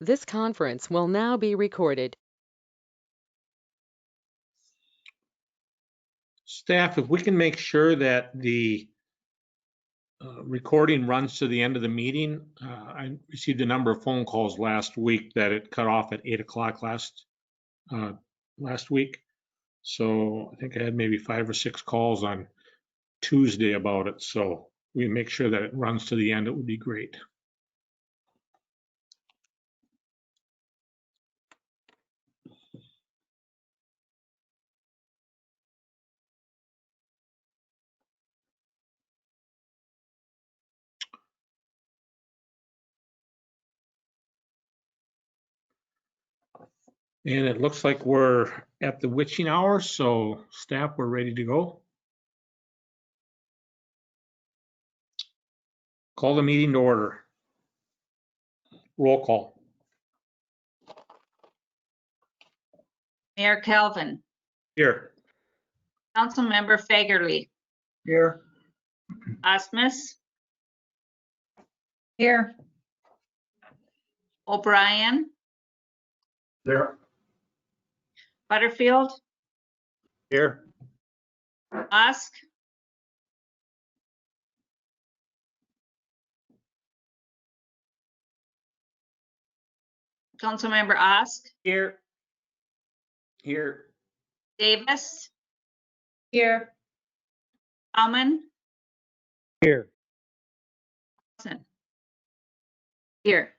This conference will now be recorded. Staff, if we can make sure that the recording runs to the end of the meeting. I received a number of phone calls last week that it cut off at 8 o'clock last week. So I think I had maybe 5 or 6 calls on Tuesday about it. So we make sure that it runs to the end. It would be great. And it looks like we're at the witching hour, so staff, we're ready to go. Call the meeting to order. Roll call. Mayor Calvin. Here. Councilmember Fagerly. Here. Osmus. Here. O'Brien. There. Butterfield. Here. Osk. Councilmember Osk. Here. Here. Davis. Here. Bauman. Here. Johnson. Here.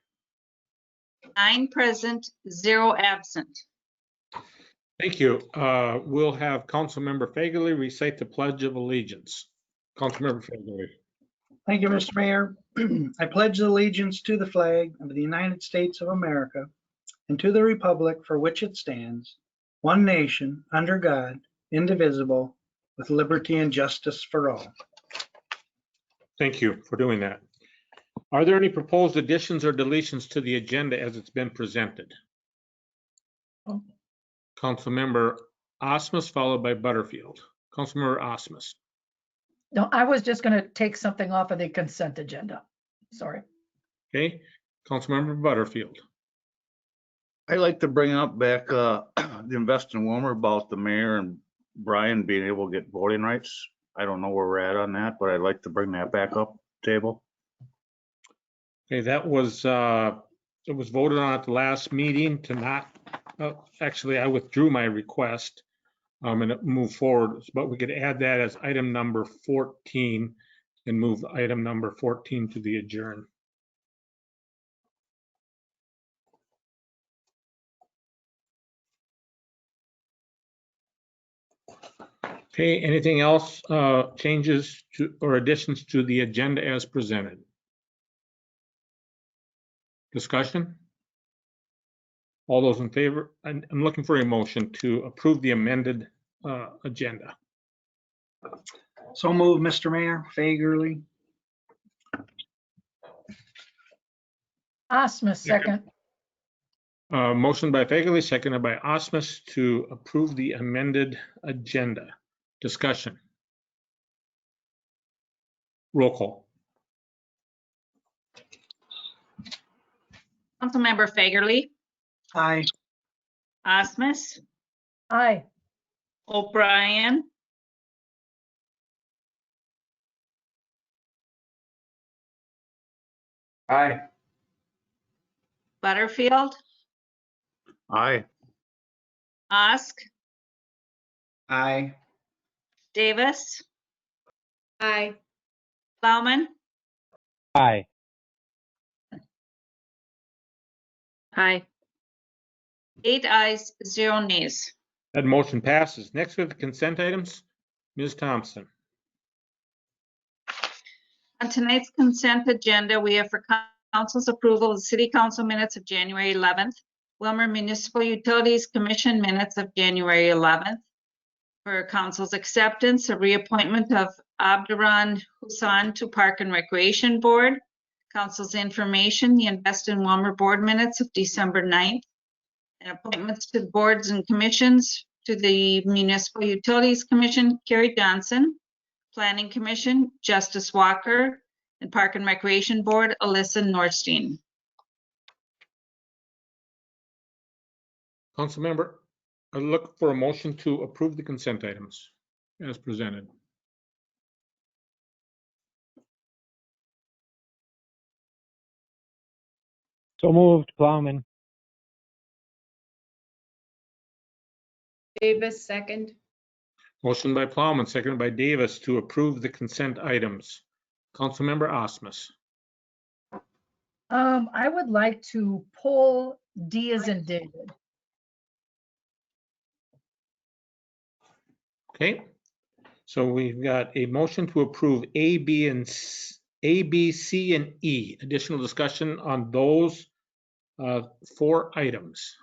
9 present, 0 absent. Thank you. We'll have Councilmember Fagerly recite the Pledge of Allegiance. Councilmember Fagerly. Thank you, Mr. Mayor. I pledge allegiance to the flag of the United States of America and to the republic for which it stands, one nation, under God, indivisible, with liberty and justice for all. Thank you for doing that. Are there any proposed additions or deletions to the agenda as it's been presented? Councilmember Osmus, followed by Butterfield. Councilmember Osmus. No, I was just going to take something off of the consent agenda. Sorry. Okay. Councilmember Butterfield. I'd like to bring up back the Invest in Willmar about the mayor and Brian being able to get voting rights. I don't know where we're at on that, but I'd like to bring that back up table. Okay, that was it was voted on at the last meeting to not. Actually, I withdrew my request and move forward, but we could add that as item number 14 and move item number 14 to the adjourn. Okay, anything else, changes to or additions to the agenda as presented? Discussion? All those in favor? I'm looking for a motion to approve the amended agenda. So move, Mr. Mayor. Fagerly. Osmus, second. Motion by Fagerly, seconded by Osmus to approve the amended agenda. Discussion. Roll call. Councilmember Fagerly. Aye. Osmus. Aye. O'Brien. Aye. Butterfield. Aye. Osk. Aye. Davis. Aye. Bauman. Aye. Aye. 8 ayes, 0 nays. That motion passes. Next, we have the consent items. Ms. Thompson. On tonight's consent agenda, we have for council's approval the city council minutes of January 11th, Willmar Municipal Utilities Commission minutes of January 11th. For council's acceptance, a reappointment of Abdurrahman Hussain to Park and Recreation Board. Council's information, the Invest in Willmar board minutes of December 9th. And appointments to the boards and commissions, to the Municipal Utilities Commission, Carrie Johnson. Planning Commission, Justice Walker, and Park and Recreation Board, Alyssa Norstein. Councilmember, I look for a motion to approve the consent items as presented. So moved, Plowman. Davis, second. Motion by Plowman, seconded by Davis to approve the consent items. Councilmember Osmus. I would like to pull D as in David. Okay, so we've got a motion to approve A, B, C, and E. Additional discussion on those 4 items.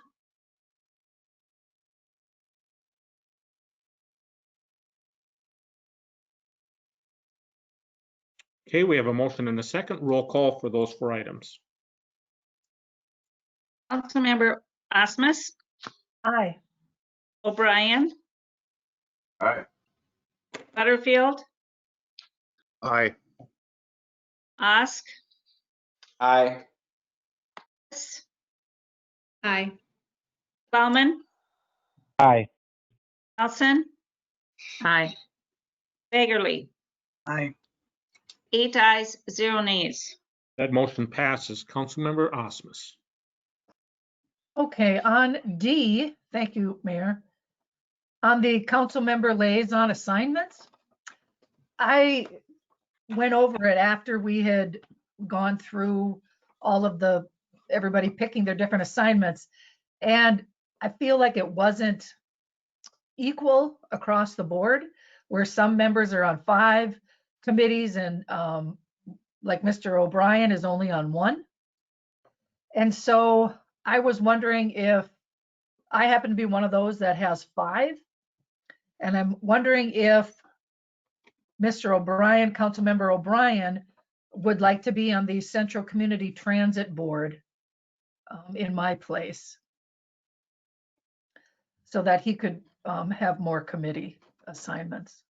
Okay, we have a motion and a second. Roll call for those 4 items. Councilmember Osmus, Aye. O'Brien, Aye. Butterfield, Aye. Osk, Aye. Aye. Plowman, Aye. Nelson, Aye. Fagerly. Aye. 8 ayes, 0 nays. That motion passes. Councilmember Osmus. Okay, on D, thank you, Mayor. On the council member liaison assignments, I went over it after we had gone through all of everybody picking their different assignments. And I feel like it wasn't equal across the board, where some members are on 5 committees and like Mr. O'Brien is only on 1. And so I was wondering if I happen to be one of those that has 5. And I'm wondering if Mr. O'Brien, Councilmember O'Brien, would like to be on the Central Community Transit Board in my place, so that he could have more committee assignments.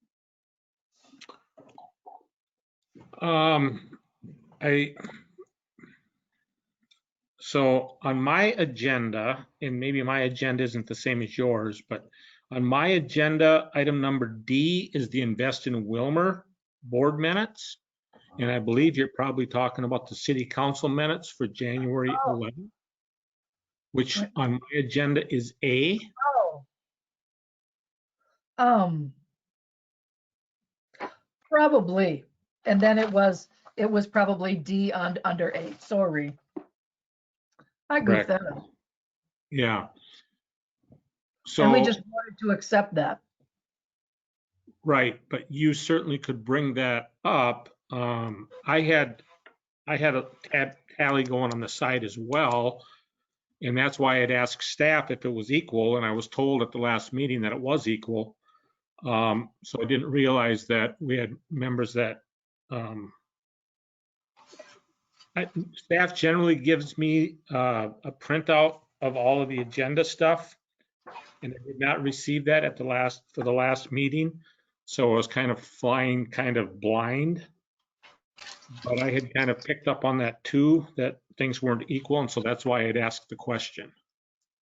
So on my agenda, and maybe my agenda isn't the same as yours, but on my agenda, item number D is the Invest in Willmar board minutes. And I believe you're probably talking about the city council minutes for January 11th, which on my agenda is A. Oh. Probably. And then it was probably D under 8. Sorry. I goofed that up. Yeah. And we So, just wanted to accept that. right, but you certainly could bring that up. I had a tally going on the side as well, and that's why I'd asked staff if it was equal, and I was told at the last meeting that it was equal. So I didn't realize that we had members that staff generally gives me a printout of all of the agenda stuff, and I did not receive that for the last meeting. So I was kind of flying kind of blind, but I had kind of picked up on that too, that things weren't equal. And so that's why I'd asked the question.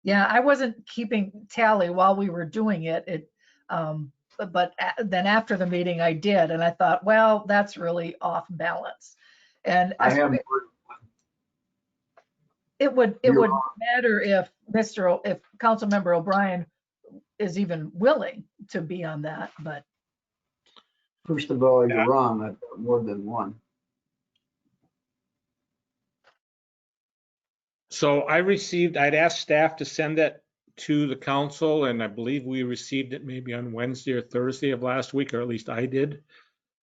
Yeah, I wasn't keeping tally while we were doing it. But then after the meeting I did, and I thought, well, that's really off balance. And it would matter if Councilmember O'Brien is even willing to be on that, but. First of all, you're wrong. I've got more than 1. So I'd asked staff to send that to the council, and I believe we received it maybe on Wednesday or Thursday of last week, or at least I did.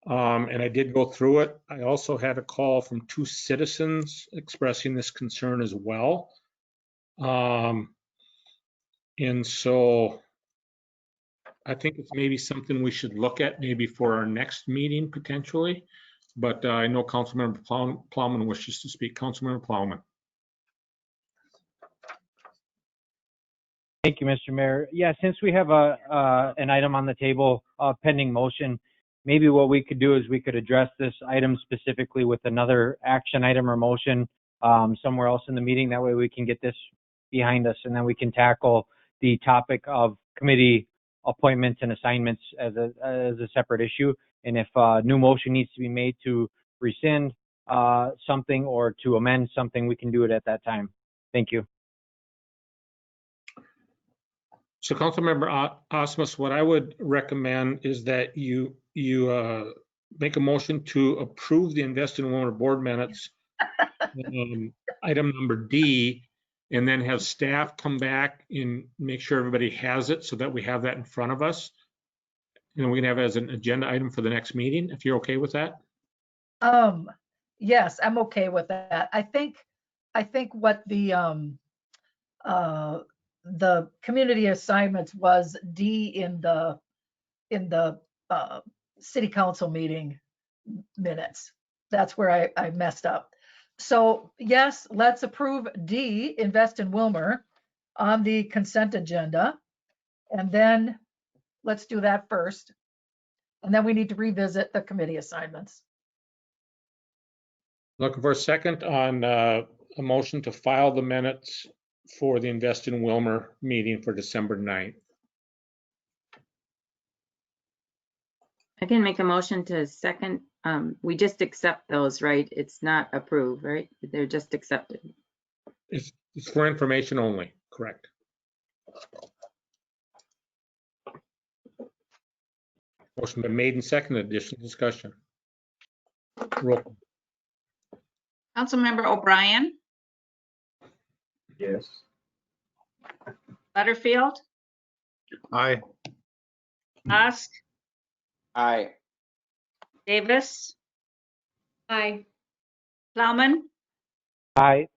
And I did go through it. I also had a call from 2 citizens expressing this concern as well. And so I think it's maybe something we should look at maybe for our next meeting potentially. But I know Councilmember Plowman wishes to speak. Councilmember Plowman. Thank you, Mr. Mayor. Yeah, since we have an item on the table pending motion, maybe what we could do is we could address this item specifically with another action item or motion somewhere else in the meeting. That way we can get this behind us, and then we can tackle the topic of committee appointments and assignments as a separate issue. And if a new motion needs to be made to rescind something or to amend something, we can do it at that time. Thank you. So Councilmember Osmus, what I would recommend is that you make a motion to approve the Invest in Willmar board minutes, item number D, and then have staff come back and make sure everybody has it so that we have that in front of us. And we can have it as an agenda item for the next meeting, if you're okay with that. Yes, I'm okay with that. I think what the community assignments was D in the city council meeting minutes. That's where I messed up. So yes, let's approve D, invest in Willmar, on the consent agenda. And then let's do that first. And then we need to revisit the committee assignments. Looking for a second on a motion to file the minutes for the Invest in Willmar meeting for December 9th. I can make a motion to second. We just accept those, right? It's not approved, right? They're just accepted. It's for information only, correct? Motion been made and seconded. Additional discussion. Roll call. Councilmember O'Brien, Yes. Butterfield, Aye. Osk, Aye. Davis, Aye. Plowman, Aye.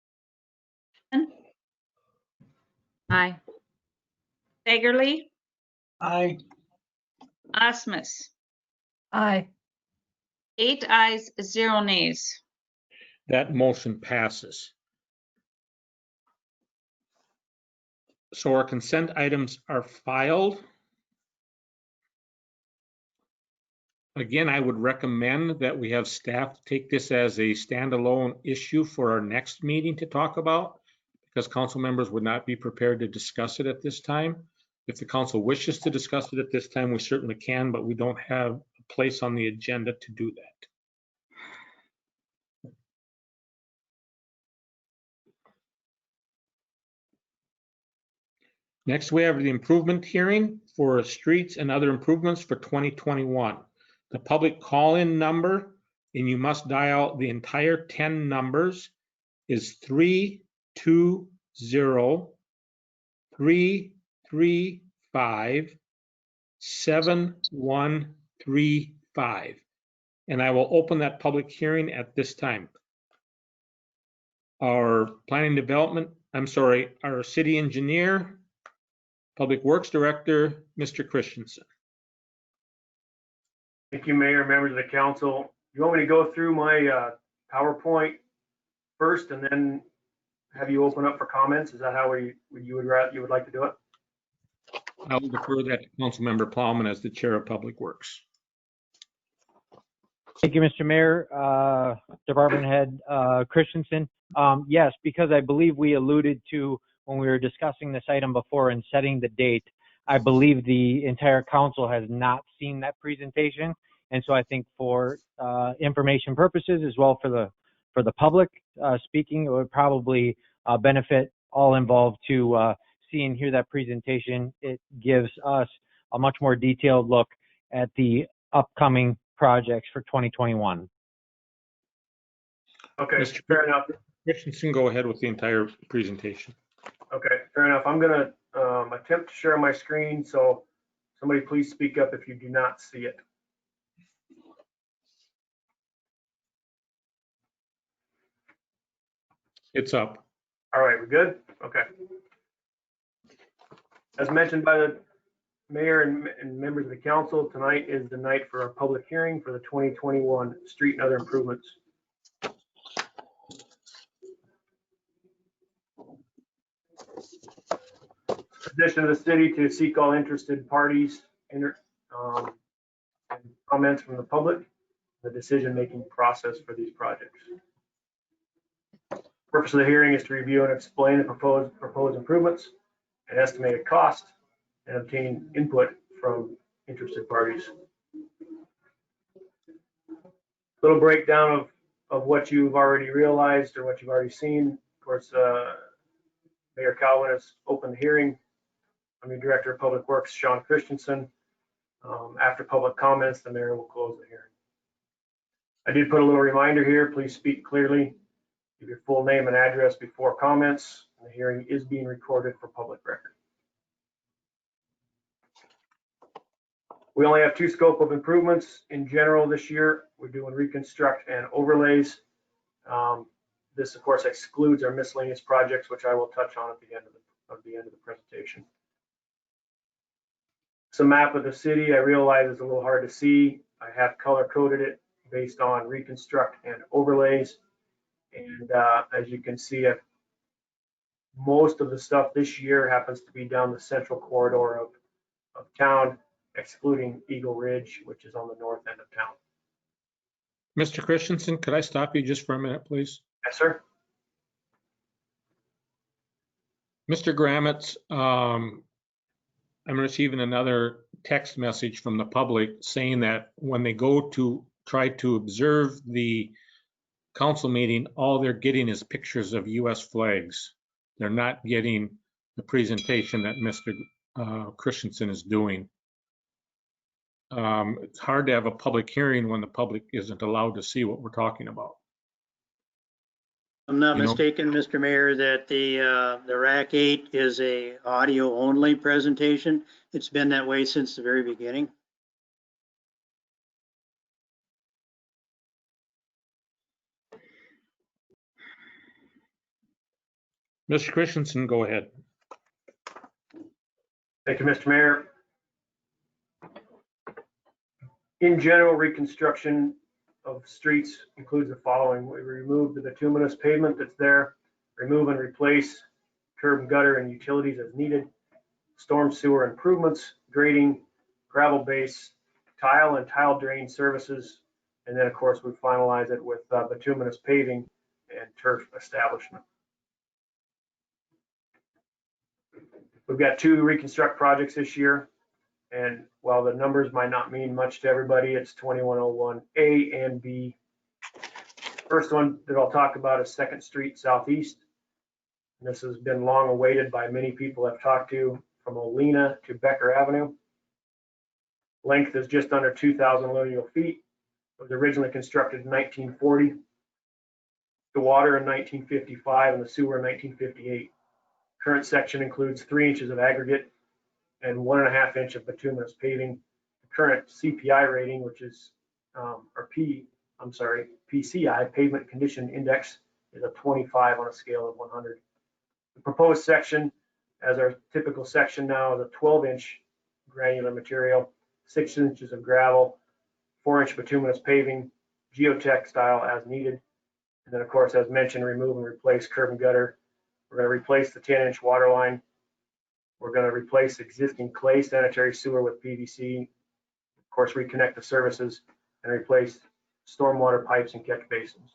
Aye. Fagerly, Aye. Osmus. Aye. 8 ayes, 0 nays. That motion passes. So our consent items are filed. Again, I would recommend that we have staff take this as a standalone issue for our next meeting to talk about, because council members would not be prepared to discuss it at this time. If the council wishes to discuss it at this time, we certainly can, but we don't have a place on the agenda to do that. Next, we have the improvement hearing for streets and other improvements for 2021. The public call-in number, and you must dial the entire 10 numbers, is 320-335-7135. And I will open that public hearing at this time. Our our city engineer, Public Works Director, Mr. Christensen. Thank you, Mayor, members of the council. You want me to go through my PowerPoint first and then have you open up for comments? Is that how you would like to do it? I will defer that to Councilmember Plowman as the Chair of Public Works. Thank you, Mr. Mayor, Department Head Christensen. Yes, because I believe we alluded to when we were discussing this item before and setting the date, I believe the entire council has not seen that presentation. And so I think for information purposes as well for the public speaking, it would probably benefit all involved to see and hear that presentation. It gives us a much more detailed look at the upcoming projects for 2021. Okay, Mr. fair enough. Christensen, go ahead with the entire presentation. Okay, fair enough. I'm gonna attempt to share my screen, so somebody please speak up if you do not see it. It's up. All right, we're good? Okay. As mentioned by the mayor and members of the council, tonight is the night for our public hearing for the 2021 street and other improvements. Position of the city to seek all interested parties and comments from the public, the decision-making process for these projects. Purpose of the hearing is to review and explain the proposed improvements, an estimated cost, and obtain input from interested parties. Little breakdown of what you've already realized or what you've already seen. Of course, Mayor Calvin has opened the hearing. I'm the Director of Public Works, Sean Christensen. After public comments, the mayor will close the hearing. I did put a little reminder here, please speak clearly. Give your full name and address before comments. The hearing is being recorded for public record. We only have 2 scope of improvements in general this year. We're doing reconstruct and overlays. This, of course, excludes our miscellaneous projects, which I will touch on at the end of the presentation. It's a map of the city. I realize it's a little hard to see. I have color coded it based on reconstruct and overlays. And as you can see, most of the stuff this year happens to be down the central corridor of town, excluding Eagle Ridge, which is on the north end of town. Mr. Christensen, could I stop you just for a minute, please? Yes, sir. Mr. Gramitz, I'm receiving another text message from the public saying that when they go to try to observe the council meeting, all they're getting is pictures of US flags. They're not getting the presentation that Mr. Christensen is doing. It's hard to have a public hearing when the public isn't allowed to see what we're talking about. I'm not You know- mistaken, Mr. Mayor, that the RAC 8 is a audio only presentation. It's been that way since the very beginning. Mr. Christensen, go ahead. Thank you, Mr. Mayor. In general, reconstruction of streets includes the following. We remove the bituminous pavement that's there, remove and replace curb and gutter and utilities as needed, storm sewer improvements, grading, gravel base, tile and tile drain services, and then of course we finalize it with bituminous paving and turf establishment. We've got 2 reconstruct projects this year, and while the numbers might not mean much to everybody, it's 2101A and B. First one that I'll talk about is 2nd Street Southeast. And this has been long awaited by many people I've talked to, from Olena to Becker Avenue. Length is just under 2,000 lineal feet. It was originally constructed in 1940. The water in 1955 and the sewer in 1958. Current section includes 3 inches of aggregate and 1.5 inch of bituminous paving. The current CPI rating, which is, PCI, Pavement Condition Index, is a 25 on a scale of 100. The proposed section, as our typical section now, is a 12-inch granular material, 6 inches of gravel, 4-inch bituminous paving, geotech style as needed. And then, of course, as mentioned, remove and replace curb and gutter. We're going to replace the 10-inch water line. We're going to replace existing clay sanitary sewer with PVC. Of course, reconnect the services and replace stormwater pipes and catch basins.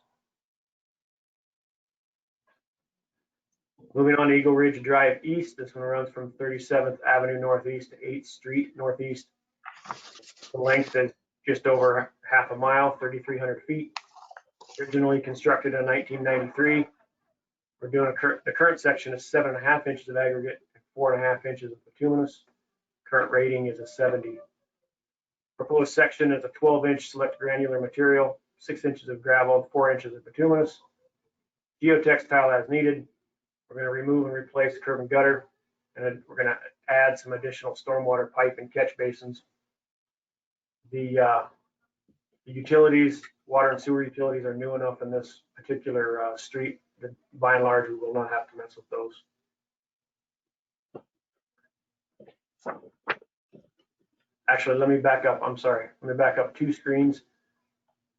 Moving on to Eagle Ridge Drive East. This one runs from 37th Avenue Northeast to 8th Street Northeast. The length is just over half a mile, 3,300 feet. Originally constructed in 1993. We're doing the current section is 7.5 inches of aggregate and 4.5 inches of bituminous. Current rating is a 70. Proposed section is a 12-inch select granular material, 6 inches of gravel, 4 inches of bituminous. Geotech tile as needed. We're going to remove and replace curb and gutter, and then we're going to add some additional stormwater pipe and catch basins. The utilities, water and sewer utilities, are new enough in this particular street that by and large we will not have to mess with those. Actually, let me back up. I'm sorry. Let me back up 2 screens.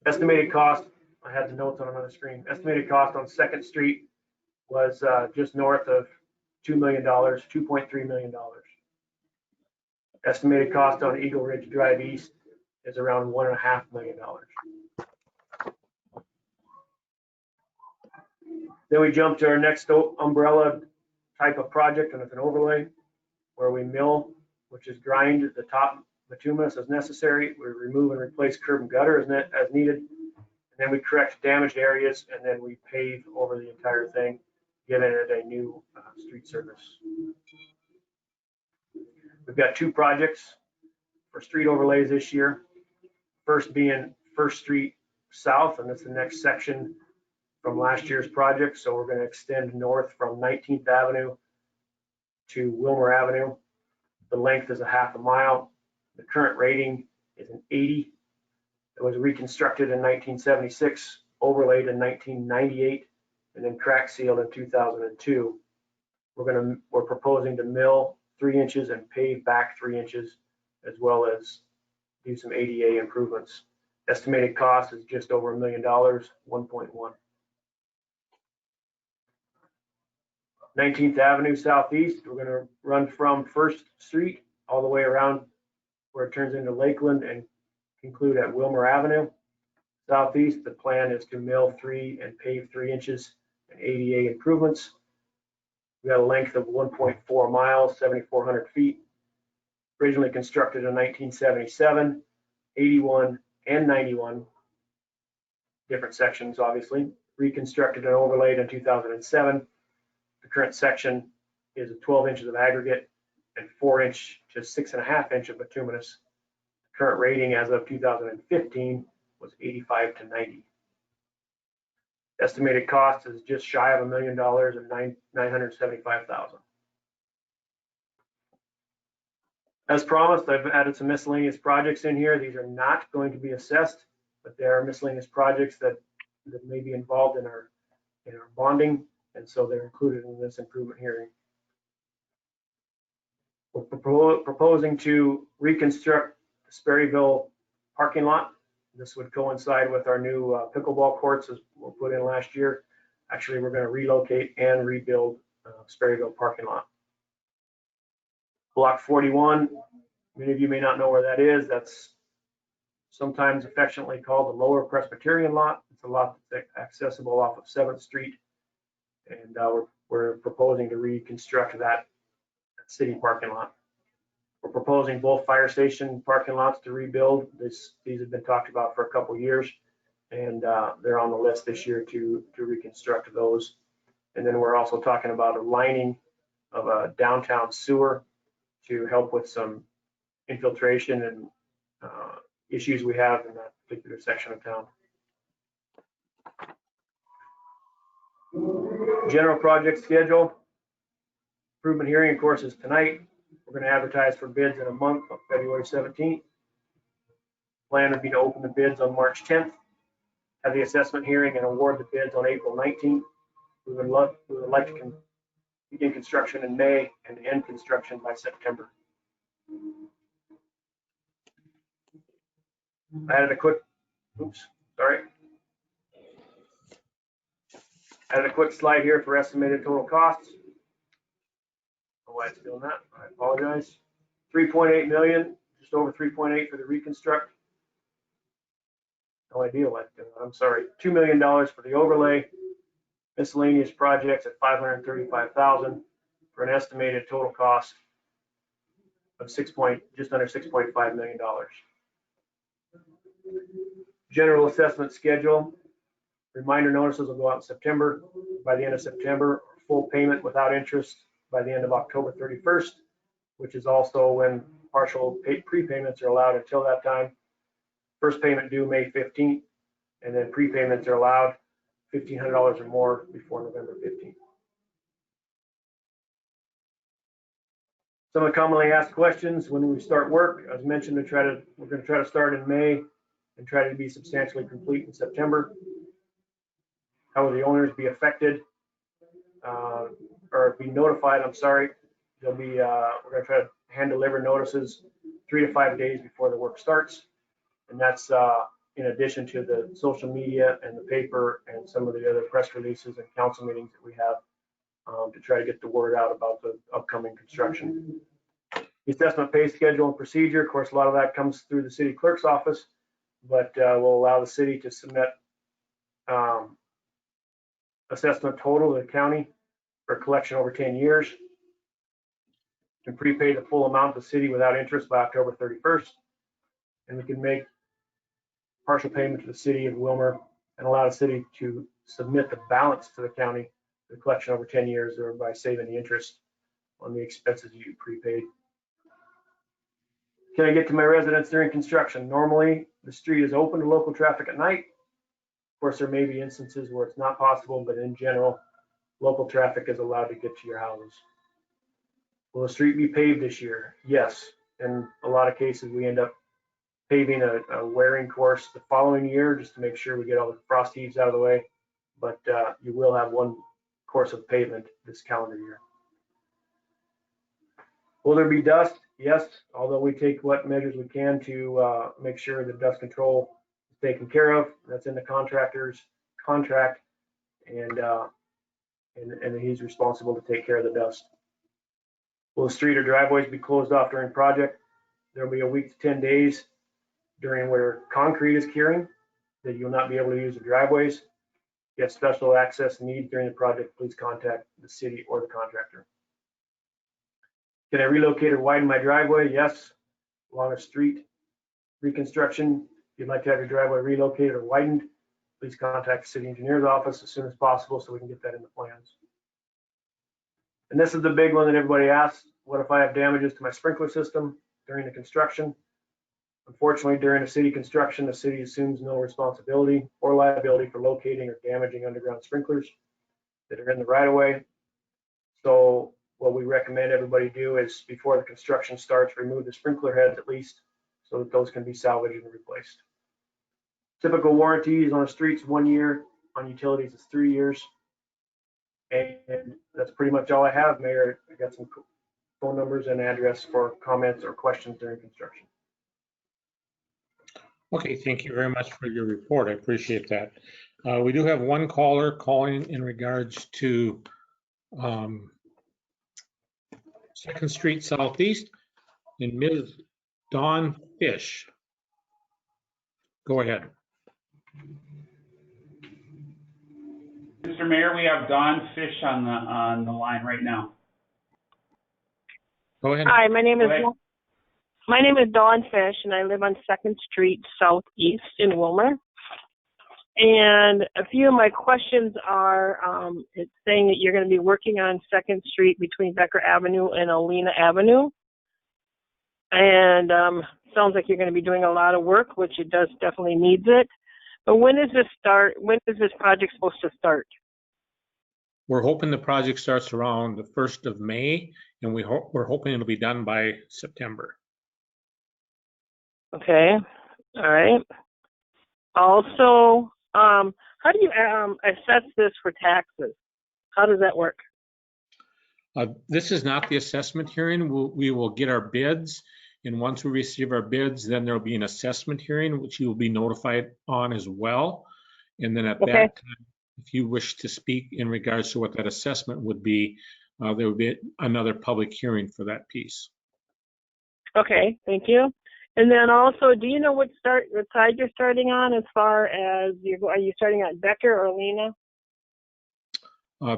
Estimated cost, I had the notes on another screen. Estimated cost on 2nd Street was just north of $2 million, $2.3 million. Estimated cost on Eagle Ridge Drive East is around $1.5 million. Then we jump to our next umbrella type of project, and it's an overlay. where we mill, which is grind the top bituminous as necessary. We remove and replace curb and gutter as needed. And then we correct damaged areas, and then we pave over the entire thing, giving it a new street surface. We've got 2 projects for street overlays this year. First being First Street South, and that's the next section from last year's project. So we're going to extend north from 19th Avenue to Willmar Avenue. The length is a half a mile. The current rating is an 80. It was reconstructed in 1976, overlaid in 1998, and then crack sealed in 2002. We're proposing to mill 3 inches and pave back 3 inches, as well as do some ADA improvements. Estimated cost is just over $1 million, 1.1. 19th Avenue Southeast, we're going to run from First Street all the way around where it turns into Lakeland and conclude at Willmar Avenue. Southeast, the plan is to mill 3 and pave 3 inches and ADA improvements. We got a length of 1.4 miles, 7,400 feet. Originally constructed in 1977, 81, and 91. Different sections, obviously. Reconstructed and overlaid in 2007. The current section is 12 inches of aggregate and 4 inch to 6.5 inch of bituminous. The current rating as of 2015 was 85 to 90. Estimated cost is just shy of $1 million and $975,000. As promised, I've added some miscellaneous projects in here. These are not going to be assessed, but there are miscellaneous projects that may be involved in our bonding, and so they're included in this improvement hearing. We're proposing to reconstruct the Sperryville parking lot. This would coincide with our new pickleball courts as were put in last year. Actually, we're going to relocate and rebuild Sperryville parking lot. Block 41, many of you may not know where that is. That's sometimes affectionately called the Lower Presbyterian lot. It's a lot that's accessible off of 7th Street. And we're proposing to reconstruct that city parking lot. We're proposing both fire station parking lots to rebuild. These have been talked about for a couple years, and they're on the list this year to reconstruct those. And then we're also talking about a lining of a downtown sewer to help with some infiltration and issues we have in that particular section of town. General project schedule. Improvement hearing, of course, is tonight. We're going to advertise for bids in a month on February 17th. Plan would be to open the bids on March 10th, have the assessment hearing and award the bids on April 19th. We would like to begin construction in May and end construction by September. I added a quick slide here for estimated total costs. I don't know why it's doing that. I apologize. 3.8 million, just over 3.8 for the reconstruct. No idea what. I'm sorry. $2 million for the overlay. Miscellaneous projects at 535,000 for an estimated total cost of just under $6.5 million. General assessment schedule. Reminder notices will go out in September. By the end of September, full payment without interest by the end of October 31st, which is also when partial prepayments are allowed until that time. First payment due May 15th, and then prepayments are allowed $1,500 or more before November 15th. Some of the commonly asked questions when we start work, as mentioned, we're going to try to start in May and try to be substantially complete in September. How will the owners be affected or be notified? I'm sorry. They'll be. We're going to try to hand deliver notices 3 to 5 days before the work starts, and that's in addition to the social media and the paper and some of the other press releases and council meetings that we have to try to get the word out about the upcoming construction. The assessment pay schedule and procedure, of course, a lot of that comes through the city clerk's office, but will allow the city to submit assessment total to the county for collection over 10 years. can prepay the full amount to the city without interest by October 31st. And we can make partial payment to the city of Willmar and allow the city to submit the balance to the county, the collection over 10 years, thereby saving the interest on the expenses you prepaid. Can I get to my residents during construction? Normally, the street is open to local traffic at night. Of course, there may be instances where it's not possible, but in general, local traffic is allowed to get to your houses. Will the street be paved this year? Yes. In a lot of cases, we end up paving a wearing course the following year just to make sure we get all the frost heaves out of the way. But you will have one course of pavement this calendar year. Will there be dust? Yes, although we take what measures we can to make sure the dust control is taken care of. That's in the contractor's contract, and he's responsible to take care of the dust. Will the street or driveways be closed off during project? There'll be a week to 10 days during where concrete is curing that you'll not be able to use the driveways. If you have special access needs during the project, please contact the city or the contractor. Can I relocate or widen my driveway? Yes. Along a street reconstruction, if you'd like to have your driveway relocated or widened, please contact the city engineer's office as soon as possible so we can get that in the plans. And this is the big one that everybody asks. What if I have damages to my sprinkler system during the construction? Unfortunately, during a city construction, the city assumes no responsibility or liability for locating or damaging underground sprinklers that are in the right of way. So what we recommend everybody do is before the construction starts, remove the sprinkler heads at least so that those can be salvaged and replaced. Typical warranties on the streets, 1 year. On utilities, it's 3 years. And that's pretty much all I have, Mayor. I got some phone numbers and address for comments or questions during construction. Okay, thank you very much for your report. I appreciate that. We do have one caller calling in regards to 2nd Street Southeast, and Ms. Dawn Fish. Go ahead. Mr. Mayor, we have Dawn Fish on the line right now. Go ahead. Hi, my name is Dawn Fish, and I live on 2nd Street Southeast in Willmar. And a few of my questions are, it's saying that you're going to be working on 2nd Street between Becker Avenue and Olena Avenue. And sounds like you're going to be doing a lot of work, which it does definitely needs it. But when does this start? When is this project supposed to start? We're hoping the project starts around the 1st of May, and we're hoping it'll be done by September. Okay, all right. Also, how do you assess this for taxes? How does that work? This is not the assessment hearing. We will get our bids, and once we receive our bids, then there'll be an assessment hearing, which you will be notified on as well. And then at that time, if you wish to speak in regards to what that assessment would be, there would be another public hearing for that piece. Okay, thank you. And then also, do you know what side you're starting on as far as, are you starting at Becker or Olena?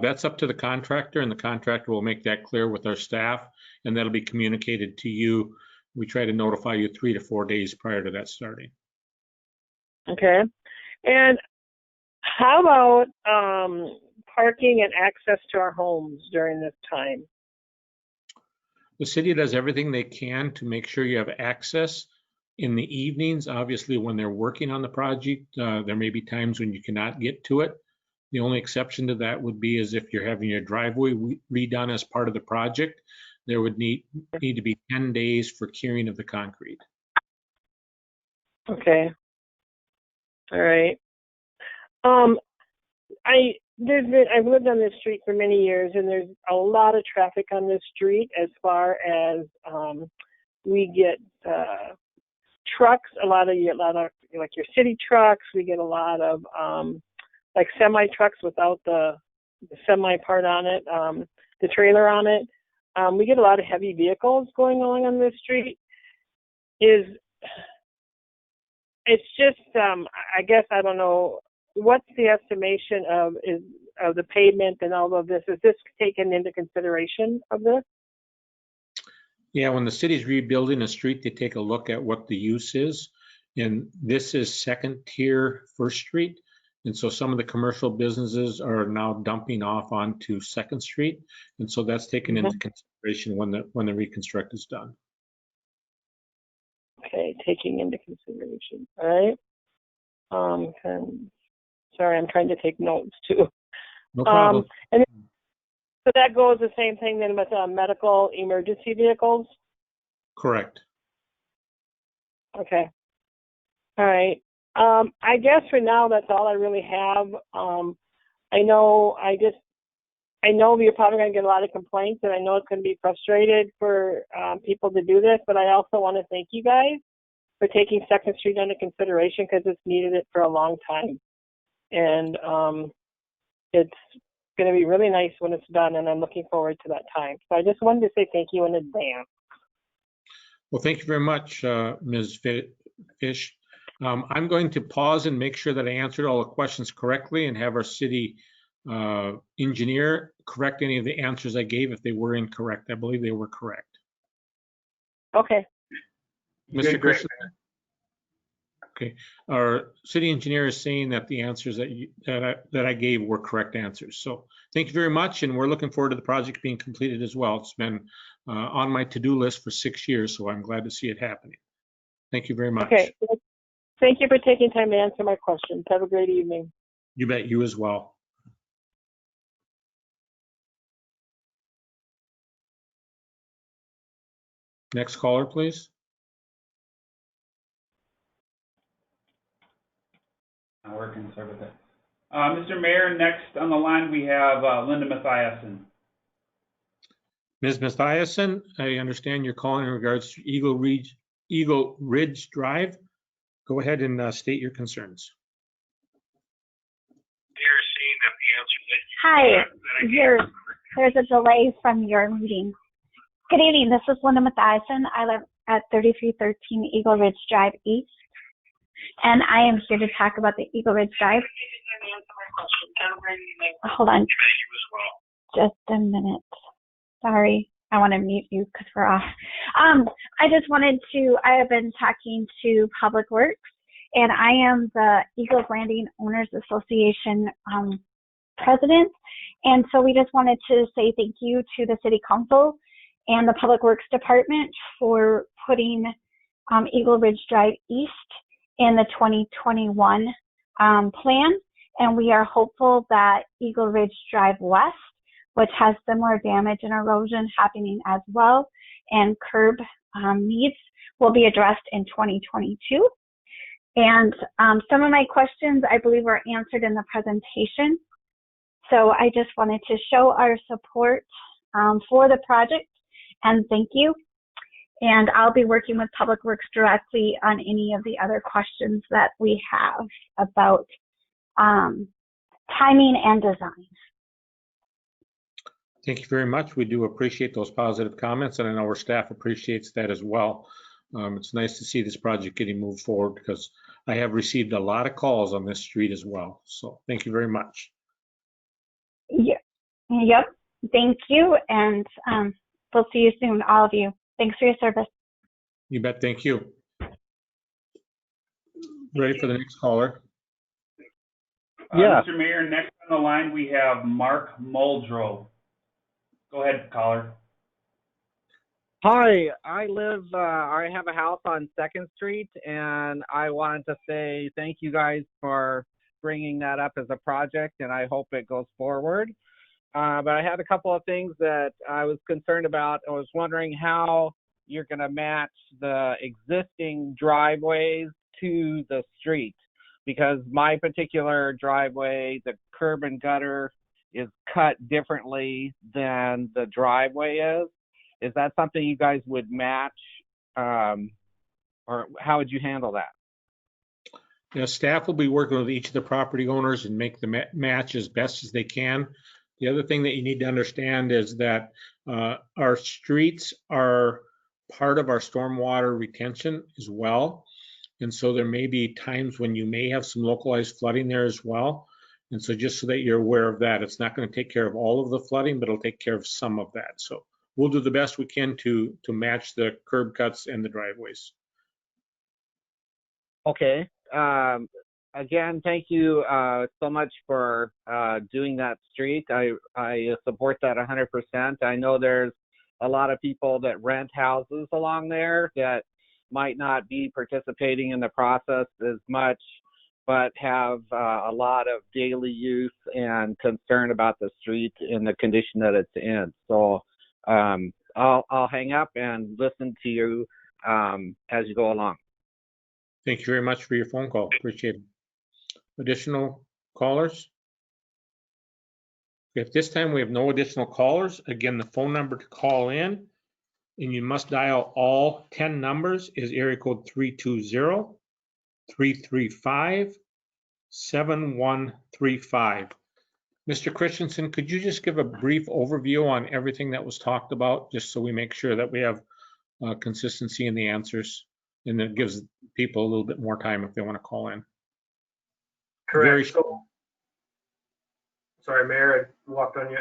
That's up to the contractor, and the contractor will make that clear with our staff, and that'll be communicated to you. We try to notify you 3 to 4 days prior to that starting. Okay. And how about parking and access to our homes during this time? The city does everything they can to make sure you have access in the evenings. Obviously, when they're working on the project, there may be times when you cannot get to it. The only exception to that would be is if you're having your driveway redone as part of the project, there would need to be 10 days for curing of the concrete. Okay. All right. I've lived on this street for many years, and there's a lot of traffic on this street as far as we get trucks, a lot of like your city trucks. We get a lot of like semi trucks without the semi part on it, the trailer on it. We get a lot of heavy vehicles going along on this street. It's just, I guess, I don't know, what's the estimation of the pavement and all of this? Is this taken into consideration of this? Yeah, when the city's rebuilding a street, they take a look at what the use is. And this is second tier First Street. And so some of the commercial businesses are now dumping off onto Second Street. And so that's taken into consideration when the reconstruct is done. Okay, taking into consideration, all right? Sorry, I'm trying to take notes too. No problem. And so that goes the same thing then with medical emergency vehicles? Correct. Okay. All right. I guess for now, that's all I really have. I know you're probably going to get a lot of complaints, and I know it's going to be frustrated for people to do this, but I also want to thank you guys for taking Second Street into consideration because it's needed it for a long time. And it's going to be really nice when it's done, and I'm looking forward to that time. So I just wanted to say thank you in advance. Well, thank you very much, Ms. Fish. I'm going to pause and make sure that I answered all the questions correctly and have our city engineer correct any of the answers I gave if they were incorrect. I believe they were correct. Okay. Mr. Christian? Okay. Our city engineer is saying that the answers that I gave were correct answers. So thank you very much, and we're looking forward to the project being completed as well. It's been on my to-do list for 6 years, so I'm glad to see it happening. Thank you very much. Okay. Thank you for taking time to answer my questions. Have a great evening. You bet. You as well. Next caller, please. Not working, sorry about that. Mr. Mayor, next on the line, we have Linda Mathiasen. Ms. Mathiasen, I understand you're calling in regards to Eagle Ridge Drive. Go ahead and state your concerns. Hi, there's a delay from your meeting. Good evening, this is Linda Mathiasen. I live at 3313 Eagle Ridge Drive East, and I am here to talk about the Eagle Ridge Drive. Hold on, just a minute. Sorry, I want to mute you because we're off. I have been talking to Public Works, and I am the Eagle Branding Owners Association president. And so we just wanted to say thank you to the City Council and the Public Works Department for putting Eagle Ridge Drive East in the 2021 plan. And we are hopeful that Eagle Ridge Drive West, which has similar damage and erosion happening as well, and curb needs will be addressed in 2022. And some of my questions, I believe, were answered in the presentation. So I just wanted to show our support for the project and thank you. And I'll be working with Public Works directly on any of the other questions that we have about timing and design. Thank you very much. We do appreciate those positive comments, and I know our staff appreciates that as well. It's nice to see this project getting moved forward because I have received a lot of calls on this street as well. So thank you very much. Yeah. Yep. Thank you. And we'll see you soon, all of you. Thanks for your service. You bet. Thank you. Ready for the next caller? Yeah. Mr. Mayor, next on the line, we have Mark Muldrow. Go ahead, caller. Hi, I have a house on 2nd Street, and I wanted to say thank you guys for bringing that up as a project, and I hope it goes forward. But I had a couple of things that I was concerned about. I was wondering how you're going to match the existing driveways to the street, because my particular driveway, the curb and gutter is cut differently than the driveway is. Is that something you guys would match, or how would you handle that? Yeah, staff will be working with each of the property owners and make the match as best as they can. The other thing that you need to understand is that our streets are part of our stormwater retention as well. And so there may be times when you may have some localized flooding there as well. And so just so that you're aware of that, it's not going to take care of all of the flooding, but it'll take care of some of that. So we'll do the best we can to match the curb cuts and the driveways. Okay. Again, thank you so much for doing that street. I support that 100%. I know there's a lot of people that rent houses along there that might not be participating in the process as much, but have a lot of daily use and concern about the street and the condition that it's in. So I'll hang up and listen to you as you go along. Thank you very much for your phone call. Appreciate it. Additional callers? If this time we have no additional callers, again, the phone number to call in, and you must dial all 10 numbers, is area code 320-335-7135. Mr. Christensen, could you just give a brief overview on everything that was talked about, just so we make sure that we have consistency in the answers, and it gives people a little bit more time if they want to call in? Correct. So, sorry, Mayor, I walked on you.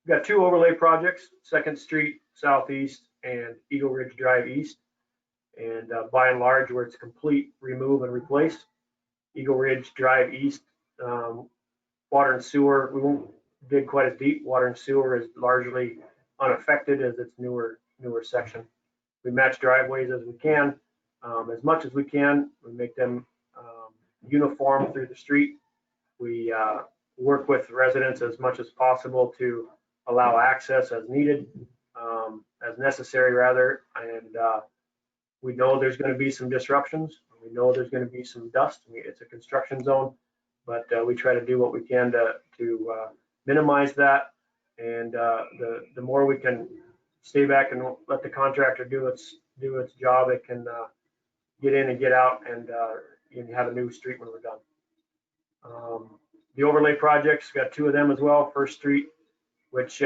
We've got 2 overlay projects, 2nd Street Southeast and Eagle Ridge Drive East. And by and large, where it's complete remove and replace. Eagle Ridge Drive East, water and sewer, we won't dig quite as deep. Water and sewer is largely unaffected as it's newer section. We match driveways as we can, as much as we can. We make them uniform through the street. We work with residents as much as possible to allow access as needed, as necessary rather. And we know there's going to be some disruptions. We know there's going to be some dust. It's a construction zone, but we try to do what we can to minimize that. And the more we can stay back and let the contractor do its job, it can get in and get out, and you have a new street when we're done. The overlay projects, got 2 of them as well. First Street, which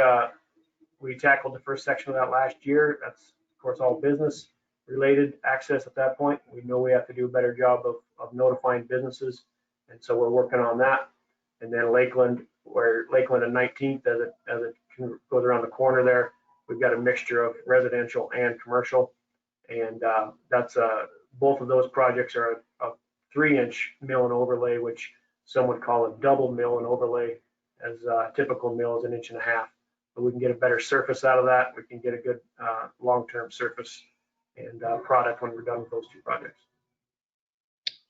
we tackled the first section of that last year. That's of course all business related access at that point. We know we have to do a better job of notifying businesses, and so we're working on that. And then Lakeland, where Lakeland and 19th, as it goes around the corner there, we've got a mixture of residential and commercial, and that's both of those projects are a 3-inch mill and overlay, which some would call a double mill and overlay, as typical mill is 1.5 inches. But we can get a better surface out of that. We can get a good long-term surface and product when we're done with those 2 projects.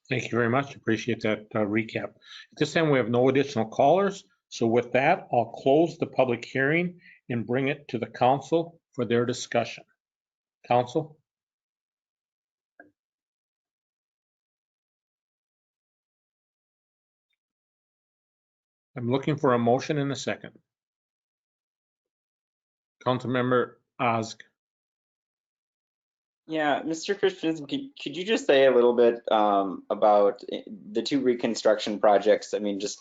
Thank you very much. Appreciate that recap. At this time, we have no additional callers. So with that, I'll close the public hearing and bring it to the council for their discussion. Council? I'm looking for a motion in a second. Councilmember Osk. Yeah, Mr. Christensen, could you just say a little bit about the 2 reconstruction projects? I mean, just,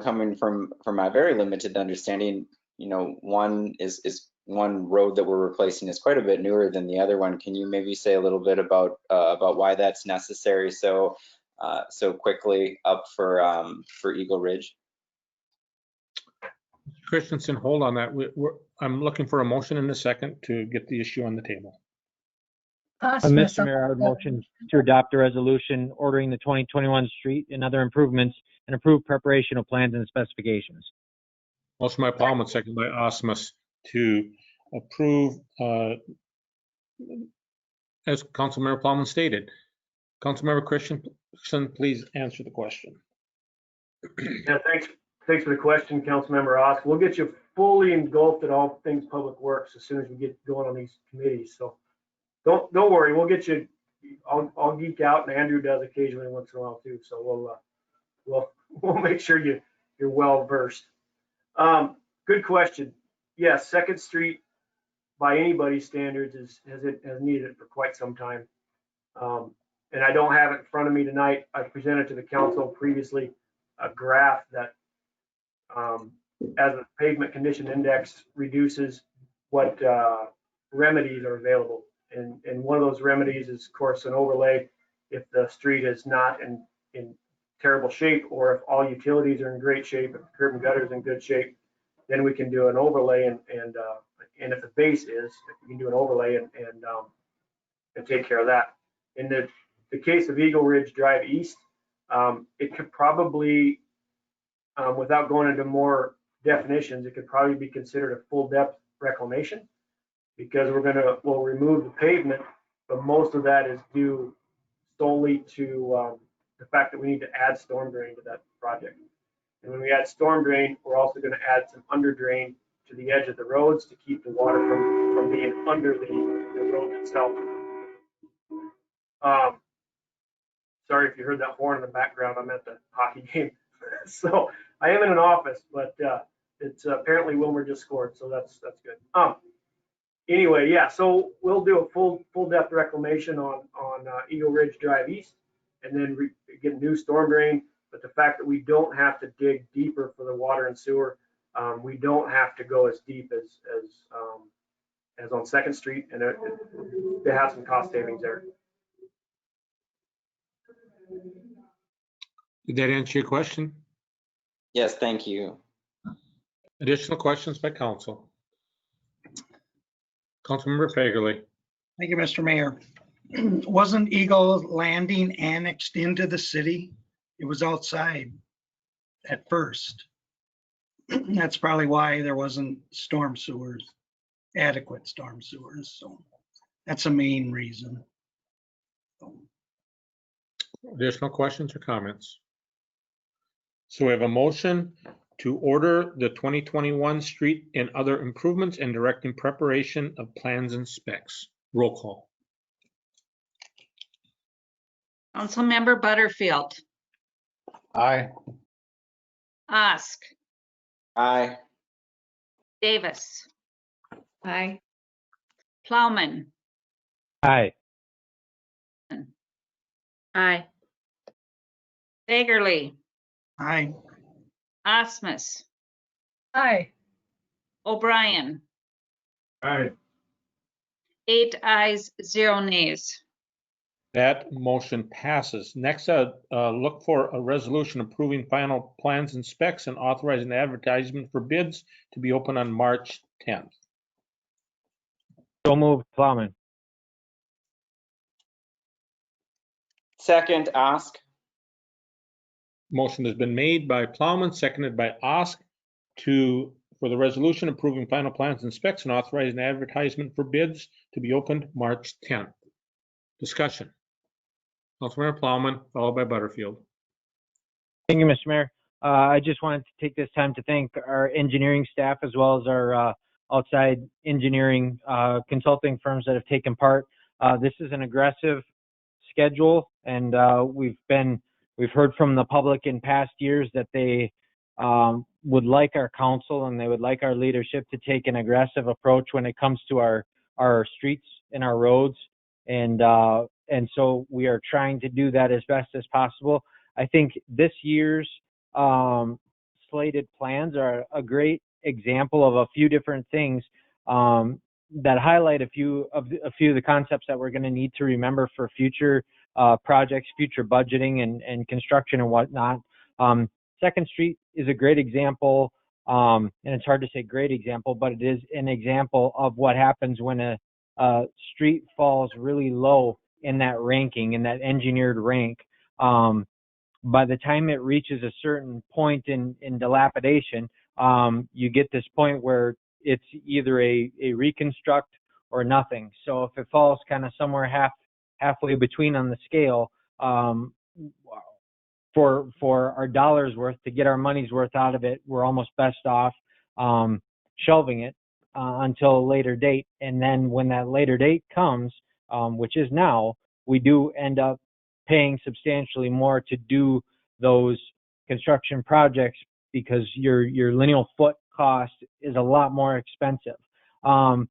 coming from my very limited understanding, one is one road that we're replacing is quite a bit newer than the other one. Can you maybe say a little bit about why that's necessary so quickly up for Eagle Ridge? Christensen, hold on that. I'm looking for a motion in a second to get the issue on the table. Mr. Mayor, I would motion to adopt a resolution ordering the 2021 street and other improvements and approve preparation of plans and specifications. Motion by Plowman, second by Osmus, to approve, as Councilmember Plowman stated. Councilmember Christensen, please answer the question. Yeah, thanks for the question, Councilmember Osk. We'll get you fully engulfed in all things public works as soon as we get going on these committees. So don't worry, we'll get you. I'll geek out, and Andrew does occasionally once in a while too. So we'll make sure you're well versed. Good question. Yes, 2nd Street, by anybody's standards, has needed it for quite some time. And I don't have it in front of me tonight. I presented to the council previously a graph that, as a pavement condition index reduces, what remedies are available. And one of those remedies is, of course, an overlay if the street is not in terrible shape, or if all utilities are in great shape, if the curb and gutter is in good shape, then we can do an overlay and and if the base is, if you can do an overlay and take care of that. In the case of Eagle Ridge Drive East, it could probably, without going into more definitions, it could probably be considered a full depth reclamation, because we'll remove the pavement, but most of that is due solely to the fact that we need to add storm drain to that project. And when we add storm drain, we're also going to add some under drain to the edge of the roads to keep the water from being under the road itself. Sorry if you heard that horn in the background. I'm at the hockey game. So I am in an office, but it's apparently Willmar just scored, so that's good. Anyway, yeah, so we'll do a full depth reclamation on Eagle Ridge Drive East, and then get a new storm drain. But the fact that we don't have to dig deeper for the water and sewer, we don't have to go as deep as on 2nd Street, and they have some cost savings there. Did that answer your question? Yes, thank you. Additional questions by council? Councilmember Fagerly. Thank you, Mr. Mayor. Wasn't Eagle Landing annexed into the city? It was outside at first. That's probably why there wasn't storm sewers, adequate storm sewers. So that's a main reason. Additional questions or comments? So we have a motion to order the 2021 street and other improvements and directing preparation of plans and specs. Roll call. Councilmember Butterfield. Aye. Osk. Aye. Davis. Aye. Plowman. Aye. Aye. Fagerly. Aye. Osmus. Aye. O'Brien. Aye. 8 ayes, 0 nays. That motion passes. Next, look for a resolution approving final plans and specs and authorizing advertisement for bids to be open on March 10th. So moved, Plowman. Second, Osk. Motion has been made by Plowman, seconded by Osk for the resolution approving final plans and specs and authorizing advertisement for bids to be opened March 10th. Discussion. Councilmember Plowman, followed by Butterfield. Thank you, Mr. Mayor. I just wanted to take this time to thank our engineering staff as well as our outside engineering consulting firms that have taken part. This is an aggressive schedule, and we've heard from the public in past years that they would like our council and they would like our leadership to take an aggressive approach when it comes to our streets and our roads. And so we are trying to do that as best as possible. I think this year's slated plans are a great example of a few different things that highlight a few of the concepts that we're going to need to remember for future projects, future budgeting and construction and whatnot. 2nd Street is a great example, and it's hard to say great example, but it is an example of what happens when a street falls really low in that ranking, in that engineered rank. By the time it reaches a certain point in dilapidation, you get this point where it's either a reconstruct or nothing. So if it falls kind of somewhere halfway between on the scale, for our dollar's worth, to get our money's worth out of it, we're almost best off shelving it until a later date. And then when that later date comes, which is now, we do end up paying substantially more to do those construction projects because your lineal foot cost is a lot more expensive. On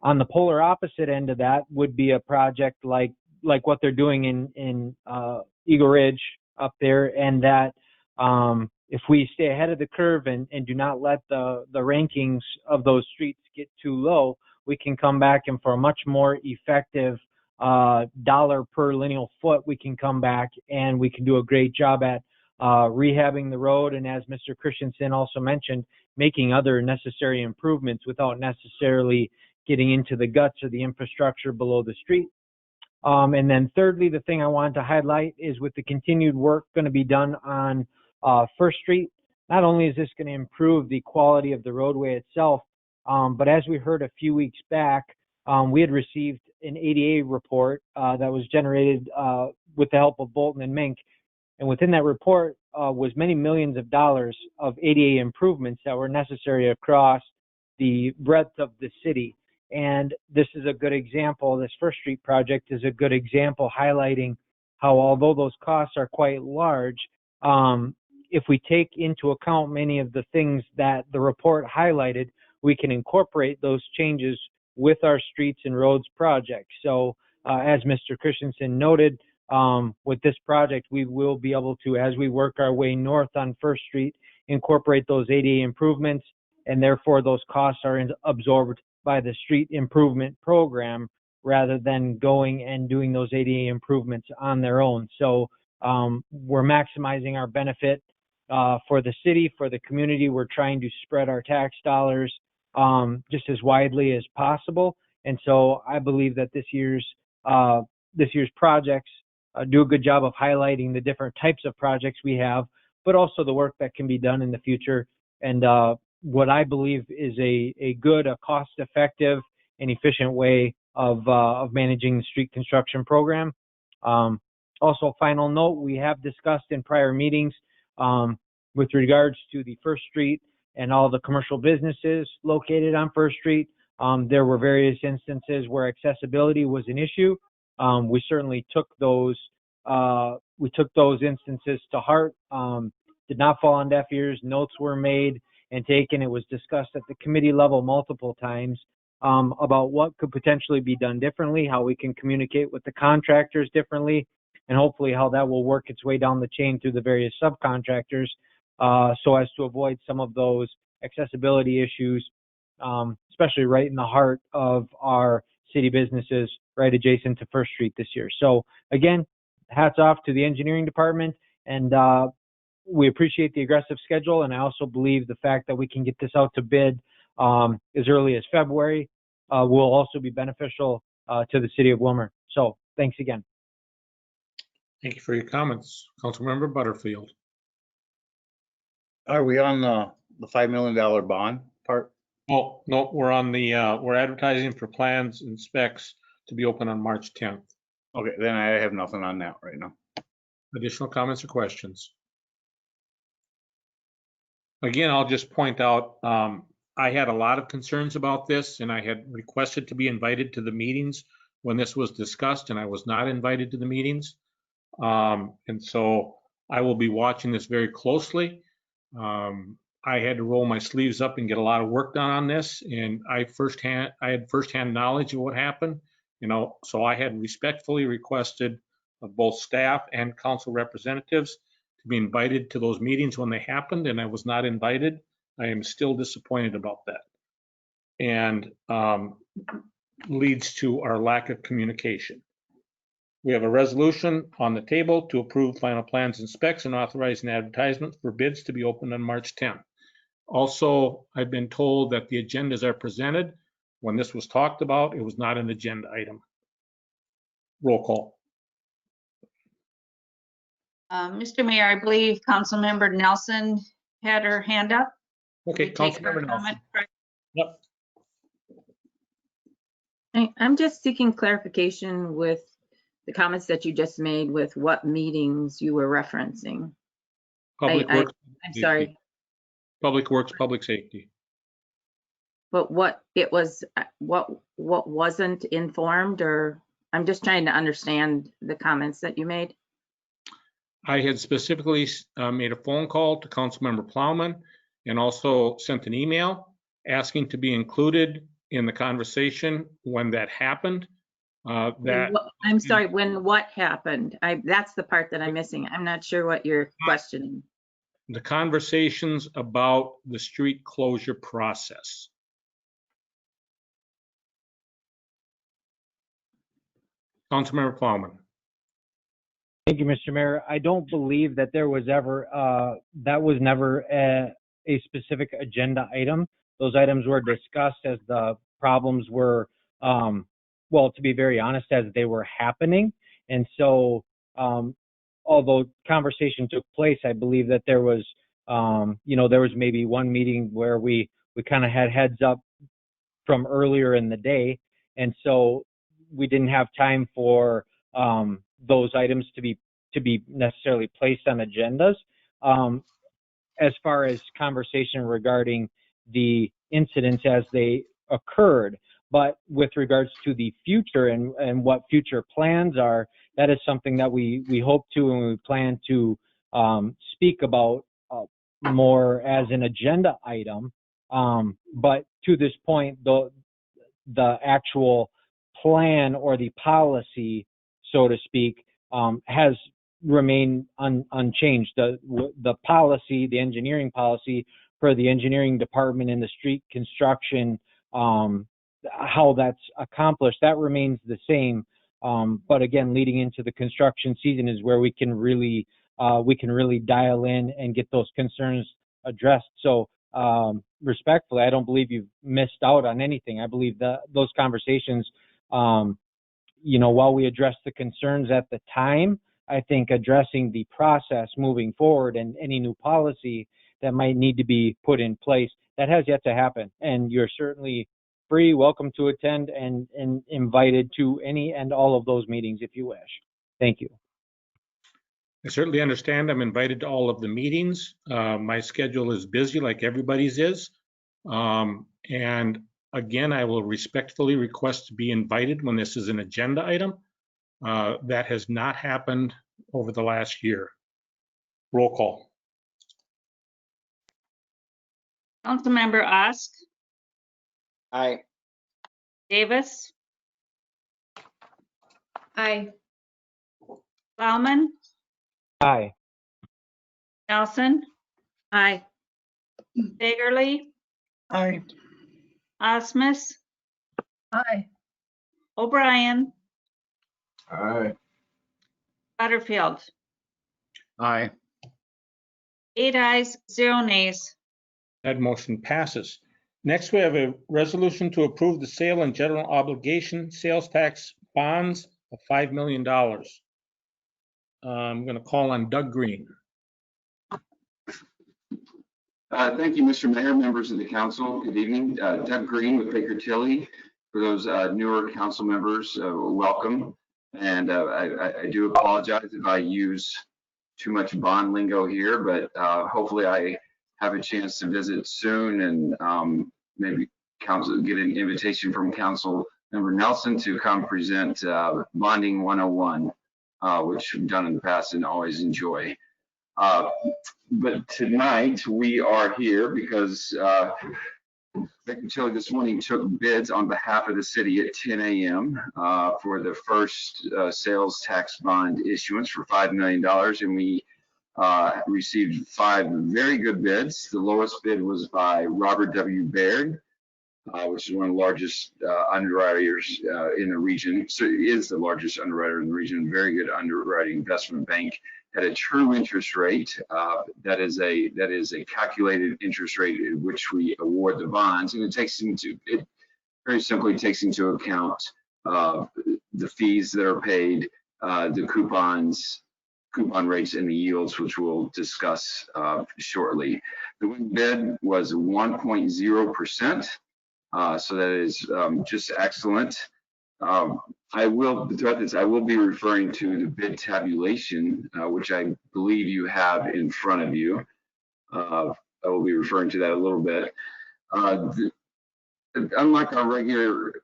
the polar opposite end of that would be a project like what they're doing in Eagle Ridge up there, and that if we stay ahead of the curve and do not let the rankings of those streets get too low, we can come back and for a much more effective dollar per lineal foot, we can come back and we can do a great job at rehabbing the road, and as Mr. Christensen also mentioned, making other necessary improvements without necessarily getting into the guts or the infrastructure below the street. And then thirdly, the thing I wanted to highlight is with the continued work going to be done on First Street, not only is this going to improve the quality of the roadway itself, but as we heard a few weeks back, we had received an ADA report that was generated with the help of Bolton and Mink. And within that report was many millions of dollars of ADA improvements that were necessary across the breadth of the city. And this is a good example. This First Street project is a good example highlighting how, although those costs are quite large, if we take into account many of the things that the report highlighted, we can incorporate those changes with our streets and roads project. So as Mr. Christensen noted, with this project, we will be able to, as we work our way north on First Street, incorporate those ADA improvements, and therefore those costs are absorbed by the street improvement program rather than going and doing those ADA improvements on their own. So we're maximizing our benefit for the city, for the community. We're trying to spread our tax dollars just as widely as possible. And so I believe that this year's projects do a good job of highlighting the different types of projects we have, but also the work that can be done in the future. And what I believe is a good, cost-effective, and efficient way of managing the street construction program. Also, final note, we have discussed in prior meetings with regards to the First Street and all the commercial businesses located on First Street. There were various instances where accessibility was an issue. We certainly took those instances to heart. Did not fall on deaf ears. Notes were made and taken. It was discussed at the committee level multiple times about what could potentially be done differently, how we can communicate with the contractors differently, and hopefully how that will work its way down the chain through the various subcontractors so as to avoid some of those accessibility issues, especially right in the heart of our city businesses right adjacent to First Street this year. So again, hats off to the engineering department, and we appreciate the aggressive schedule, and I also believe the fact that we can get this out to bid as early as February will also be beneficial to the city of Willmar. So thanks again. Thank you for your comments. Councilmember Butterfield. Are we on the $5 million bond part? Oh, no, we're on the, we're advertising for plans and specs to be open on March 10th. Okay, then I have nothing on that right now. Additional comments or questions? Again, I'll just point out, I had a lot of concerns about this, and I had requested to be invited to the meetings when this was discussed, and I was not invited to the meetings. And so I will be watching this very closely. I had to roll my sleeves up and get a lot of work done on this, and I had firsthand knowledge of what happened, so I had respectfully requested of both staff and council representatives to be invited to those meetings when they happened, and I was not invited. I am still disappointed about that, and leads to our lack of communication. We have a resolution on the table to approve final plans and specs and authorize an advertisement for bids to be opened on March 10th. Also, I've been told that the agendas are presented. When this was talked about, it was not an agenda item. Roll call. Mr. Mayor, I believe Councilmember Nelson had her hand up. Okay, Councilmember Nelson. Yep. I'm just seeking clarification with the comments that you just made with what meetings you were referencing. Public Works. I'm sorry. Public Works, Public Safety. But what it was, what wasn't informed, or I'm just trying to understand the comments that you made. I had specifically made a phone call to Councilmember Plowman and also sent an email asking to be included in the conversation when that happened. I'm sorry, when what happened? That's the part that I'm missing. I'm not sure what you're questioning. The conversations about the street closure process. Councilmember Plowman. Thank you, Mr. Mayor. I don't believe that there was ever, that was never a specific agenda item. Those items were discussed as the problems were, well, to be very honest, as they were happening. And so, although conversation took place, I believe that there was, there was maybe one meeting where we kind of had heads up from earlier in the day. And so we didn't have time for those items to be necessarily placed on agendas. As far as conversation regarding the incidents as they occurred, but with regards to the future and what future plans are, that is something that we hope to and we plan to speak about more as an agenda item. But to this point, the actual plan or the policy, so to speak, has remained unchanged. The policy, the engineering policy for the engineering department in the street construction, how that's accomplished, that remains the same. But again, leading into the construction season is where we can really dial in and get those concerns addressed. So respectfully, I don't believe you've missed out on anything. I believe that those conversations, while we address the concerns at the time, I think addressing the process moving forward and any new policy that might need to be put in place, that has yet to happen. And you're certainly free, welcome to attend, and invited to any and all of those meetings if you wish. Thank you. I certainly understand. I'm invited to all of the meetings. My schedule is busy like everybody's is. And again, I will respectfully request to be invited when this is an agenda item. That has not happened over the last year. Roll call. Councilmember Osk, Aye. Davis, Aye. Plowman, Aye. Nelson. Aye. Fagerly, Aye. Osmus, Aye. O'Brien, Aye. Butterfield. Aye. 8 ayes, 0 nays. That motion passes. Next, we have a resolution to approve the sale and general obligation sales tax bonds of $5 million. I'm going to call on Doug Green. Thank you, Mr. Mayor, members of the council. Good evening. Doug Green with Baker Tilly. For those newer council members, welcome. And I do apologize if I use too much bond lingo here, but hopefully I have a chance to visit soon and maybe council get an invitation from Council Member Nelson to come present Bonding 101, which we've done in the past and always enjoy. But tonight we are here because Baker Tilly this morning took bids on behalf of the city at 10 a.m. For the first sales tax bond issuance for $5 million, and we received 5 very good bids. The lowest bid was by Robert W. Baird, which is one of the largest underwriters in the region. So it is the largest underwriter in the region. Very good underwriting investment bank at a true interest rate. That is a calculated interest rate at which we award the bonds, and it very simply takes into account the fees that are paid, the coupon rates, and the yields, which we'll discuss shortly. The winning bid was 1.0%. So that is just excellent. Throughout this, I will be referring to the bid tabulation, which I believe you have in front of you. I will be referring to that a little bit. Unlike our regular,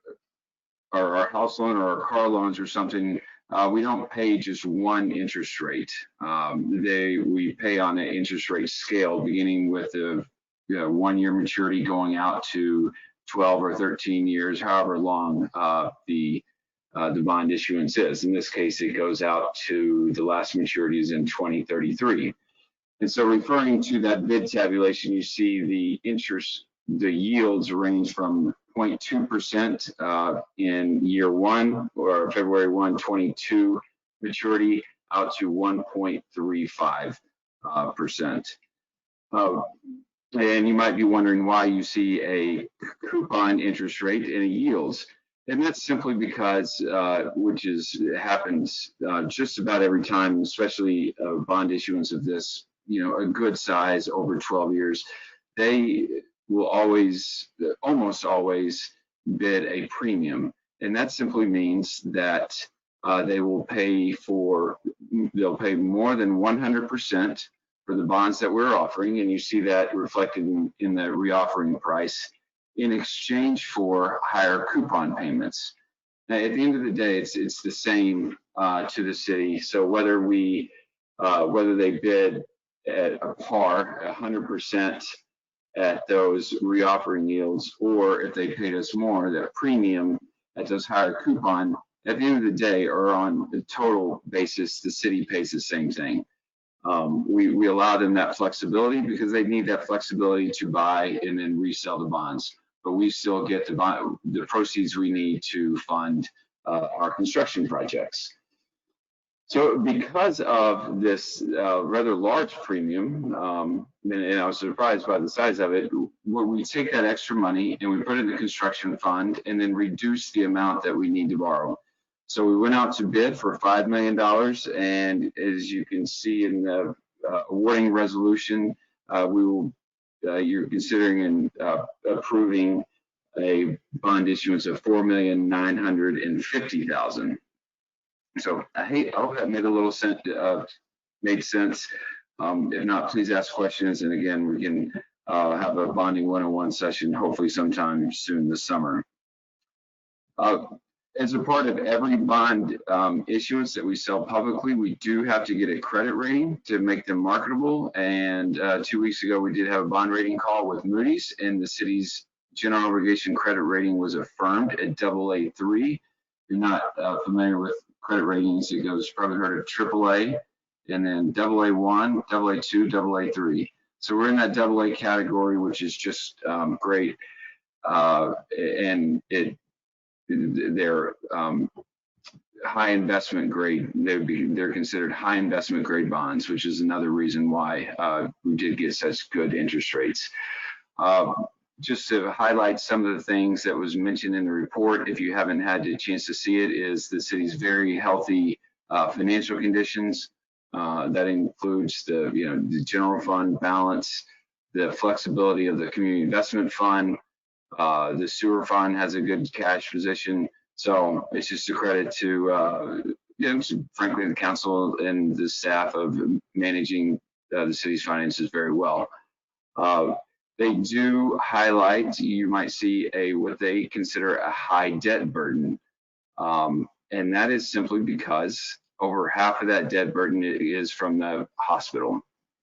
or our house loan or our car loans or something, we don't pay just one interest rate. We pay on an interest rate scale, beginning with a 1-year maturity going out to 12 or 13 years, however long the bond issuance is. In this case, it goes out to the last maturity is in 2033. And so referring to that bid tabulation, you see the yields range from 0.2% in year 1 or February 1, 22 maturity out to 1.35%. And you might be wondering why you see a coupon interest rate and a yields. And that's simply because, happens just about every time, especially bond issuance of this, a good size over 12 years, they will almost always bid a premium. And that simply means that they'll pay more than 100% for the bonds that we're offering, and you see that reflected in the reoffering price in exchange for higher coupon payments. Now, at the end of the day, it's the same to the city. So whether they bid at a par, 100% at those reoffering yields, or if they paid us more, that premium at those higher coupon, at the end of the day, or on the total basis, the city pays the same thing. We allow them that flexibility because they need that flexibility to buy and then resell the bonds. But we still get the proceeds we need to fund our construction projects. So because of this rather large premium, and I was surprised by the size of it, where we take that extra money and we put it in the construction fund and then reduce the amount that we need to borrow. So we went out to bid for $5 million, and as you can see in the awarding resolution, you're considering approving a bond issuance of $4,950,000. So I hope that made a little sense. Made sense. If not, please ask questions, and again, we can have a bonding 101 session hopefully sometime soon this summer. As a part of every bond issuance that we sell publicly, we do have to get a credit rating to make them marketable. And 2 weeks ago, we did have a bond rating call with Moody's, and the city's general obligation credit rating was affirmed at AA3. If you're not familiar with credit ratings, it goes, probably heard of AAA, and then AA1, AA2, AA3. So we're in that AA category, which is just great. And they're high investment grade. They're considered high investment grade bonds, which is another reason why we did get such good interest rates. Just to highlight some of the things that was mentioned in the report, if you haven't had a chance to see it, is the city's very healthy financial conditions. That includes the general fund balance, the flexibility of the community investment fund. The sewer fund has a good cash position. So it's just a credit to, frankly, the council and the staff of managing the city's finances very well. They do highlight, you might see what they consider a high debt burden. And that is simply because over half of that debt burden is from the hospital.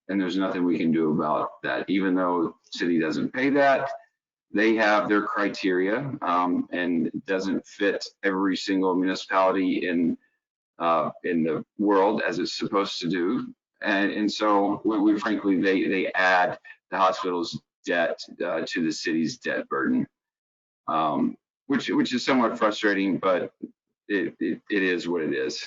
And there's nothing we can do about that. Even though the city doesn't pay that, they have their criteria, and it doesn't fit every single municipality in the world as it's supposed to do. And so we frankly, they add the hospital's debt to the city's debt burden, which is somewhat frustrating, but it is what it is.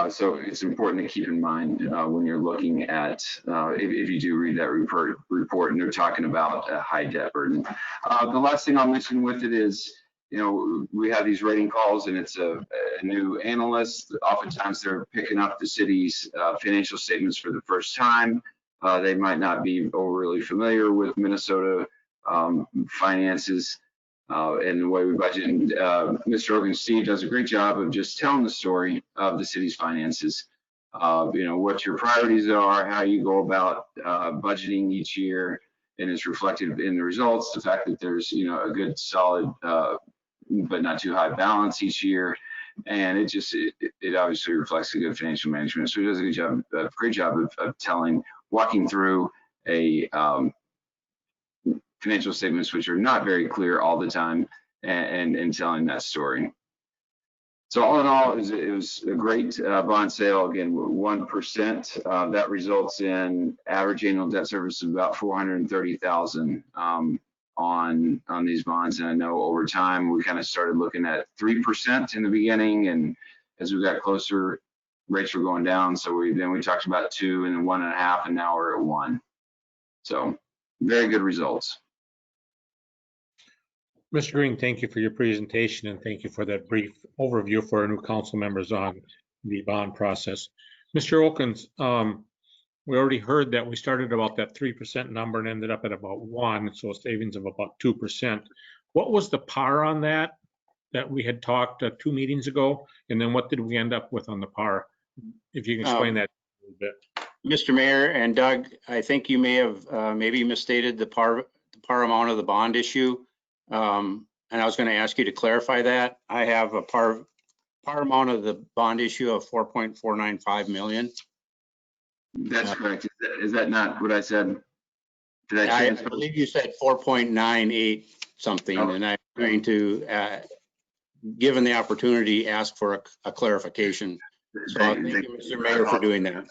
So it's important to keep in mind when you're looking at, if you do read that report and they're talking about a high debt burden. The last thing I'll mention with it is, we have these rating calls and it's a new analyst. Oftentimes they're picking up the city's financial statements for the first time. They might not be overly familiar with Minnesota finances and the way we budget. And Mr. Organ Steve does a great job of just telling the story of the city's finances. What your priorities are, how you go about budgeting each year, and it's reflected in the results. The fact that there's a good solid but not too high balance each year, and it obviously reflects a good financial management. So he does a great job of walking through a financial statements which are not very clear all the time, and telling that story. So all in all, it was a great bond sale. Again, 1%. That results in average annual debt service of about $430,000 on these bonds. And I know over time we kind of started looking at 3% in the beginning, and as we got closer, rates were going down. So we talked about 2 and then 1.5, and now we're at 1. So very good results. Mr. Green, thank you for your presentation and thank you for that brief overview for our new council members on the bond process. Mr. Wilkins, we already heard that we started about that 3% number and ended up at about 1, so a savings of about 2%. What was the par on that we had talked 2 meetings ago? And then what did we end up with on the par? If you can explain that a little bit. Mr. Mayor and Doug, I think you may have maybe misstated the par amount of the bond issue. And I was going to ask you to clarify that. I have a par amount of the bond issue of 4.495 million. That's correct. Is that not what I said? Did I change? I believe you said 4.98 something, and I'm going to, given the opportunity, ask for a clarification. So thank you, Mr. Mayor, for doing that.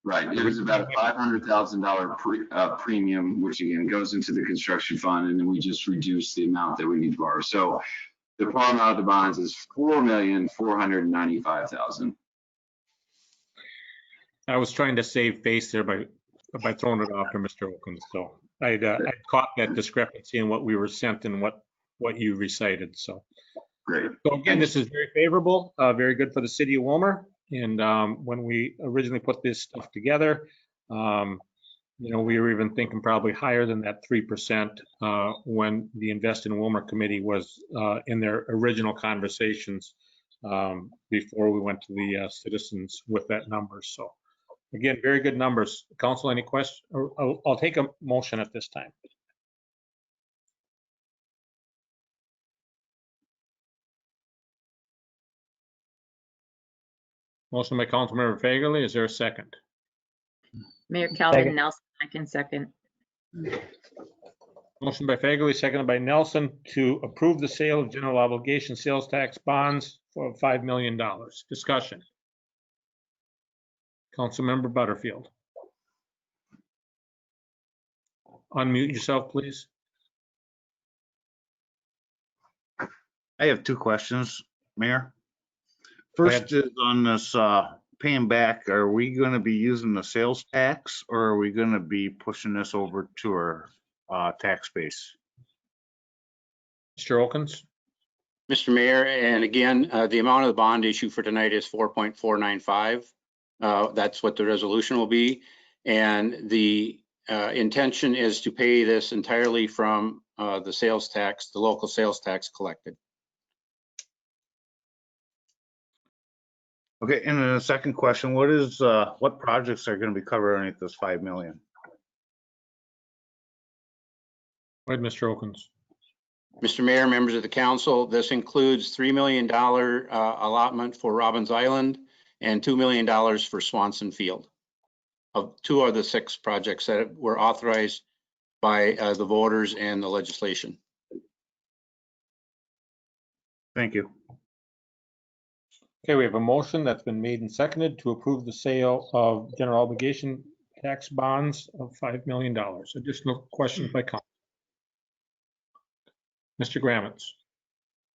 Right. It was about a $500,000 premium, which again goes into the construction fund, and then we just reduce the amount that we need to borrow. So the par amount of the bonds is $4,495,000. I was trying to save face there by throwing it off to Mr. Wilkins. So I caught that discrepancy in what we were sent and what you recited. So great. So again, this is very favorable, very good for the city of Willmar. And when we originally put this stuff together, we were even thinking probably higher than that 3% when the Invest in Willmar committee was in their original conversations before we went to the citizens with that number. So again, very good numbers. Council, any questions? I'll take a motion at this time. Motion by Councilmember Fagerly. Is there a second? Mayor Calvin Second. Nelson, I can second. Motion by Fagerly, seconded by Nelson to approve the sale of general obligation sales tax bonds for $5 million. Discussion. Councilmember Butterfield. Unmute yourself, please. I have 2 questions, Mayor. First is on this paying back. Are we going to be using the sales tax, or are we going to be pushing this over to our tax base? Mr. Wilkins. Mr. Mayor, and again, the amount of the bond issue for tonight is 4.495. That's what the resolution will be. And the intention is to pay this entirely from the sales tax, the local sales tax collected. Okay, and then the second question, what projects are going to be covered underneath this $5 million? Go ahead, Mr. Wilkins. Mr. Mayor, members of the council, this includes $3 million allotment for Robbins Island and $2 million for Swanson Field. 2 of the 6 projects that were authorized by the voters and the legislation. Thank you. Okay, we have a motion that's been made and seconded to approve the sale of general obligation tax bonds of $5 million. Additional questions by council. Mr. Grammons.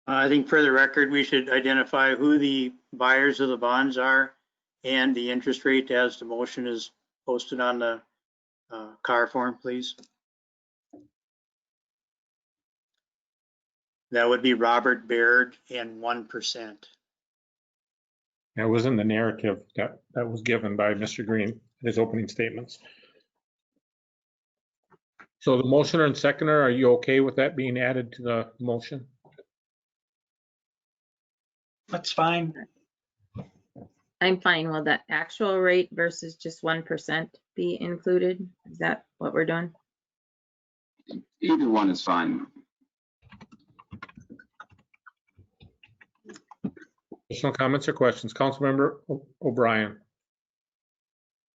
I think for the record, we should identify who the buyers of the bonds are and the interest rate as the motion is posted on the CAR form, please. That would be Robert Baird and 1%. That was in the narrative that was given by Mr. Green in his opening statements. So the motioner and seconder, are you okay with that being added to the motion? That's fine. I'm fine. Will that actual rate versus just 1% be included? Is that what we're doing? Either one is fine. Additional comments or questions? Councilmember O'Brien.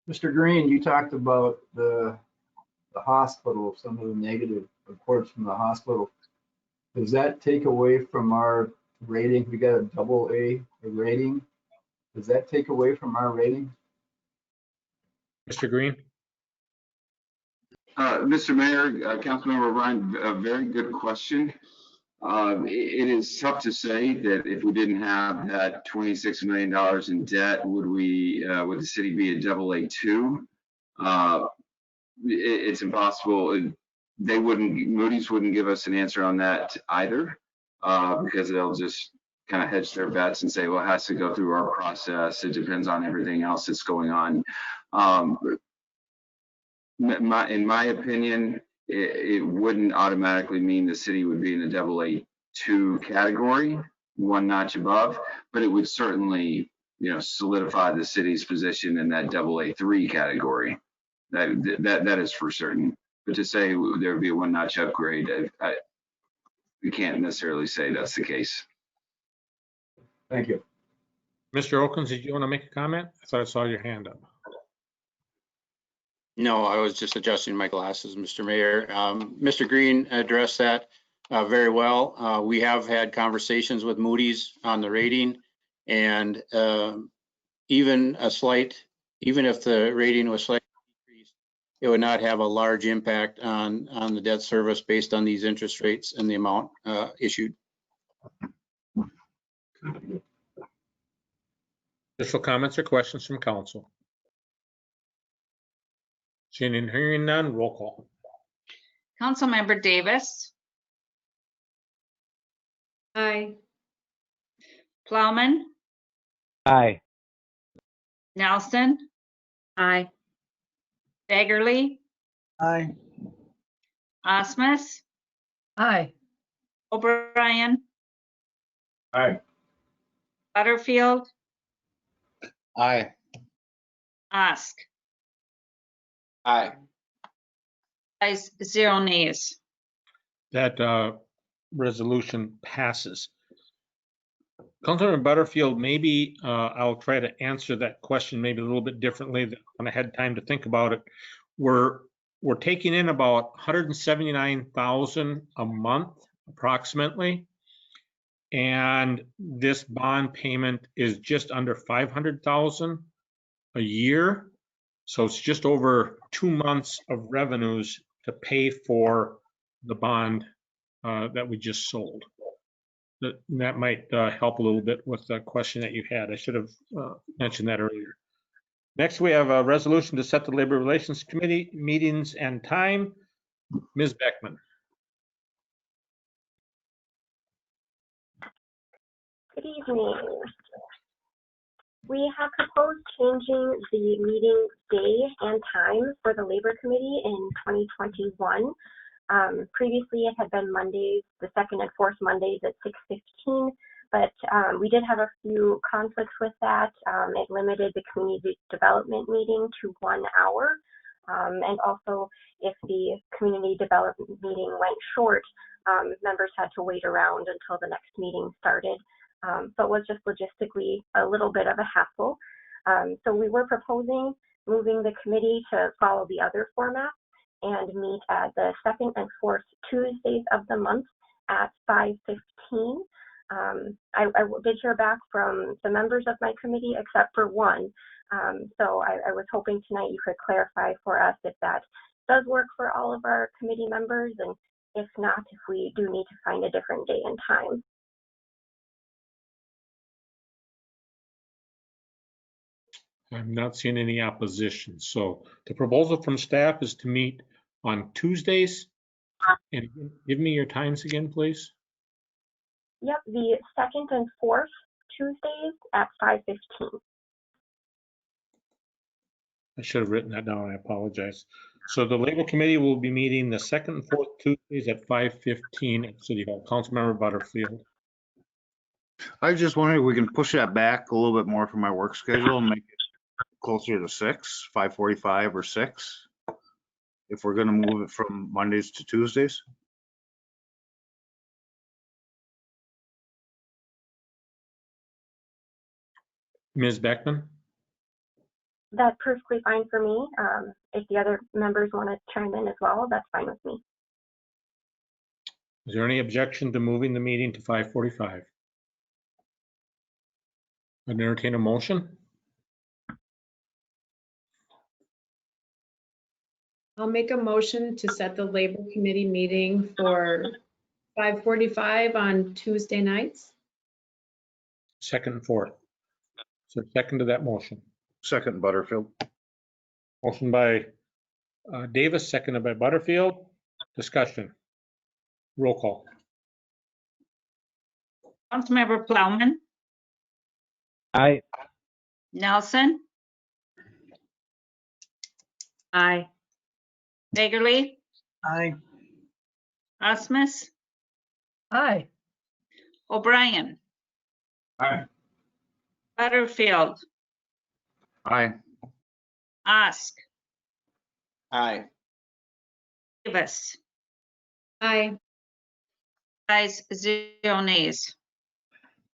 Mr. Green, you talked about the hospital, some of the negative reports from the hospital. Does that take away from our rating? We got a AA rating. Does that take away from our rating? Mr. Green. Mr. Mayor, Councilmember O'Brien, a very good question. It is tough to say that if we didn't have that $26 million in debt, would the city be a AA2? It's impossible. Moody's wouldn't give us an answer on that either, because they'll just kind of hedge their bets and say, well, it has to go through our process. It depends on everything else that's going on. In my opinion, it wouldn't automatically mean the city would be in a AA2 category, one notch above, but it would certainly, solidify the city's position in that AA3 category. That is for certain. But to say there would be a one notch upgrade, we can't necessarily say that's the case. Thank you. Mr. Oakens, did you want to make a comment? I thought I saw your hand up. No, I was just adjusting my glasses, Mr. Mayor. Mr. Green addressed that very well. We have had conversations with Moody's on the rating, and even if the rating was slightly decreased, it would not have a large impact on the debt service based on these interest rates and the amount issued. Additional comments or questions from council? Seeing and hearing none, roll call. Councilmember Davis, Aye. Plowman, Aye. Nelson, Aye. Baggerly, Aye. Osmus, Aye. O'Brien, Aye. Butterfield, Aye. Osk. Aye. Ayes, 0 nays. That resolution passes. Councilmember Butterfield, maybe I'll try to answer that question maybe a little bit differently when I had time to think about it. We're taking in about $179,000 a month approximately, and this bond payment is just under $500,000 a year. So it's just over 2 months of revenues to pay for the bond that we just sold. That might help a little bit with the question that you had. I should have mentioned that earlier. Next, we have a resolution to set the Labor Relations Committee meetings and time. Ms. Beckman. Good evening. We have proposed changing the meeting day and time for the Labor Committee in 2021. Previously, it had been Mondays, the second and fourth Mondays at 6:15, but we did have a few conflicts with that. It limited the community development meeting to 1 hour. And also, if the community development meeting went short, members had to wait around until the next meeting started. So it was just logistically a little bit of a hassle. So we were proposing moving the committee to follow the other format and meet at the second and fourth Tuesdays of the month at 5:15. I did hear back from the members of my committee except for one. So I was hoping tonight you could clarify for us if that does work for all of our committee members, and if not, if we do need to find a different day and time. I'm not seeing any opposition. So the proposal from staff is to meet on Tuesdays. And give me your times again, please. Yep, the second and fourth Tuesdays at 5:15. I should have written that down. I apologize. So the Labor Committee will be meeting the second and fourth Tuesdays at 5:15 at City Hall. Councilmember Butterfield. I was just wondering if we can push that back a little bit more for my work schedule and make it closer to 6, 5:45 or 6, if we're going to move it from Mondays to Tuesdays. Ms. Beckman. That's perfectly fine for me. If the other members want to chime in as well, that's fine with me. Is there any objection to moving the meeting to 5:45? I'd entertain a motion. I'll make a motion to set the Labor Committee meeting for 5:45 on Tuesday nights. Second and fourth. So second to that motion. Second Butterfield. Motion by Davis, seconded by Butterfield. Discussion. Roll call. Councilmember Plowman, Aye. Nelson, Aye. Bagley, Aye. Osmus, Aye. O'Brien, Aye. Butterfield, Aye. Osk, Aye. Davis. Aye. Ayes, 0 nays.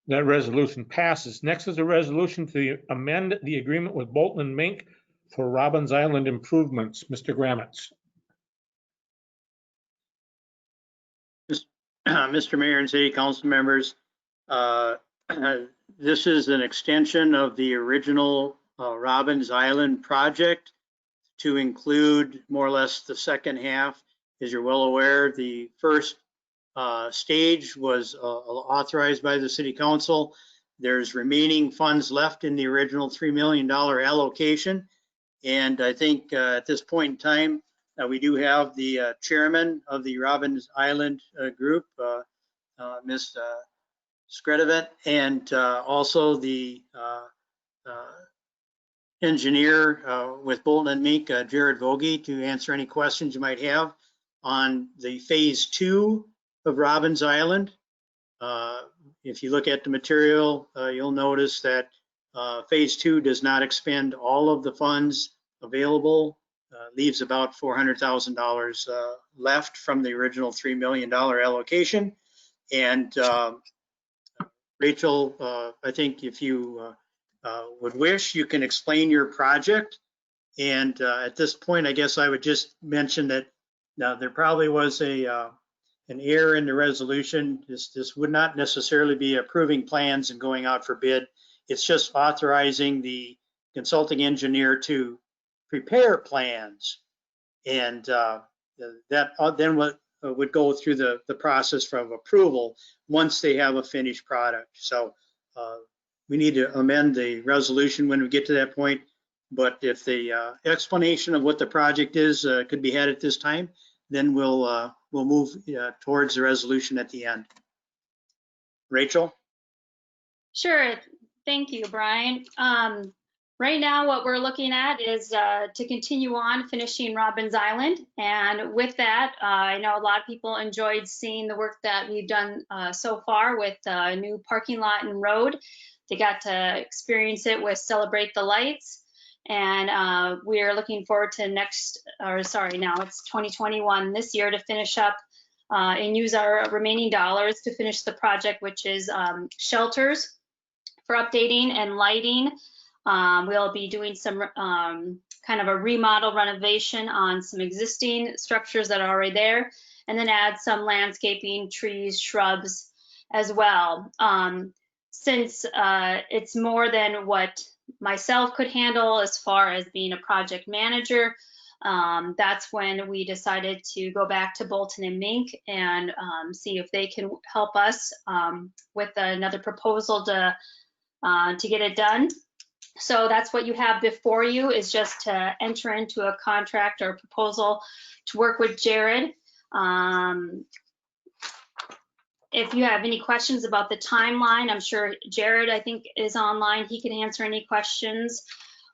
That resolution passes. Next is a resolution to amend the agreement with Bolton and Mink for Robbins Island improvements. Mr. Gramitz. Mr. Mayor and City Council members, this is an extension of the original Robbins Island project to include more or less the second half. As you're well aware, the first stage was authorized by the City Council. There's remaining funds left in the original $3 million allocation. And I think at this point in time, we do have the chairman of the Robbins Island group, Ms. Skredovit, and also the engineer with Bolton and Mink, Jared Vogie, to answer any questions you might have on the phase 2 of Robbins Island. If you look at the material, you'll notice that phase 2 does not expend all of the funds available, leaves about $400,000 left from the original $3 million allocation. And Rachel, I think if you would wish, you can explain your project. And at this point, I guess I would just mention that there probably was an error in the resolution. This would not necessarily be approving plans and going out for bid. It's just authorizing the consulting engineer to prepare plans, and that then would go through the process from approval once they have a finished product. So we need to amend the resolution when we get to that point. But if the explanation of what the project is could be had at this time, then we'll move towards the resolution at the end. Rachel? Sure. Thank you, Brian. Right now, what we're looking at is to continue on finishing Robbins Island. And with that, I know a lot of people enjoyed seeing the work that we've done so far with a new parking lot and road. They got to experience it with Celebrate the Lights. And we're looking forward to now it's 2021 this year to finish up and use our remaining dollars to finish the project, which is shelters for updating and lighting. We'll be doing some kind of a remodel renovation on some existing structures that are already there, and then add some landscaping, trees, shrubs as well. Since it's more than what myself could handle as far as being a project manager, that's when we decided to go back to Bolton and Mink and see if they can help us with another proposal to get it done. So that's what you have before you, is just to enter into a contract or proposal to work with Jared. If you have any questions about the timeline, I'm sure Jared, I think, is online. He can answer any questions.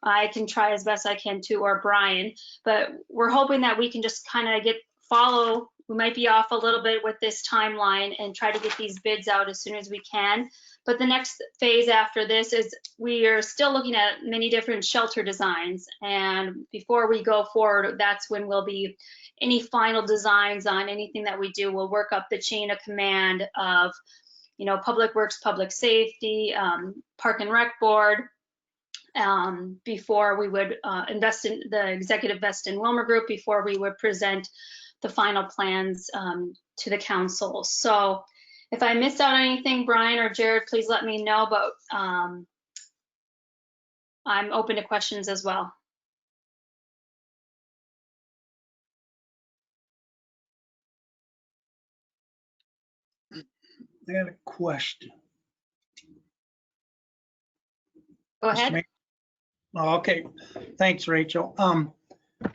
I can try as best I can too, or Brian, but we're hoping that we can just kind of follow. We might be off a little bit with this timeline and try to get these bids out as soon as we can. But the next phase after this is we are still looking at many different shelter designs. And before we go forward, that's when we'll be any final designs on anything that we do. We'll work up the chain of command of, Public Works, Public Safety, Park and Rec Board, before we would invest in the executive vest in Willmar Group, before we would present the final plans to the council. So if I missed out on anything, Brian or Jared, please let me know, but I'm open to questions as well. I got a question. Go Mr. ahead. Mayor? Oh, okay, thanks, Rachel.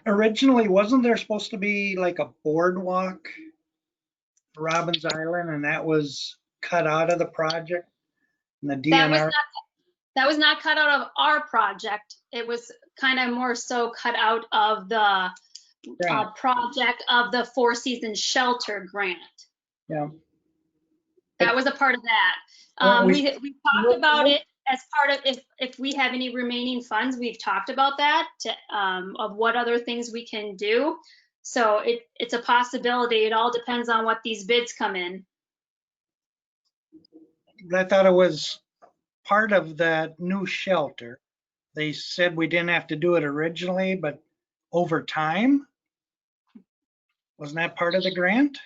Originally, wasn't there supposed to be like a boardwalk for Robbins Island, and that was cut out of the project? And the DNR, That was not cut out of our project. It was kind of more so cut out of the grant, project of the Four Seasons Shelter grant. yeah. That was a part of that. Well, We talked about it as part of, if we have any remaining funds, we've talked about that of what other things we can do. So it's a possibility. It all depends on what these bids come in. I thought it was part of that new shelter. They said we didn't have to do it originally, but over time? Wasn't that part of the grant?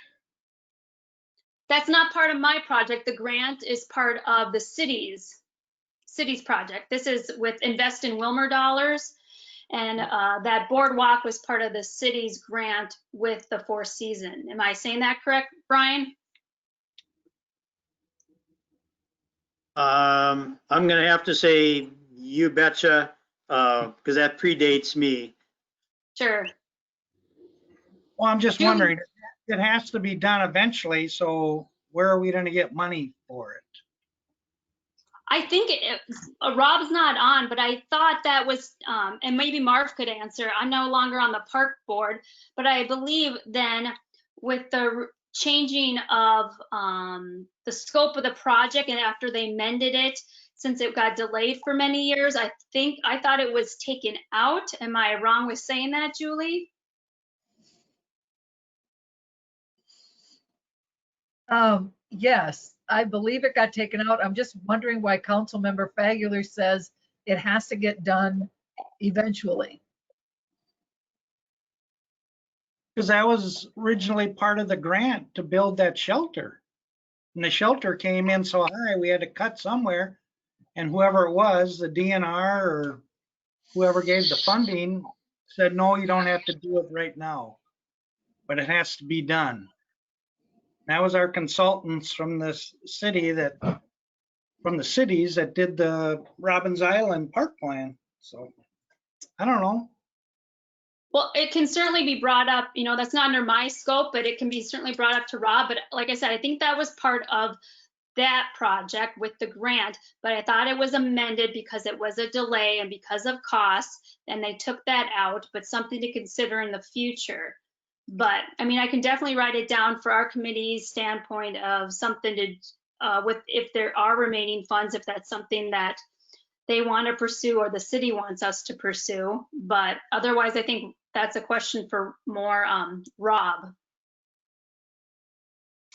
That's not part of my project. The grant is part of the city's project. This is with Invest in Willmar dollars. And that boardwalk was part of the city's grant with the Four Seasons. Am I saying that correct, Brian? I'm gonna have to say you betcha, because that predates me. Sure. Well, I'm just wondering, it has to be done eventually, so where are we gonna get money for it? I think Rob's not on, but I thought that was, and maybe Marv could answer. I'm no longer on the park board, but I believe then with the changing of the scope of the project and after they mended it, since it got delayed for many years, I thought it was taken out. Am I wrong with saying that, Julie? Yes, I believe it got taken out. I'm just wondering why Councilmember Fagular says it has to get done eventually. Because that was originally part of the grant to build that shelter. And the shelter came in so high, we had to cut somewhere. And whoever it was, the DNR or whoever gave the funding said, no, you don't have to do it right now, but it has to be done. That was our consultants from the city from the cities that did the Robbins Island park plan. So I don't know. Well, it can certainly be brought up, that's not under my scope, but it can be certainly brought up to Rob. But like I said, I think that was part of that project with the grant, but I thought it was amended because it was a delay and because of costs, and they took that out, but something to consider in the future. But I mean, I can definitely write it down for our committee's standpoint of something to, with if there are remaining funds, if that's something that they want to pursue or the city wants us to pursue. But otherwise, I think that's a question for more Rob.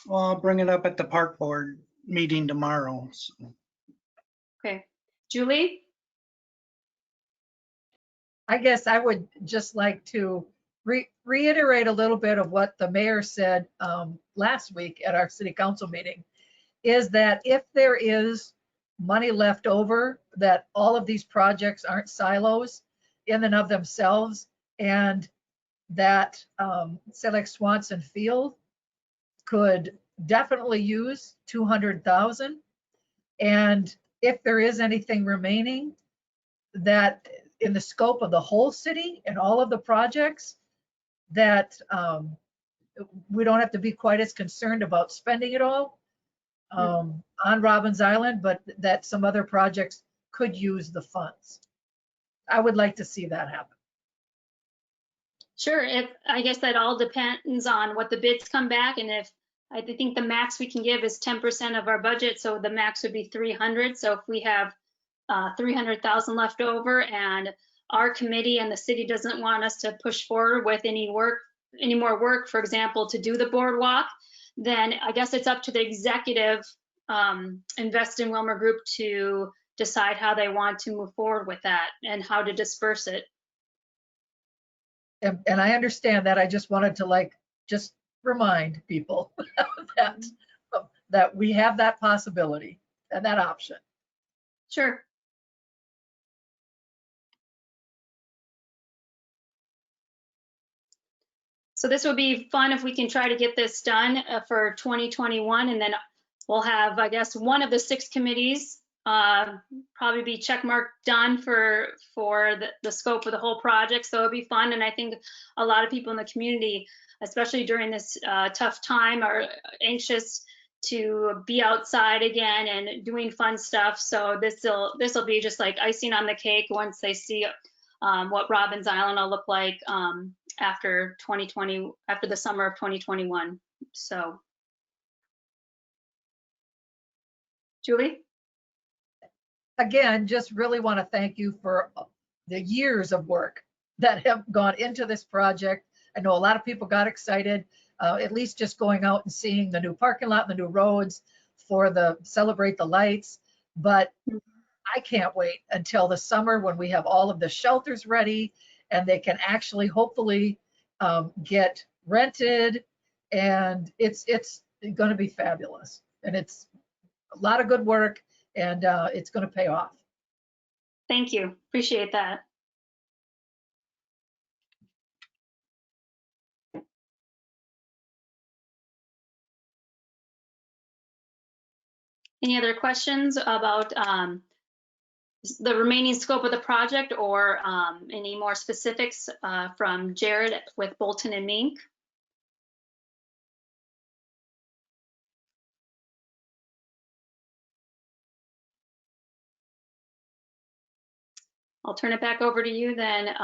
Well, I'll bring it up at the park board meeting tomorrow. So. Okay, Julie? I guess I would just like to reiterate a little bit of what the mayor said last week at our city council meeting, is that if there is money left over, that all of these projects aren't silos in and of themselves, and that say like Swanson Field could definitely use 200,000. And if there is anything remaining, that in the scope of the whole city and all of the projects, that we don't have to be quite as concerned about spending it all on Robbins Island, but that some other projects could use the funds. I would like to see that happen. Sure, I guess that all depends on what the bids come back, and if I think the max we can give is 10% of our budget, so the max would be 300. So if we have 300,000 left over, and our committee and the city doesn't want us to push forward with any more work, for example, to do the boardwalk, then I guess it's up to the executive Invest in Willmar group to decide how they want to move forward with that and how to disperse it. And I understand that. I just wanted to just remind people that we have that possibility and that option. Sure. So this would be fun if we can try to get this done for 2021, and then we'll have, I guess, one of the 6 committees probably be checkmarked done for the scope of the whole project. So it'll be fun. And I think a lot of people in the community, especially during this tough time, are anxious to be outside again and doing fun stuff. So this will be just like icing on the cake once they see what Robbins Island will look like after the summer of 2021. So, Julie? Again, just really want to thank you for the years of work that have gone into this project. I know a lot of people got excited, at least just going out and seeing the new parking lot and the new roads for the Celebrate the Lights. But I can't wait until the summer when we have all of the shelters ready and they can actually hopefully get rented, and it's going to be fabulous. And it's a lot of good work, and it's going to pay off. Thank you. Appreciate that. Any other questions about the remaining scope of the project, or any more specifics from Jared with Bolton and Mink? I'll turn it back over to you then,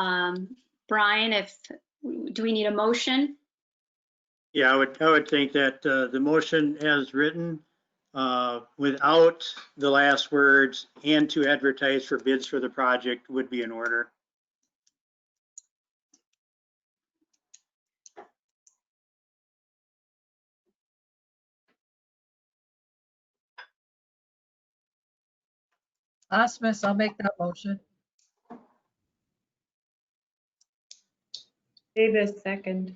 Brian. Do we need a motion? Yeah, I would think that the motion as written, without the last words, and to advertise for bids for the project, would be in order. Osmus, I'll make that motion. Davis, second.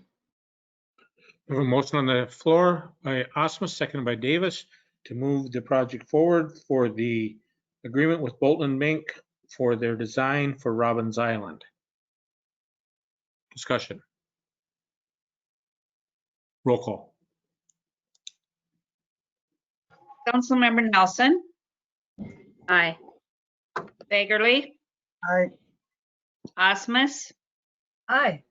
We have a motion on the floor by Osmus, seconded by Davis, to move the project forward for the agreement with Bolton and Mink for their design for Robbins Island. Discussion. Roll call. Councilmember Nelson, Aye. Fagerly, Aye. Osmus, Aye.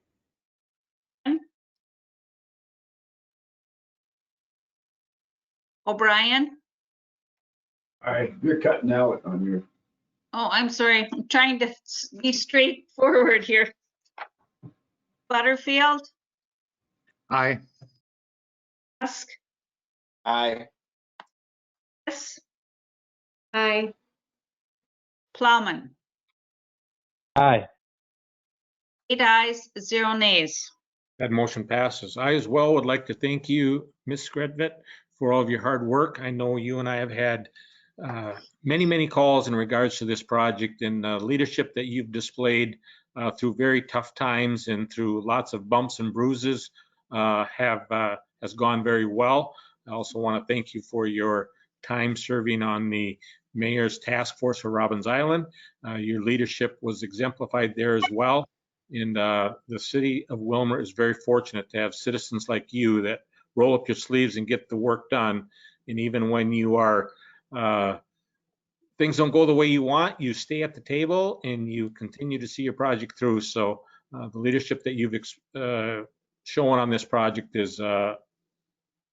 O'Brien. All right, you're cutting out on your. Oh, I'm sorry. I'm trying to be straightforward here. Butterfield, Aye. Tusk, Aye. Hess, Aye. Plowman. Aye. 8 ayes, 0 nays. That motion passes. I as well would like to thank you, Ms. Skredvet, for all of your hard work. I know you and I have had many, many calls in regards to this project, and leadership that you've displayed through very tough times and through lots of bumps and bruises has gone very well. I also want to thank you for your time serving on the Mayor's Task Force for Robbins Island. Your leadership was exemplified there as well. And the city of Willmar is very fortunate to have citizens like you that roll up your sleeves and get the work done. And even when you are, things don't go the way you want, you stay at the table and you continue to see your project through. So the leadership that you've shown on this project is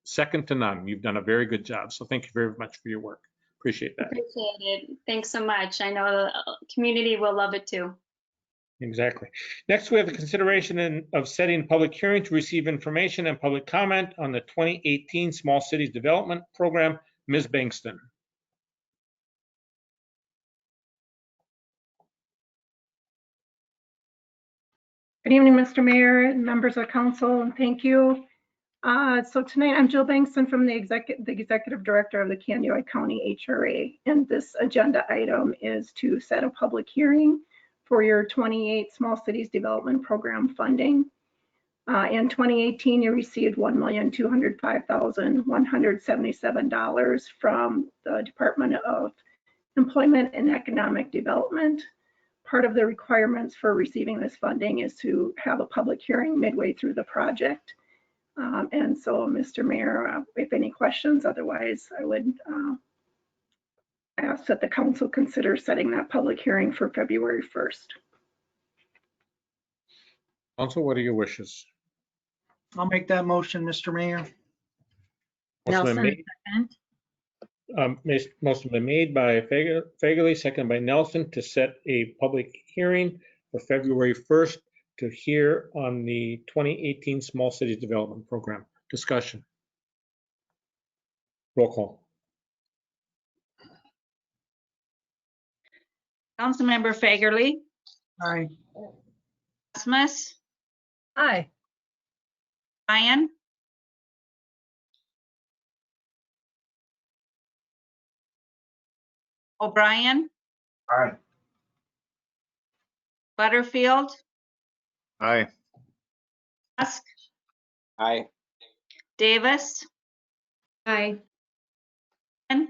second to none. You've done a very good job. So thank you very much for your work. Appreciate that. Appreciate it. Thanks so much. I know the community will love it too. Exactly. Next, we have the consideration of setting public hearing to receive information and public comment on the 2018 Small Cities Development Program. Ms. Bankston. Good evening, Mr. Mayor and members of council, and thank you. So tonight I'm Jill Bankston from the Executive Director of the Kansas County HRA, and this agenda item is to set a public hearing for your 28 Small Cities Development Program funding. In 2018, you received $1,205,177 from the Department of Employment and Economic Development. Part of the requirements for receiving this funding is to have a public hearing midway through the project. And so, Mr. Mayor, if any questions, otherwise I would ask that the council consider setting that public hearing for February 1st. Council, what are your wishes? I'll make that motion, Mr. Mayor. Motion been Nelson, made- second. Motion been made by Fagerly, second by Nelson, to set a public hearing for February 1st to hear on the 2018 Small Cities Development Program. Discussion. Roll call. Councilmember Fagerly, Aye. Rasmus, Aye. Ryan, O'Brien, Aye. Butterfield, Aye. Musk, Aye. Davis, Aye. and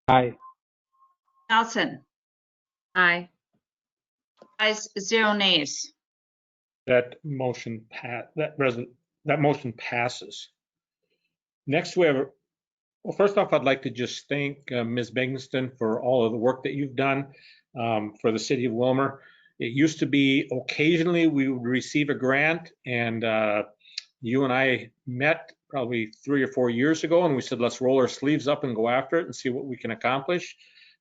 Aye. Nelson. Aye. Ayes, 0 nays. That motion passes. Next, we have, well, first off, I'd like to just thank Ms. Bengston for all of the work that you've done for the city of Willmar. It used to be occasionally we would receive a grant, and you and I met probably 3 or 4 years ago, and we said, let's roll our sleeves up and go after it and see what we can accomplish.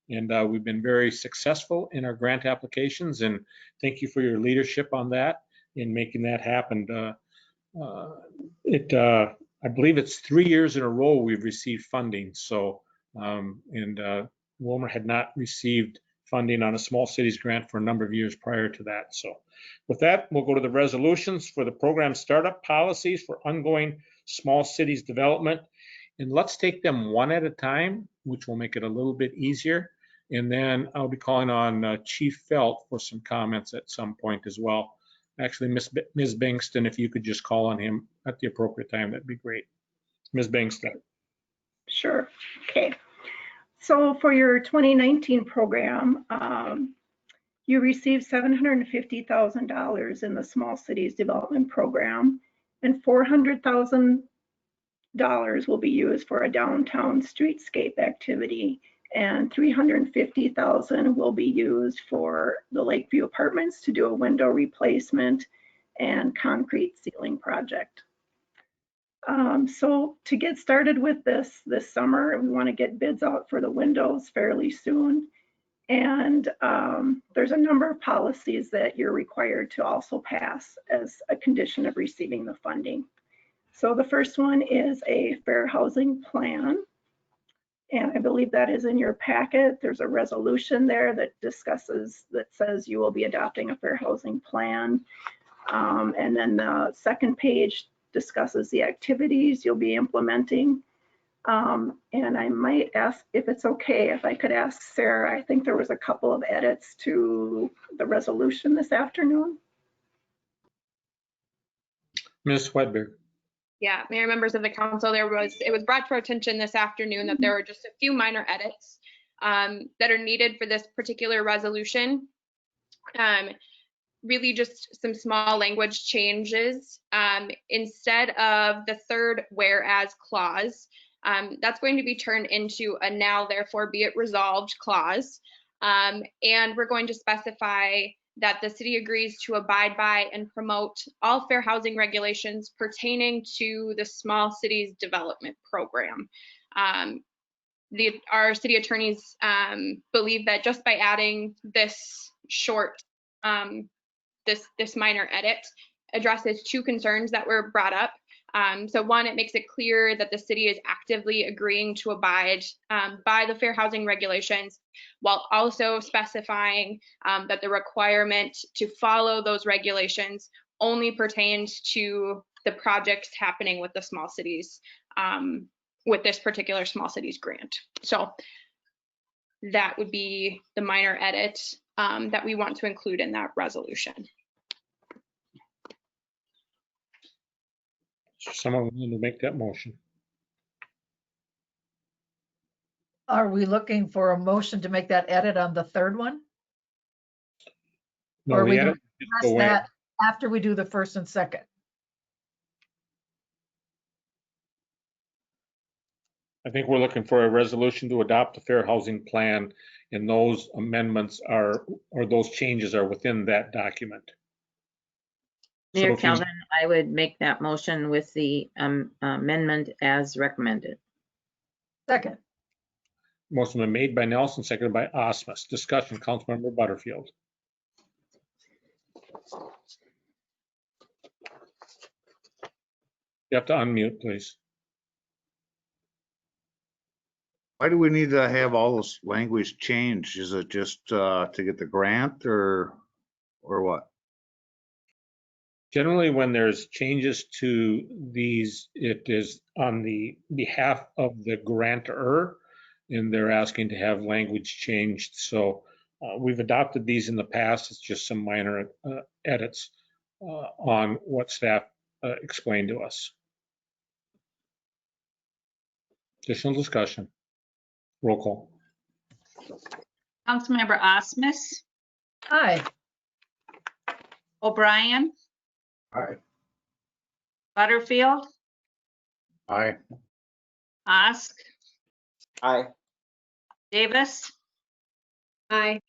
And we've been very successful in our grant applications, and thank you for your leadership on that in making that happen. I believe it's 3 years in a row we've received funding. So, Willmar had not received funding on a small cities grant for a number of years prior to that. So with that, we'll go to the resolutions for the program startup policies for ongoing small cities development. And let's take them one at a time, which will make it a little bit easier. And then I'll be calling on Chief Felt for some comments at some point as well. Actually, Ms. Bengston, if you could just call on him at the appropriate time, that'd be great. Ms. Bengston. Sure. Okay. So for your 2019 program, you received $750,000 in the Small Cities Development Program, and $400,000 will be used for a downtown streetscape activity, and $350,000 will be used for the Lakeview Apartments to do a window replacement and concrete ceiling project. So to get started with this summer, we want to get bids out for the windows fairly soon. And there's a number of policies that you're required to also pass as a condition of receiving the funding. So the first one is a fair housing plan. And I believe that is in your packet. There's a resolution there that says you will be adopting a fair housing plan. And then the second page discusses the activities you'll be implementing. And I might ask if it's okay if I could ask Sarah, I think there was a couple of edits to the resolution this afternoon. Ms. Swedberg. Yeah, Mayor, members of the council, it was brought to our attention this afternoon that there were just a few minor edits that are needed for this particular resolution. Really just some small language changes. Instead of the third whereas clause, that's going to be turned into a now therefore be it resolved clause. And we're going to specify that the city agrees to abide by and promote all fair housing regulations pertaining to the Small Cities Development Program. Our city attorneys believe that just by adding this short, this minor edit addresses two concerns that were brought up. So one, it makes it clear that the city is actively agreeing to abide by the fair housing regulations, while also specifying that the requirement to follow those regulations only pertains to the projects happening with the small cities, with this particular small cities grant. So that would be the minor edit that we want to include in that resolution. Someone want to make that motion? Are we looking for a motion to make that edit on the third one? No, Or are the we edit going is to the address way- that after we do the first and second? I think we're looking for a resolution to adopt a fair housing plan, and those amendments are, or those changes are within that document. So Mayor if you- Calvin, I would make that motion with the amendment as recommended. Second. Motion been made by Nelson, seconded by Osmus. Discussion, Councilmember Butterfield. You have to unmute, please. Why do we need to have all this language changed? Is it just to get the grant or what? Generally, when there's changes to these, it is on the behalf of the grantor, and they're asking to have language changed. So we've adopted these in the past. It's just some minor edits on what staff explained to us. Additional discussion. Roll call. Councilmember Osmus, Aye. O'Brien, Aye. Butterfield, Aye. Osk, Aye. Davis, Aye.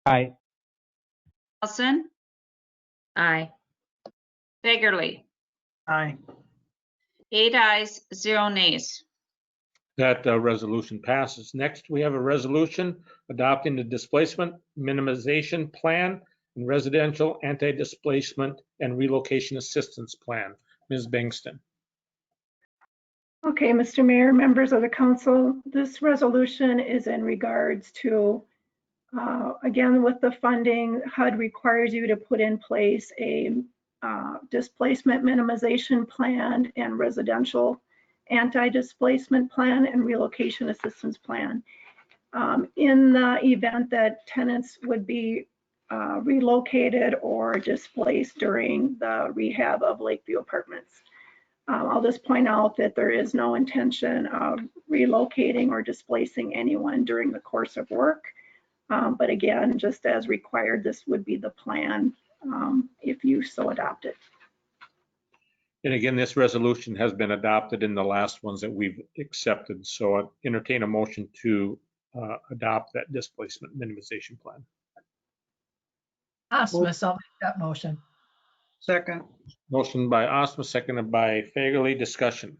Aye. Nelson, Aye. Fagerly. Aye. 8 ayes, 0 nays. That resolution passes. Next, we have a resolution adopting the displacement minimization plan and residential anti-displacement and relocation assistance plan. Ms. Bangston. Okay, Mr. Mayor, members of the council, this resolution is in regards to, again, with the funding, HUD requires you to put in place a displacement minimization plan and residential anti-displacement plan and relocation assistance plan. In the event that tenants would be relocated or displaced during the rehab of Lakeview Apartments. I'll just point out that there is no intention of relocating or displacing anyone during the course of work. But again, just as required, this would be the plan if you so adopt it. And again, this resolution has been adopted in the last ones that we've accepted. So I entertain a motion to adopt that displacement minimization plan. Osmus, I'll make that motion. Second. Motion by Osmus, seconded by Fagerly. Discussion.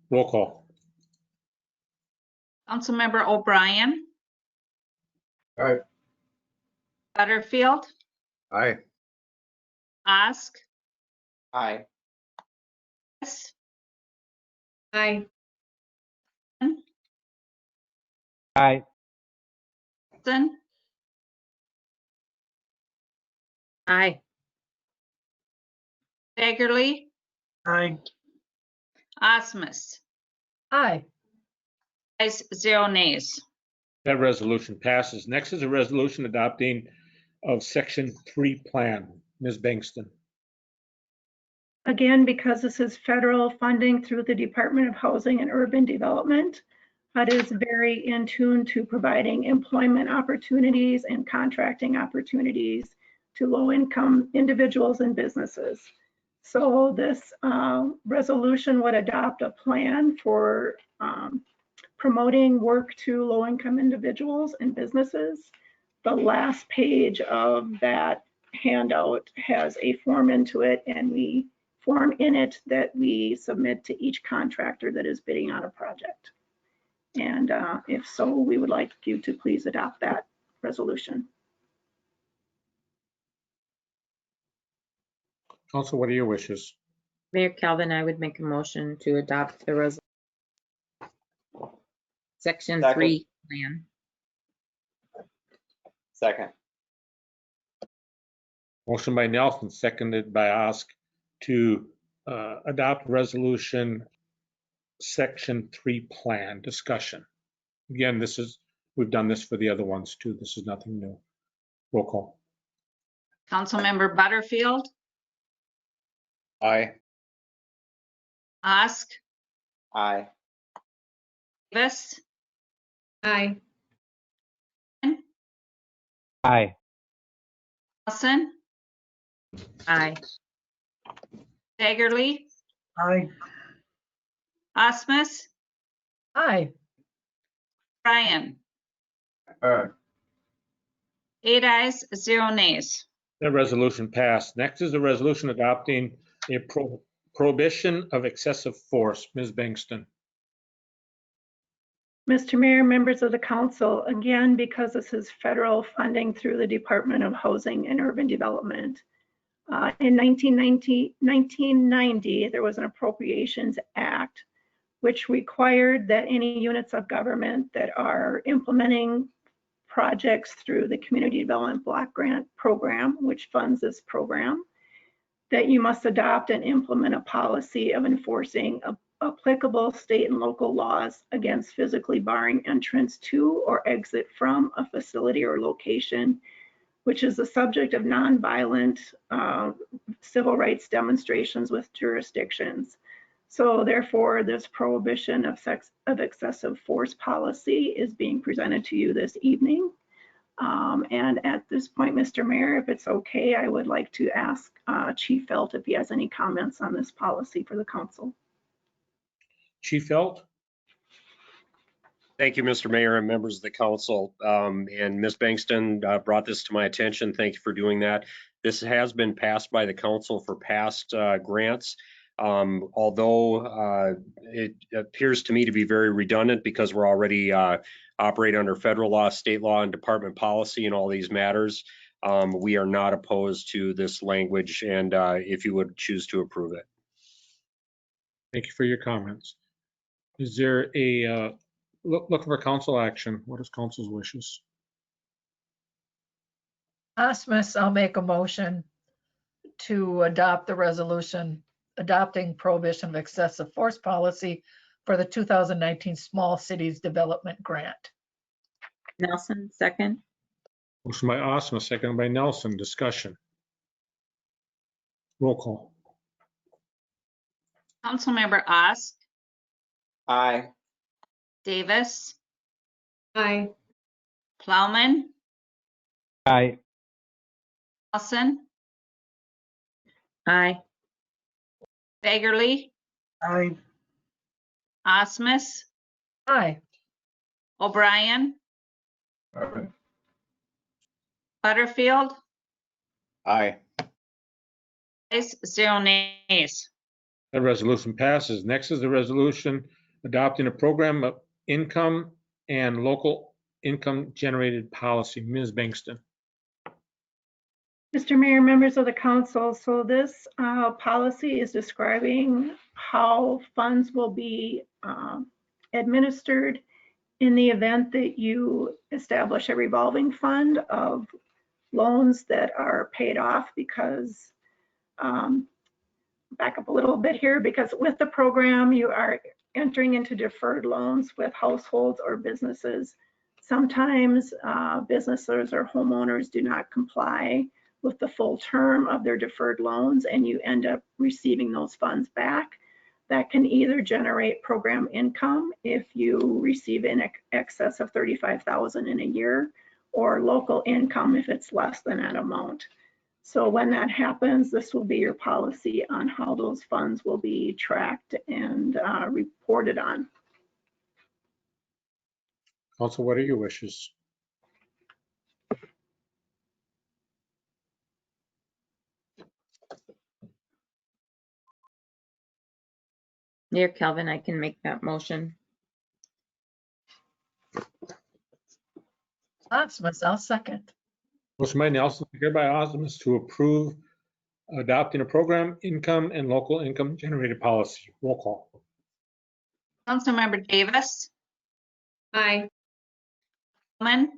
Roll call. Councilmember O'Brien, Aye. Butterfield, Aye. Osk, Aye. Davis, Aye. Aye. Nelson, Aye. Fagerly, Aye. Osmus. Aye. Ayes, 0 nays. That resolution passes. Next is a resolution adopting of Section 3 plan. Ms. Bangston. Again, because this is federal funding through the Department of Housing and Urban Development, HUD is very in tune to providing employment opportunities and contracting opportunities to low-income individuals and businesses. So this resolution would adopt a plan for promoting work to low-income individuals and businesses. The last page of that handout has a form into it, and we form in it that we submit to each contractor that is bidding on a project. And if so, we would like you to please adopt that resolution. Council, what are your wishes? Mayor Calvin, I would make a motion to adopt the Section Second. 3 plan. Second. Motion by Nelson, seconded by Osk to adopt resolution Section 3 plan. Discussion. Again, we've done this for the other ones too. This is nothing new. Roll call. Councilmember Butterfield, Aye. Osk, Aye. Davis, Aye. Aye. Nelson, Aye. Baggerly, Aye. Osmus, Aye. Brian. Aye. 8 ayes, 0 nays. That resolution passed. Next is a resolution adopting a prohibition of excessive force. Ms. Bankston. Mr. Mayor, members of the council, again, because this is federal funding through the Department of Housing and Urban Development. In 1990, there was an Appropriations Act which required that any units of government that are implementing projects through the Community Development Block Grant Program, which funds this program, that you must adopt and implement a policy of enforcing applicable state and local laws against physically barring entrance to or exit from a facility or location, which is the subject of nonviolent civil rights demonstrations with jurisdictions. So therefore, this prohibition of excessive force policy is being presented to you this evening. And at this point, Mr. Mayor, if it's okay, I would like to ask Chief Felt if he has any comments on this policy for the council. Chief Felt? Thank you, Mr. Mayor and members of the council. And Ms. Bankston brought this to my attention. Thank you for doing that. This has been passed by the council for past grants. Although it appears to me to be very redundant because we're already operate under federal law, state law, and department policy in all these matters. We are not opposed to this language, and if you would choose to approve it. Thank you for your comments. Is there a look for council action? What is council's wishes? Osmus, I'll make a motion to adopt the resolution adopting prohibition of excessive force policy for the 2019 Small Cities Development Grant. Nelson, second. Motion by Osmus, second by Nelson. Discussion. Roll call. Councilmember Osk, Aye. Davis, Aye. Plowman, Aye. Nelson, Aye. Baggerly, Aye. Osmus, Aye. O'Brien, Aye. Butterfield, Aye. ayes, 0 nays. That resolution passes. Next is the resolution adopting a program of income and local income generated policy. Ms. Bankston. Mr. Mayor, members of the council, so this policy is describing how funds will be administered in the event that you establish a revolving fund of loans that are paid off because, back up a little bit here, because with the program, you are entering into deferred loans with households or businesses. Sometimes businesses or homeowners do not comply with the full term of their deferred loans, and you end up receiving those funds back. That can either generate program income if you receive in excess of $35,000 in a year, or local income if it's less than that amount. So when that happens, this will be your policy on how those funds will be tracked and reported on. Council, what are your wishes? Here, Kelvin, I can make that motion. Osmus, I'll second. Motion by Nelson, seconded by Osmus to approve adopting a program income and local income generated policy. Roll call. Councilmember Davis, Aye. Plowman,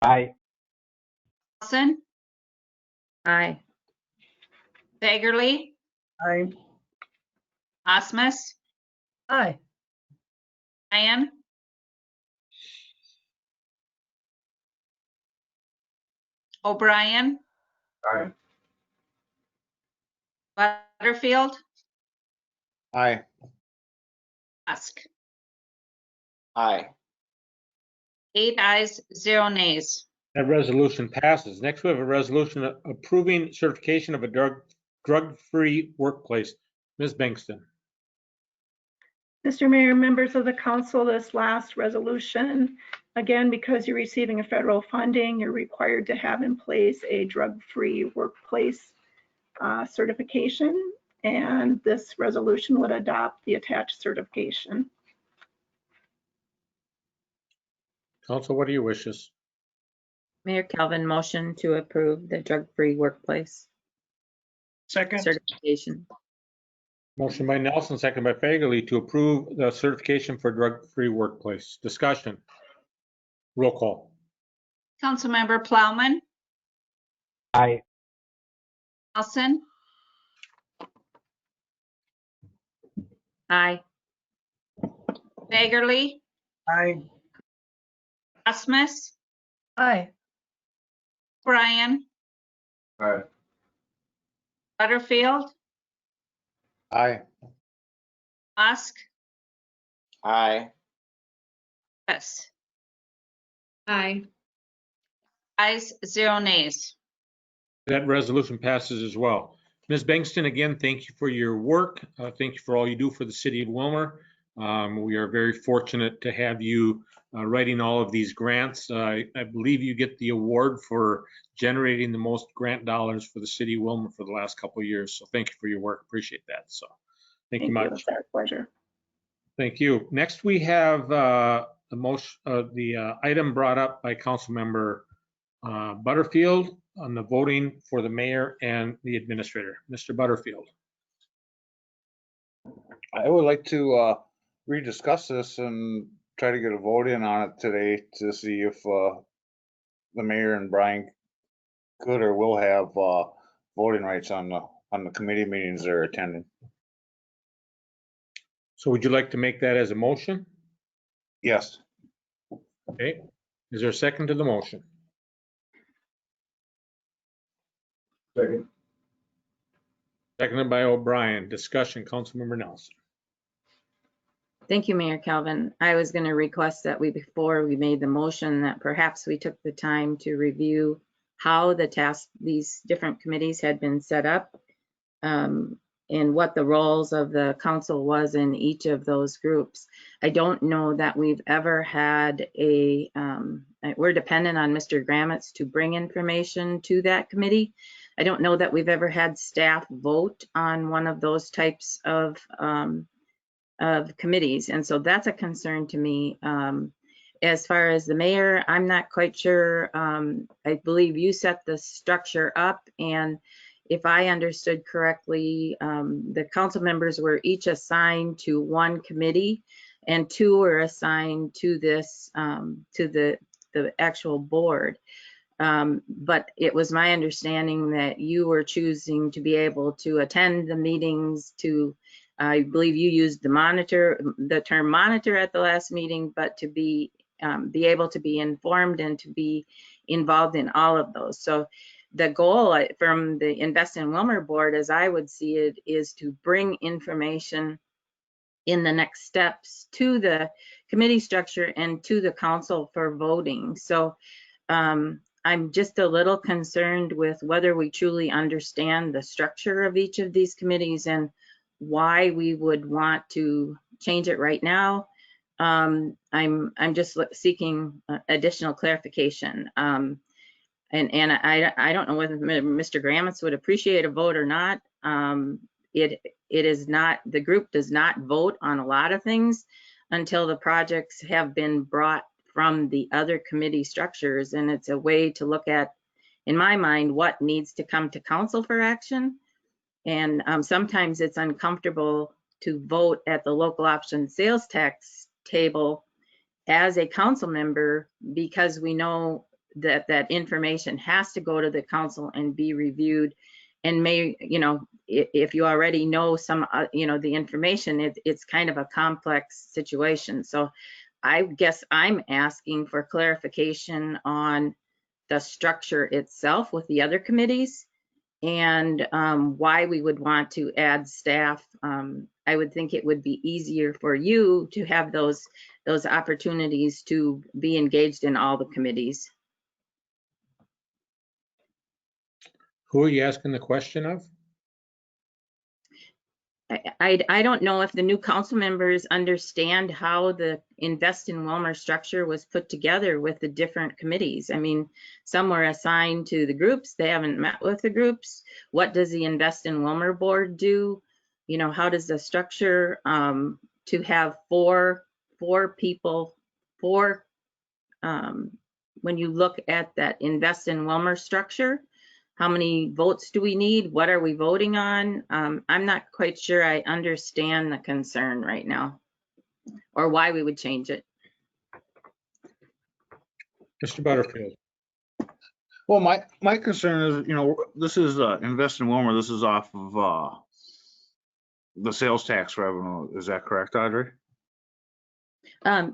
Aye. Nelson, Aye. Baggerly, Aye. Osmus, Aye. Ryan, O'Brien, Aye. Butterfield, Aye. Osk. Aye. 8 ayes, 0 nays. That resolution passes. Next, we have a resolution approving certification of a drug-free workplace. Ms. Bankston. Mr. Mayor, members of the council, this last resolution, again, because you're receiving a federal funding, you're required to have in place a drug-free workplace certification, and this resolution would adopt the attached certification. Council, what are your wishes? Mayor Calvin, motion to approve the drug-free workplace Second. certification. Motion by Nelson, second by Fagerly to approve the certification for drug-free workplace. Discussion. Roll call. Councilmember Plowman, Aye. Nelson, Aye. Fagerly, Aye. Rasmus, Aye. Bryan, Aye. Butterfield, Aye. Musk, Aye. yes. Aye. Ayes, 0 nays. That resolution passes as well. Ms. Bankston, again, thank you for your work. Thank you for all you do for the city of Willmar. We are very fortunate to have you writing all of these grants. I believe you get the award for generating the most grant dollars for the city of Willmar for the last couple of years. So thank you for your work. Appreciate that. So thank you much. It's our pleasure. Thank you. Next, we have the item brought up by Councilmember Butterfield on the voting for the mayor and the administrator. Mr. Butterfield. I would like to rediscuss this and try to get a vote in on it today to see if the mayor and Brian could or will have voting rights on the committee meetings they're attending. So would you like to make that as a motion? Yes. Okay. Is there a second to the motion? Second. Seconded by O'Brien. Discussion, Councilmember Nelson. Thank you, Mayor Calvin. I was going to request that before we made the motion, that perhaps we took the time to review how these different committees had been set up, and what the roles of the council was in each of those groups. I don't know that we've ever had we're dependent on Mr. Gramitz to bring information to that committee. I don't know that we've ever had staff vote on one of those types of committees. And so that's a concern to me. As far as the mayor, I'm not quite sure. I believe you set the structure up, and if I understood correctly, the council members were each assigned to one committee, and 2 were assigned to this, to the actual board. But it was my understanding that you were choosing to be able to attend the meetings to, I believe you used the term monitor at the last meeting, but to be able to be informed and to be involved in all of those. So the goal from the Invest in Willmar board, as I would see it, is to bring information in the next steps to the committee structure and to the council for voting. So I'm just a little concerned with whether we truly understand the structure of each of these committees and why we would want to change it right now. I'm just seeking additional clarification. And I don't know whether Mr. Gramitz would appreciate a vote or not. It is not, the group does not vote on a lot of things until the projects have been brought from the other committee structures. And it's a way to look at, in my mind, what needs to come to council for action. And sometimes it's uncomfortable to vote at the local option sales tax table as a council member, because we know that information has to go to the council and be reviewed, and if you already know some the information, it's kind of a complex situation. So I guess I'm asking for clarification on the structure itself with the other committees, and why we would want to add staff. I would think it would be easier for you to have those opportunities to be engaged in all the committees. Who are you asking the question of? I don't know if the new council members understand how the Invest in Willmar structure was put together with the different committees. I mean, some were assigned to the groups. They haven't met with the groups. What does the Invest in Willmar board do? You know, how does the structure to have four people, when you look at that Invest in Willmar structure, how many votes do we need? What are we voting on? I'm not quite sure I understand the concern right now or why we would change it. Mr. Butterfield. Well, my concern is, you know, this is Invest in Willmar. This is off of the sales tax revenue. Is that correct, Audrey?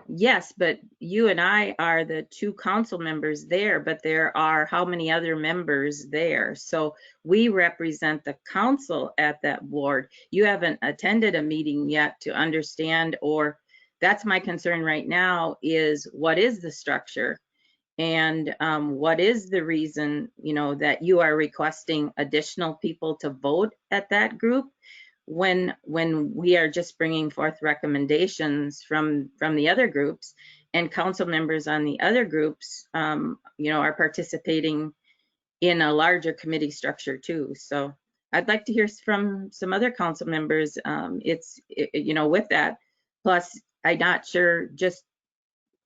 Yes, but you and I are the two council members there, but there are how many other members there? So we represent the council at that board. You haven't attended a meeting yet to understand, or that's my concern right now, is what is the structure? And what is the reason, you know, that you are requesting additional people to vote at that group when we are just bringing forth recommendations from the other groups, and council members on the other groups, you know, are participating in a larger committee structure too. So I'd like to hear from some other council members. You know, with that, plus I'm not sure, just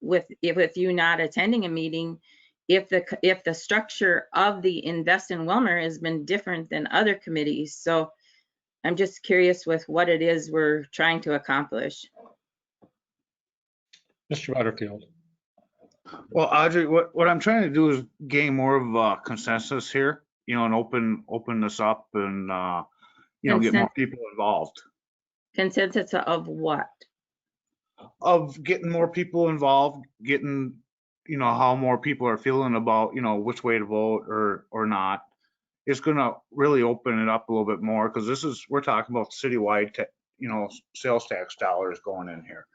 with you not attending a meeting, if the structure of the Invest in Willmar has been different than other committees. So I'm just curious with what it is we're trying to accomplish. Mr. Butterfield. Well, Audrey, what I'm trying to do is gain more of a consensus here, you know, and open this up and, you know, get more people involved. Consensus of what? Of getting more people involved, getting, you know, how more people are feeling about, you know, which way to vote or not. It's going to really open it up a little bit more, because we're talking about citywide, you know, sales tax dollars going in here.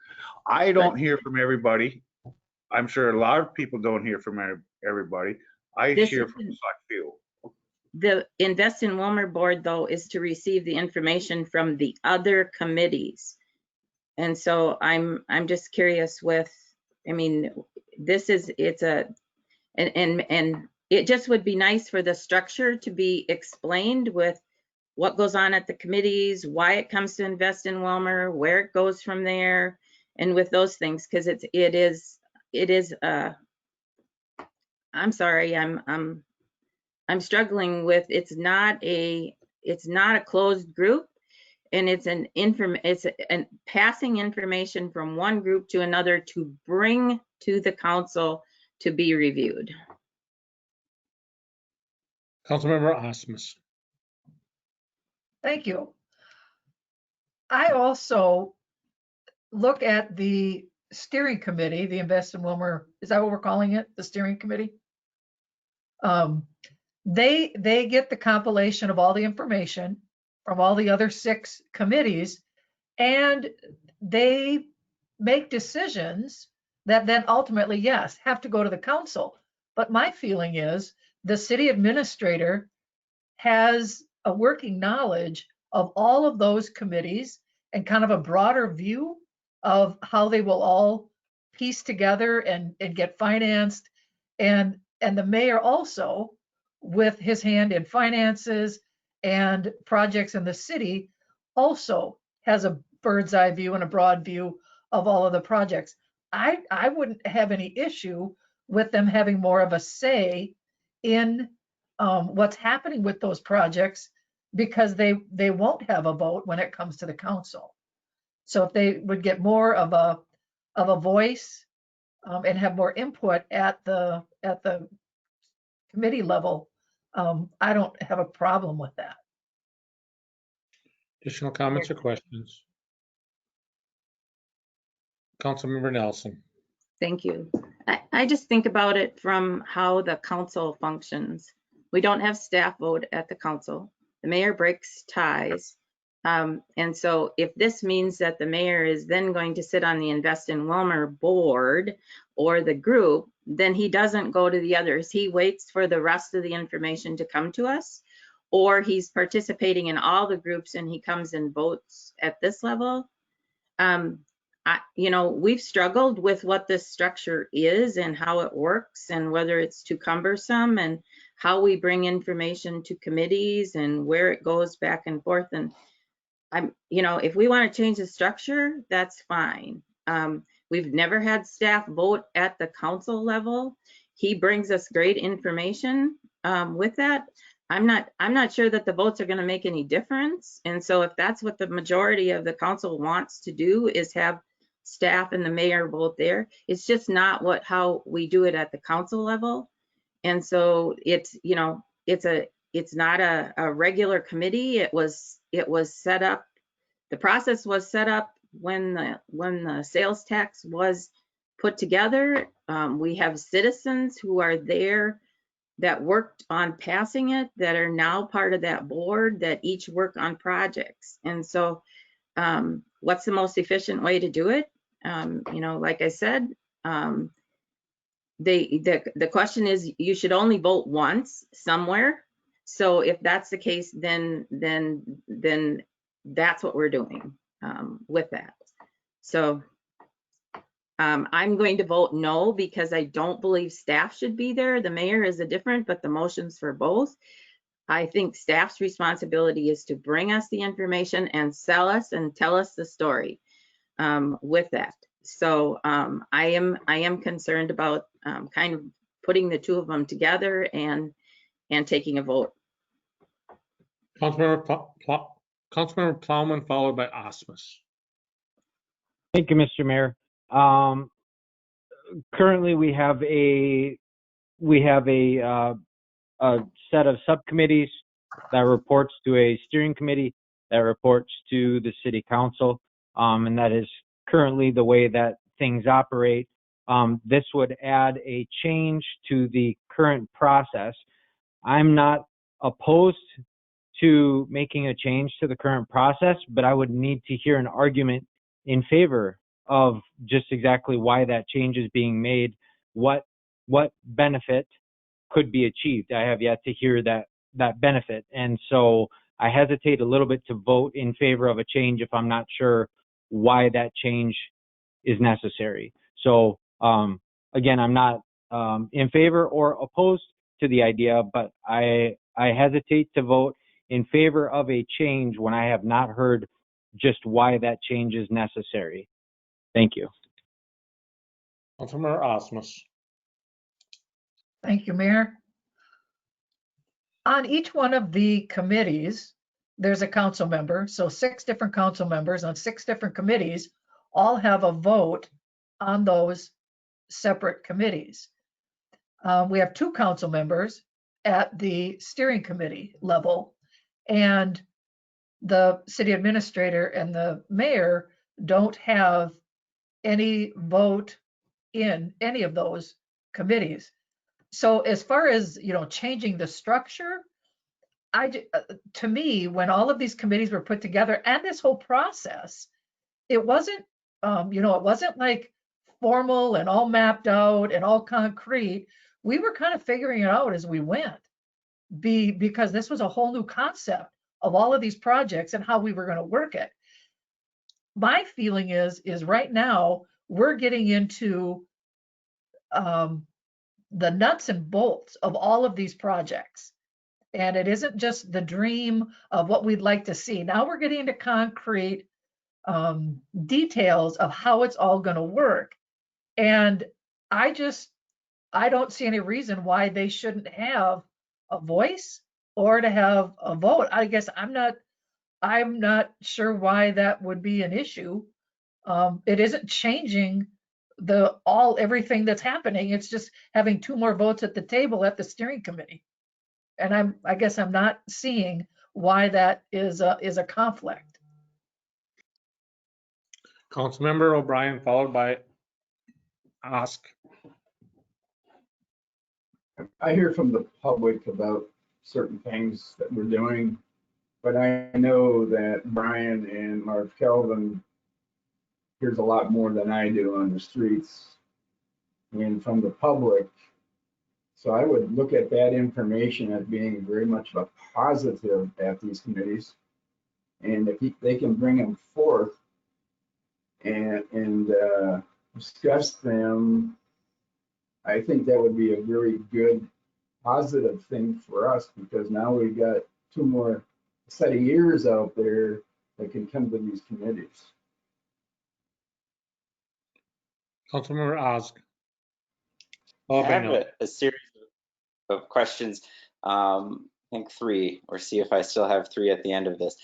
I don't hear from everybody. I'm sure a lot of people don't hear from everybody. I hear from select few. The Invest in Willmar board, though, is to receive the information from the other committees. And so I'm just curious with, I mean, and it just would be nice for the structure to be explained with what goes on at the committees, why it comes to Invest in Willmar, where it goes from there, and with those things, because it is I'm sorry, I'm struggling with, it's not a closed group, and it's an passing information from one group to another to bring to the council to be reviewed. Councilmember Osmus. Thank you. I also look at the steering committee, the Invest in Willmar, is that what we're calling it? The steering committee? They get the compilation of all the information from all the other 6 committees, and they make decisions that then ultimately, yes, have to go to the council. But my feeling is the city administrator has a working knowledge of all of those committees and kind of a broader view of how they will all piece together and get financed. And the mayor also, with his hand in finances and projects in the city, also has a bird's eye view and a broad view of all of the projects. I wouldn't have any issue with them having more of a say in what's happening with those projects, because they won't have a vote when it comes to the council. So if they would get more of a voice and have more input at the committee level, I don't have a problem with that. Additional comments or questions? Councilmember Nelson. Thank you. I just think about it from how the council functions. We don't have staff vote at the council. The mayor breaks ties. And so if this means that the mayor is then going to sit on the Invest in Willmar board or the group, then he doesn't go to the others. He waits for the rest of the information to come to us, or he's participating in all the groups and he comes and votes at this level. We've struggled with what this structure is and how it works and whether it's too cumbersome and how we bring information to committees and where it goes back and forth. And if we want to change the structure, that's fine. We've never had staff vote at the council level. He brings us great information with that. I'm not sure that the votes are going to make any difference. And so if that's what the majority of the council wants to do, is have staff and the mayor vote there, it's just not how we do it at the council level. And so it's not a regular committee. It was set up. The process was set up when the sales tax was put together. We have citizens who are there that worked on passing it, that are now part of that board, that each work on projects. And so what's the most efficient way to do it? Like I said, the question is, you should only vote once somewhere. So if that's the case, then that's what we're doing with that. So I'm going to vote no, because I don't believe staff should be there. The mayor is different, but the motion's for both. I think staff's responsibility is to bring us the information and sell us and tell us the story with that. So I am concerned about kind of putting the two of them together and taking a vote. Councilmember Plowman, followed by Osmus. Thank you, Mr. Mayor. Currently, we have a set of subcommittees that reports to a steering committee that reports to the city council, and that is currently the way that things operate. This would add a change to the current process. I'm not opposed to making a change to the current process, but I would need to hear an argument in favor of just exactly why that change is being made, what benefit could be achieved. I have yet to hear that benefit. And so I hesitate a little bit to vote in favor of a change if I'm not sure why that change is necessary. So again, I'm not in favor or opposed to the idea, but I hesitate to vote in favor of a change when I have not heard just why that change is necessary. Thank you. Councilmember Osmus. Thank you, Mayor. On each one of the committees, there's a council member. So 6 different council members on 6 different committees all have a vote on those separate committees. We have 2 council members at the steering committee level, and the city administrator and the mayor don't have any vote in any of those committees. So as far as, changing the structure, to me, when all of these committees were put together and this whole process, it wasn't, it wasn't like formal and all mapped out and all concrete. We were kind of figuring it out as we went, because this was a whole new concept of all of these projects and how we were going to work it. My feeling is right now we're getting into the nuts and bolts of all of these projects. And it isn't just the dream of what we'd like to see. Now we're getting into concrete details of how it's all going to work. And I don't see any reason why they shouldn't have a voice or to have a vote. I guess I'm not sure why that would be an issue. It isn't changing everything that's happening. It's just having 2 more votes at the table at the steering committee. And I guess I'm not seeing why that is a conflict. Councilmember O'Brien, followed by Ask. I hear from the public about certain things that we're doing, but I know that Brian and Mark Kelvin hears a lot more than I do on the streets. And from the public, So I would look at that information as being very much a positive at these committees. And if they can bring them forth and discuss them, I think that would be a very good positive thing for us, because now we've got 2 more set of ears out there that can come to these committees. Councilmember Osk. I have a series of questions. I think 3, or see if I still have 3 at the end of this.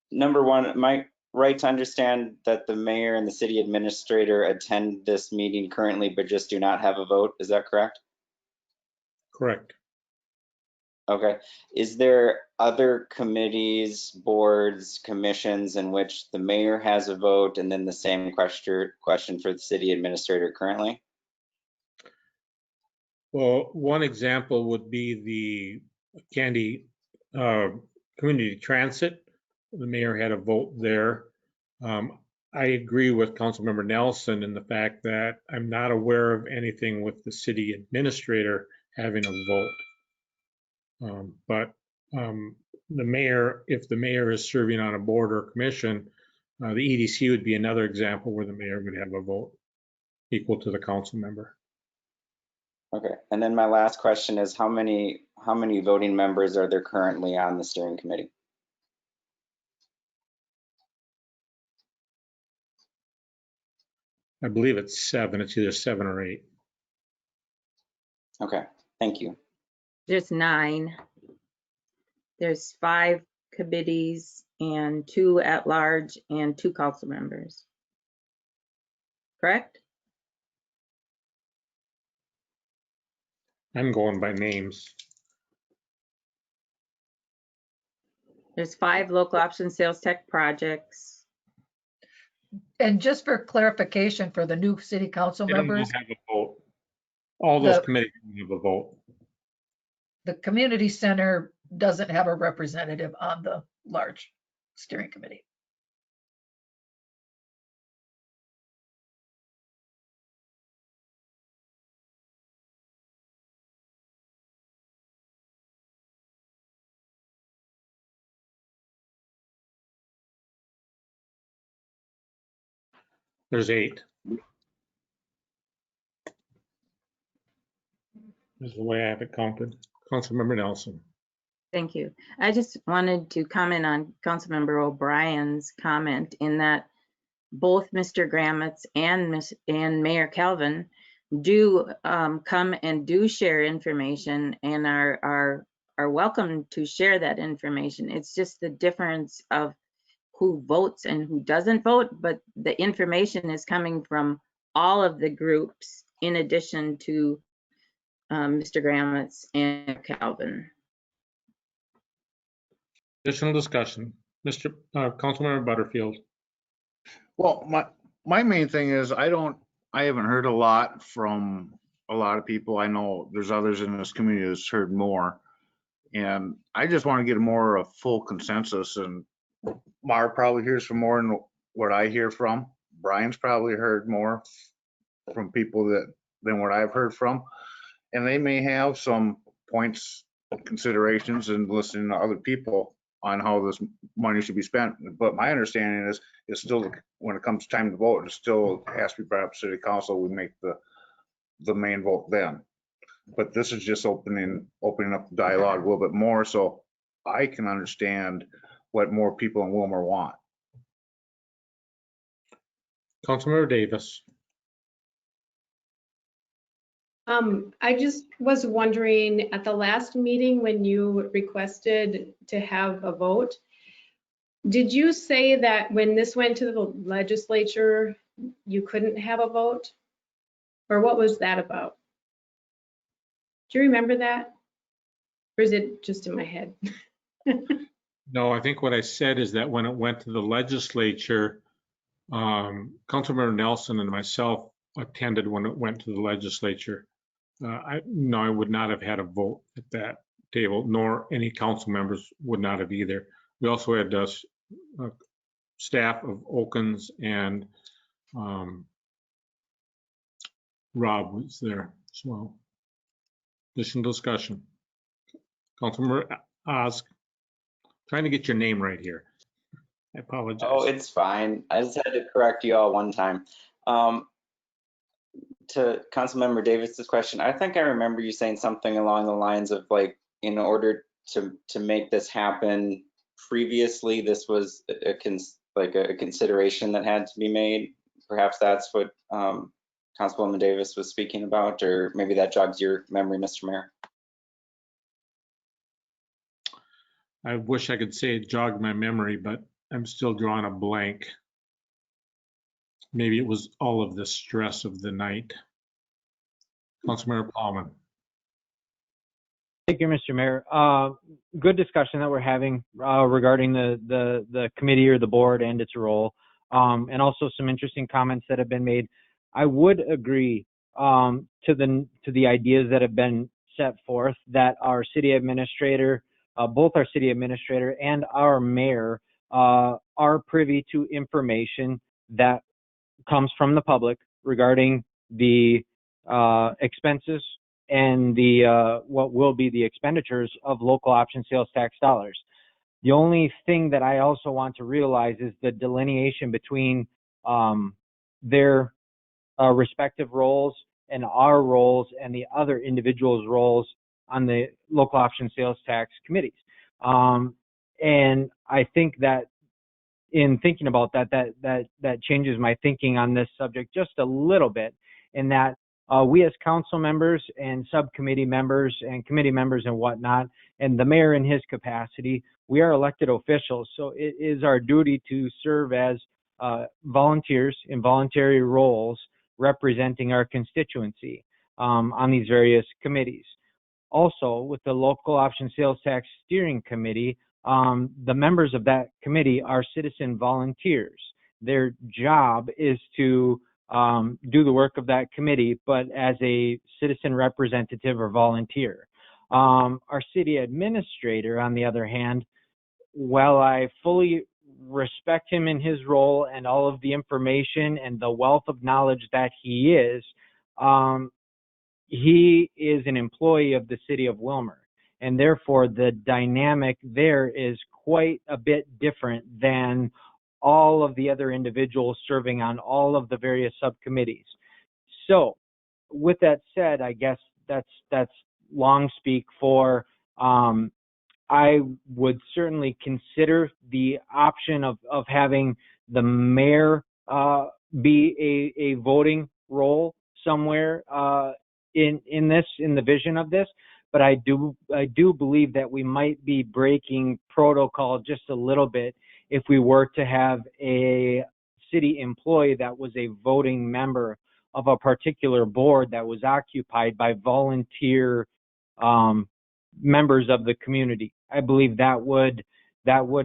Number 1, am I right to understand that the mayor and the city administrator attend this meeting currently, but just do not have a vote? Is that correct? Correct. Okay. Is there other committees, boards, commissions in which the mayor has a vote, and then the same question for the city administrator currently? Well, one example would be the Candy Community Transit. The mayor had a vote there. I agree with Councilmember Nelson in the fact that I'm not aware of anything with the city administrator having a vote. But the mayor, if the mayor is serving on a board or commission, the EDC would be another example where the mayor would have a vote equal to the council member. Okay, and then my last question is how many voting members are there currently on the steering committee? I believe it's 7. It's either 7 or 8. Okay, thank you. There's 9. There's 5 committees and 2 at large and 2 council members. Correct? I'm going by names. There's 5 local option sales tech projects. And just for clarification for the new city council They don't members, have a vote. All those committees have a vote. the community center doesn't have a representative on the large steering committee. There's 8. This is the way I have it counted. Councilmember Nelson. Thank you. I just wanted to comment on Councilmember O'Brien's comment in that both Mr. Gramitz and Mayor Calvin do come and do share information and are welcome to share that information. It's just the difference of who votes and who doesn't vote, but the information is coming from all of the groups in addition to Mr. Gramitz and Calvin. Additional discussion. Councilmember Butterfield. Well, my main thing is I haven't heard a lot from a lot of people. I know there's others in this community that's heard more. And I just want to get more of a full consensus, and Mar probably hears from more than what I hear from. Brian's probably heard more from people than what I've heard from. And they may have some points, considerations, and listening to other people on how this money should be spent. But my understanding is it's still, when it comes time to vote, it still has to be brought up to city council. We make the main vote then. But this is just opening up the dialogue a little bit more so I can understand what more people in Willmar want. Councilmember Davis. I just was wondering, at the last meeting when you requested to have a vote, did you say that when this went to the legislature, you couldn't have a vote? Or what was that about? Do you remember that? Or is it just in my head? No, I think what I said is that when it went to the legislature, Councilmember Nelson and myself attended when it went to the legislature. I would not have had a vote at that table, nor any council members would not have either. We also had staff of Okins and Rob was there as well. Additional discussion. Councilmember Osk, trying to get your name right here. I apologize. Oh, it's fine. I just had to correct you all one time. To Councilmember Davis's question, I think I remember you saying something along the lines of like, in order to make this happen previously, this was a consideration that had to be made. Perhaps that's what Councilwoman Davis was speaking about, or maybe that jogs your memory, Mr. Mayor. I wish I could say it jogged my memory, but I'm still drawing a blank. Maybe it was all of the stress of the night. Councilmember Paulman. Thank you, Mr. Mayor. Good discussion that we're having regarding the committee or the board and its role, and also some interesting comments that have been made. I would agree to the ideas that have been set forth that our city administrator, both our city administrator and our mayor, are privy to information that comes from the public regarding the expenses and the what will be the expenditures of local option sales tax dollars. The only thing that I also want to realize is the delineation between their respective roles and our roles and the other individuals' roles on the local option sales tax committees. And I think that in thinking about that changes my thinking on this subject just a little bit, in that we as council members and subcommittee members and committee members and whatnot, and the mayor in his capacity, we are elected officials. So it is our duty to serve as volunteers in voluntary roles representing our constituency on these various committees. Also, with the local option sales tax steering committee, the members of that committee are citizen volunteers. Their job is to do the work of that committee, but as a citizen representative or volunteer. Our city administrator, on the other hand, while I fully respect him in his role and all of the information and the wealth of knowledge that he is an employee of the city of Willmar. And therefore, the dynamic there is quite a bit different than all of the other individuals serving on all of the various subcommittees. So with that said, I guess that's long speak for I would certainly consider the option of having the mayor be a voting role somewhere in the vision of this. But I do believe that we might be breaking protocol just a little bit if we were to have a city employee that was a voting member of a particular board that was occupied by volunteer members of the community. I believe that would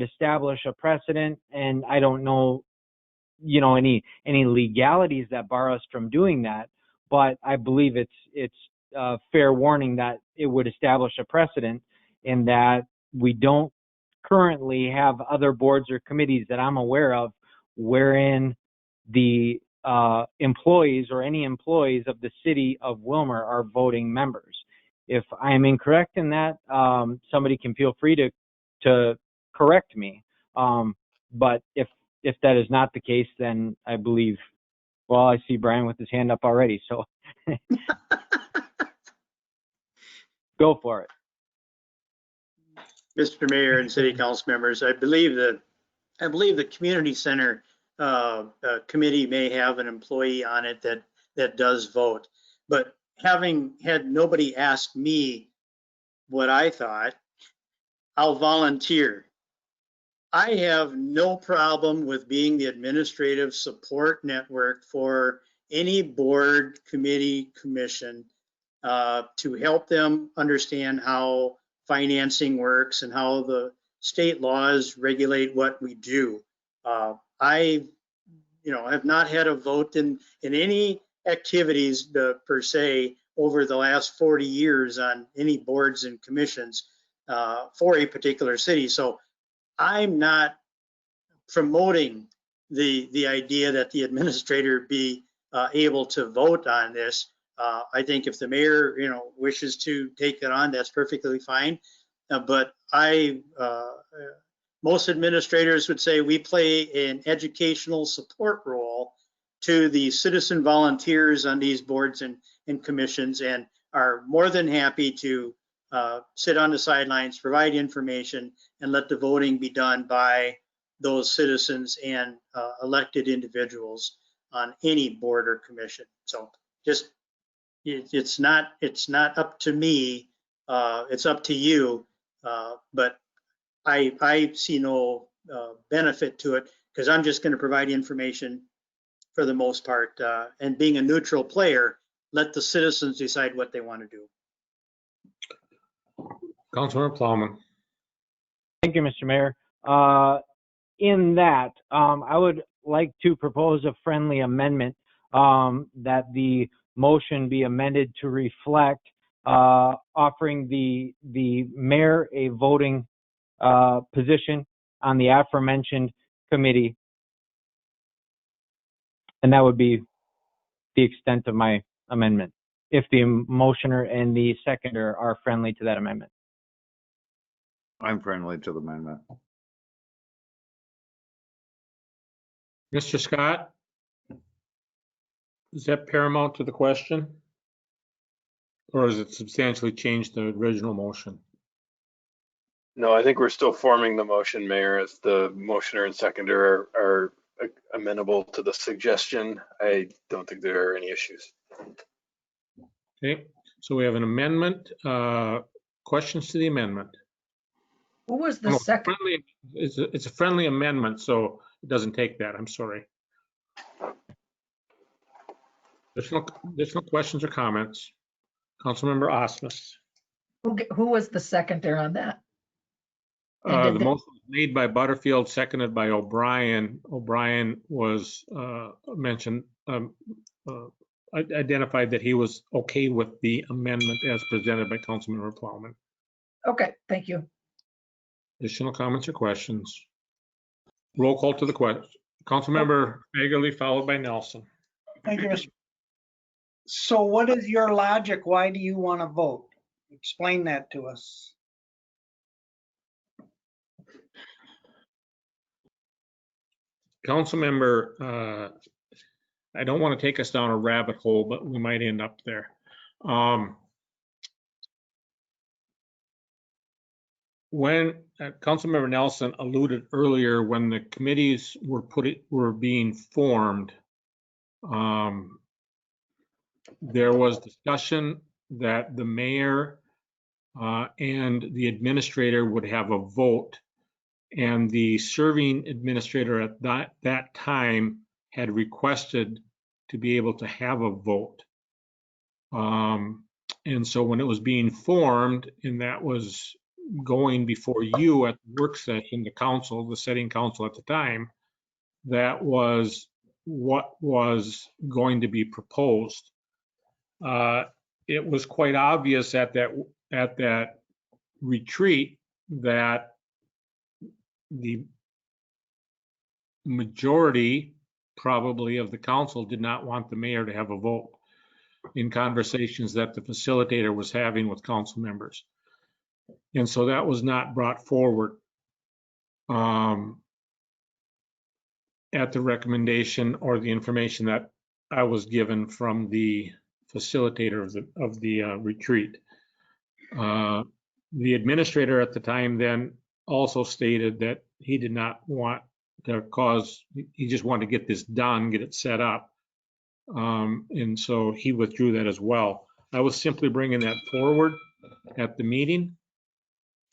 establish a precedent, and I don't know, any legalities that bar us from doing that. But I believe it's fair warning that it would establish a precedent in that we don't currently have other boards or committees that I'm aware of wherein the employees or any employees of the city of Willmar are voting members. If I am incorrect in that, somebody can feel free to correct me. But if that is not the case, then I believe, well, I see Brian with his hand up already, so go for it. Mr. Mayor and City Council members, I believe the community center committee may have an employee on it that does vote. But having had nobody ask me what I thought, I'll volunteer. I have no problem with being the administrative support network for any board, committee, commission to help them understand how financing works and how the state laws regulate what we do. I have not had a vote in any activities per se over the last 40 years on any boards and commissions for a particular city. So I'm not promoting the idea that the administrator be able to vote on this. I think if the mayor, wishes to take it on, that's perfectly fine. But most administrators would say we play an educational support role to the citizen volunteers on these boards and commissions, and are more than happy to sit on the sidelines, provide information, and let the voting be done by those citizens and elected individuals on any board or commission. So just, it's not up to me, it's up to you, but I see no benefit to it, because I'm just going to provide information for the most part, and being a neutral player, let the citizens decide what they want to do. Councilmember Plowman. Thank you, Mr. Mayor. In that, I would like to propose a friendly amendment, that the motion be amended to reflect offering the mayor a voting position on the aforementioned committee. And that would be the extent of my amendment, if the motioner and the seconder are friendly to that amendment. I'm friendly to the amendment. Mr. Scott? Is that paramount to the question? Or has it substantially changed the original motion? No, I think we're still forming the motion, Mayor. If the motioner and seconder are amenable to the suggestion, I don't think there are any issues. Okay, so we have an amendment. Questions to the amendment? Who was the second? It's a friendly amendment, so it doesn't take that. I'm sorry. Additional questions or comments? Councilmember Osmus. Who was the seconder on that? The motion was made by Butterfield, seconded by O'Brien. O'Brien was mentioned, identified that he was okay with the amendment as presented by Councilmember Plowman. Okay, thank you. Additional comments or questions? Roll call to the question. Councilmember Fagerly, followed by Nelson. Thank you, Mr. So what is your logic? Why do you want to vote? Explain that to us. Councilmember, I don't want to take us down a rabbit hole, but we might end up there. When Councilmember Nelson alluded earlier, when the committees were being formed, there was discussion that the mayor and the administrator would have a vote, and the serving administrator at that time had requested to be able to have a vote. And so when it was being formed, and that was going before you at the work session, the council, the sitting council at the time, that was what was going to be proposed. It was quite obvious at that retreat that the majority probably of the council did not want the mayor to have a vote in conversations that the facilitator was having with council members. And so that was not brought forward at the recommendation or the information that I was given from the facilitator of the retreat. The administrator at the time then also stated that he did not want to cause, he just wanted to get this done, get it set up. And so he withdrew that as well. I was simply bringing that forward at the meeting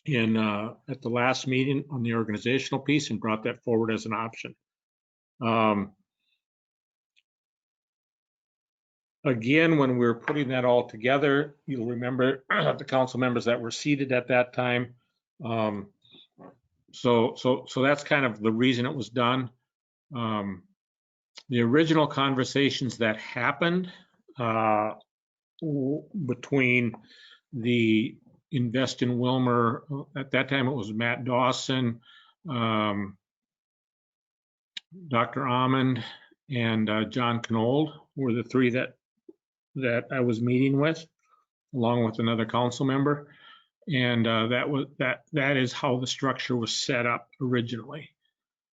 and at the last meeting on the organizational piece, and brought that forward as an option. Again, when we were putting that all together, you'll remember the council members that were seated at that time. So that's kind of the reason it was done. The original conversations that happened between the Invest in Willmar, at that time it was Matt Dawson, Dr. Amond, and John Knold were the three that that I was meeting with, along with another council member. And that is how the structure was set up originally.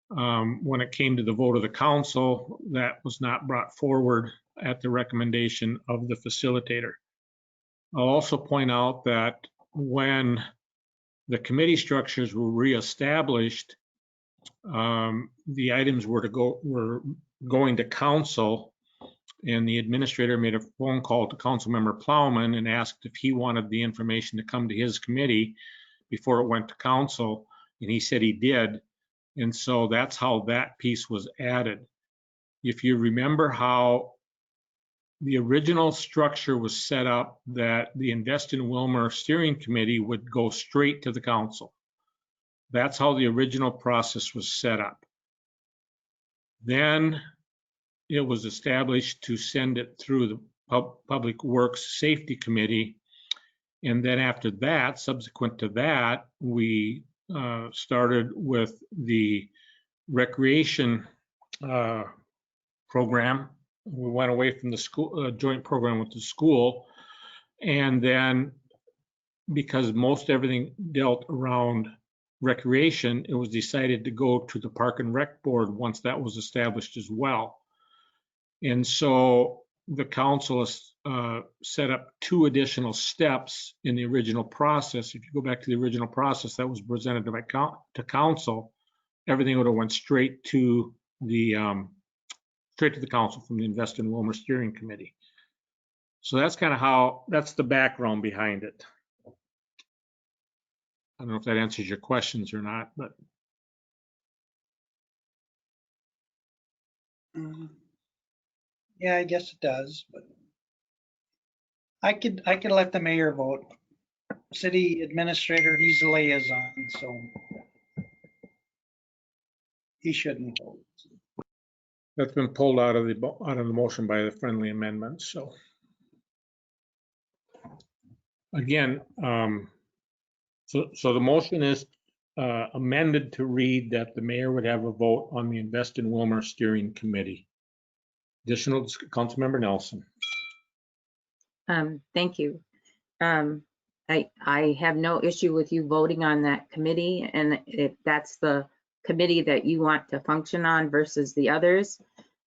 When it came to the vote of the council, that was not brought forward at the recommendation of the facilitator. I'll also point out that when the committee structures were reestablished, the items were going to council, and the administrator made a phone call to Councilmember Plowman and asked if he wanted the information to come to his committee before it went to council, and he said he did. And so that's how that piece was added. If you remember how the original structure was set up, that the Invest in Willmar Steering Committee would go straight to the council. That's how the original process was set up. Then it was established to send it through the Public Works Safety Committee. And then after that, subsequent to that, we started with the recreation program. We went away from the school joint program with the school. And then because most everything dealt around recreation, it was decided to go to the Park and Rec Board once that was established as well. And so the council has set up 2 additional steps in the original process. If you go back to the original process that was presented to council, everything would have went straight to the council from the Invest in Willmar Steering Committee. So that's kind of that's the background behind it. I don't know if that answers your questions or not, but. Yeah, I guess it does, but I could let the mayor vote. City administrator, he's the liaison, so he shouldn't vote. That's been pulled out of the motion by the friendly amendment. So again, so the motion is amended to read that the mayor would have a vote on the Invest in Willmar Steering Committee. Additional, Councilmember Nelson. Thank you. I have no issue with you voting on that committee, and if that's the committee that you want to function on versus the others.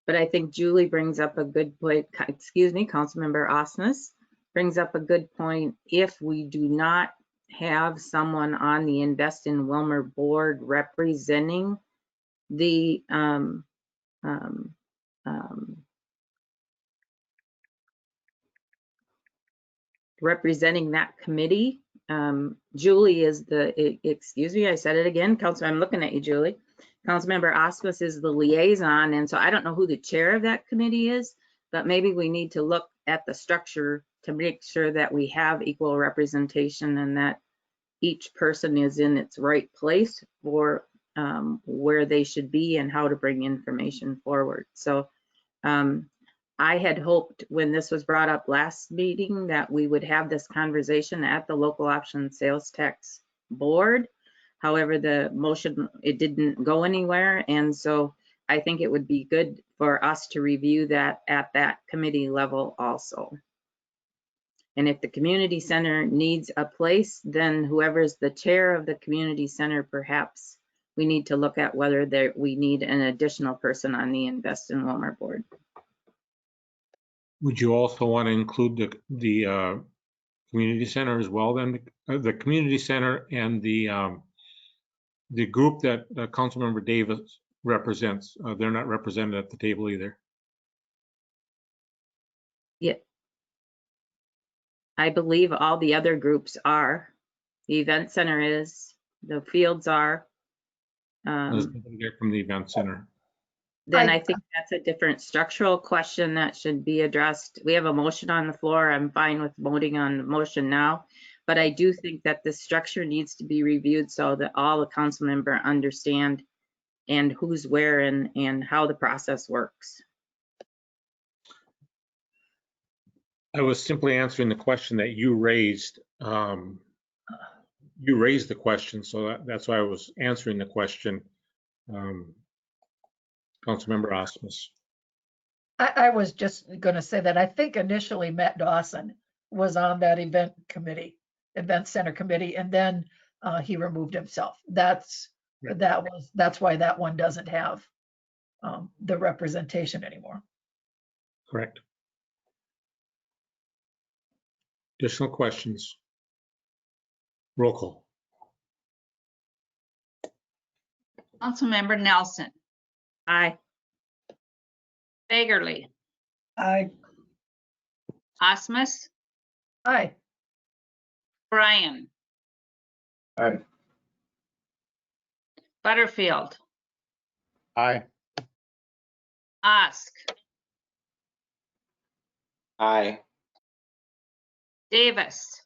But I think Julie brings up a good point, Councilmember Osmus brings up a good point. If we do not have someone on the Invest in Willmar board representing the representing that committee. Julie is excuse me, I said it again, I'm looking at you, Julie. Councilmember Osmus is the liaison, and so I don't know who the chair of that committee is, but maybe we need to look at the structure to make sure that we have equal representation and that each person is in its right place for where they should be and how to bring information forward. So I had hoped when this was brought up last meeting that we would have this conversation at the local option sales tax board. However, the motion, it didn't go anywhere. And so I think it would be good for us to review that at that committee level also. And if the community center needs a place, then whoever's the chair of the community center, perhaps we need to look at whether we need an additional person on the Invest in Willmar board. Would you also want to include the community center as well? Then the community center and the group that Councilmember Davis represents, they're not represented at the table either. Yeah, I believe all the other groups are. The event center is, the fields are. There's nobody there from the event center. Then I think that's a different structural question that should be addressed. We have a motion on the floor. I'm fine with voting on the motion now, but I do think that the structure needs to be reviewed so that all the council members understand and who's where and how the process works. I was simply answering the question that you raised. You raised the question, so that's why I was answering the question. Councilmember Osmus. I was just going to say that I think initially Matt Dawson was on that event center committee, and then he removed himself. That's why that one doesn't have the representation anymore. Correct. Additional questions? Roll call. Councilmember Nelson, Aye. Fagerly, Aye. Osmus, Aye. Bryan, Aye. Butterfield, Aye. Osk, Aye. Davis,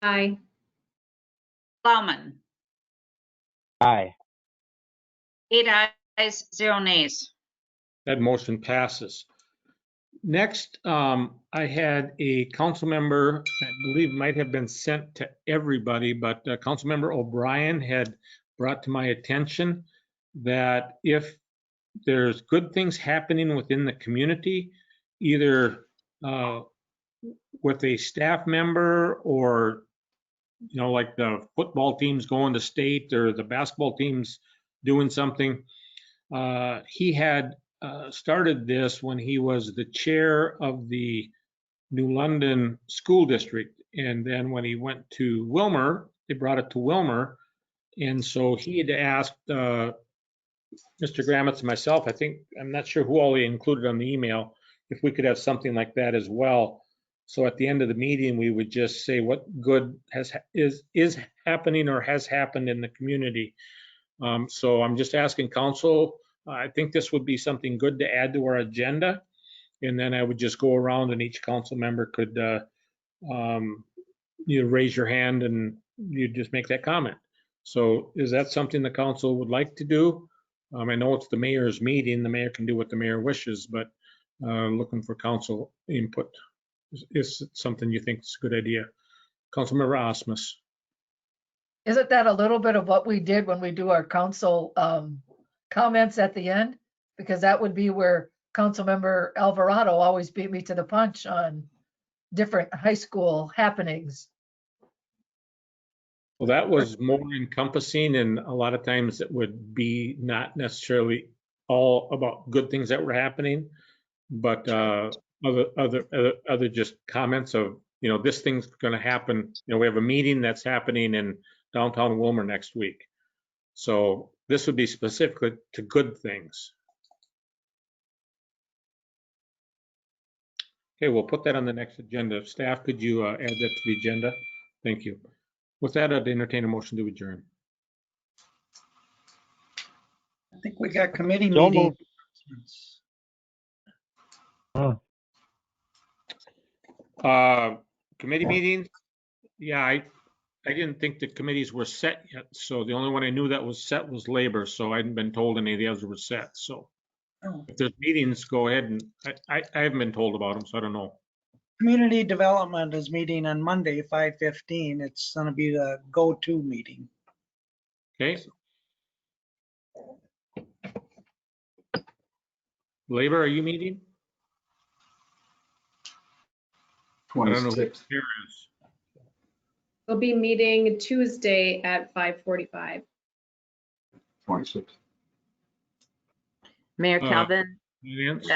Aye. Plowman. Aye. 8 ayes, 0 nays. That motion passes. Next, I had a council member, I believe might have been sent to everybody, but Councilmember O'Brien had brought to my attention that if there's good things happening within the community, either with a staff member or, like the football team's going to state or the basketball team's doing something, he had started this when he was the chair of the New London School District. And then when he went to Willmar, they brought it to Willmar. And so he had asked Mr. Gramitz and myself, I'm not sure who all he included on the email, if we could have something like that as well. So at the end of the meeting, we would just say what good is happening or has happened in the community. So I'm just asking council, I think this would be something good to add to our agenda. And then I would just go around and each council member could you raise your hand and you just make that comment. So is that something the council would like to do? I know it's the mayor's meeting. The mayor can do what the mayor wishes, but looking for council input. Is it something you think is a good idea? Councilmember Osmus. Isn't that a little bit of what we did when we do our council comments at the end? Because that would be where Councilmember Alvarado always beat me to the punch on different high school happenings. Well, that was more encompassing, and a lot of times it would be not necessarily all about good things that were happening, but other just comments of, this thing's going to happen. We have a meeting that's happening in downtown Willmar next week. So this would be specifically to good things. Okay, we'll put that on the next agenda. Staff, could you add that to the agenda? Thank you. With that, I'd entertain a motion to adjourn. I think we got committee So meetings. Committee meetings? Yeah, I didn't think the committees were set yet. So the only one I knew that was set was labor. So I hadn't been told any of the others were set. So if there's meetings, go ahead, and I haven't been told about them, so I don't know. Community development is meeting on Monday, 5:15. It's going to be the go-to meeting. Okay. Labor, are you meeting? I don't know who 26. there is. We'll be meeting Tuesday at 5:45. 26. Mayor Calvin, Finance?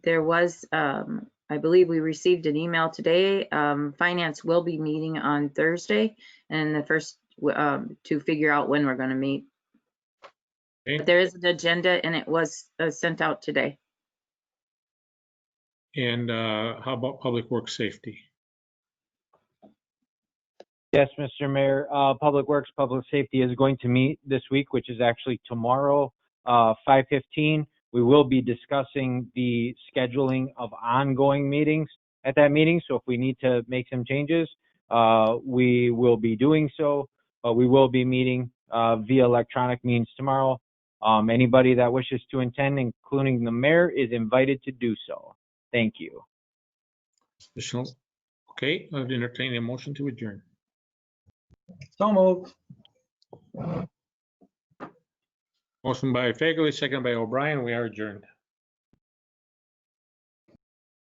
there was, I believe we received an email today. Finance will be meeting on Thursday and the first to figure out when we're going to meet. Okay. But there is an agenda and it was sent out today. And how about public works safety? Yes, Mr. Mayor, Public Works, Public Safety is going to meet this week, which is actually tomorrow, 5:15. We will be discussing the scheduling of ongoing meetings at that meeting. So if we need to make some changes, we will be doing so. But we will be meeting via electronic means tomorrow. Anybody that wishes to attend, including the mayor, is invited to do so. Thank you. Additional? Okay, I'd entertain a motion to adjourn. So moved. Motion by Fagerly, second by O'Brien. We are adjourned.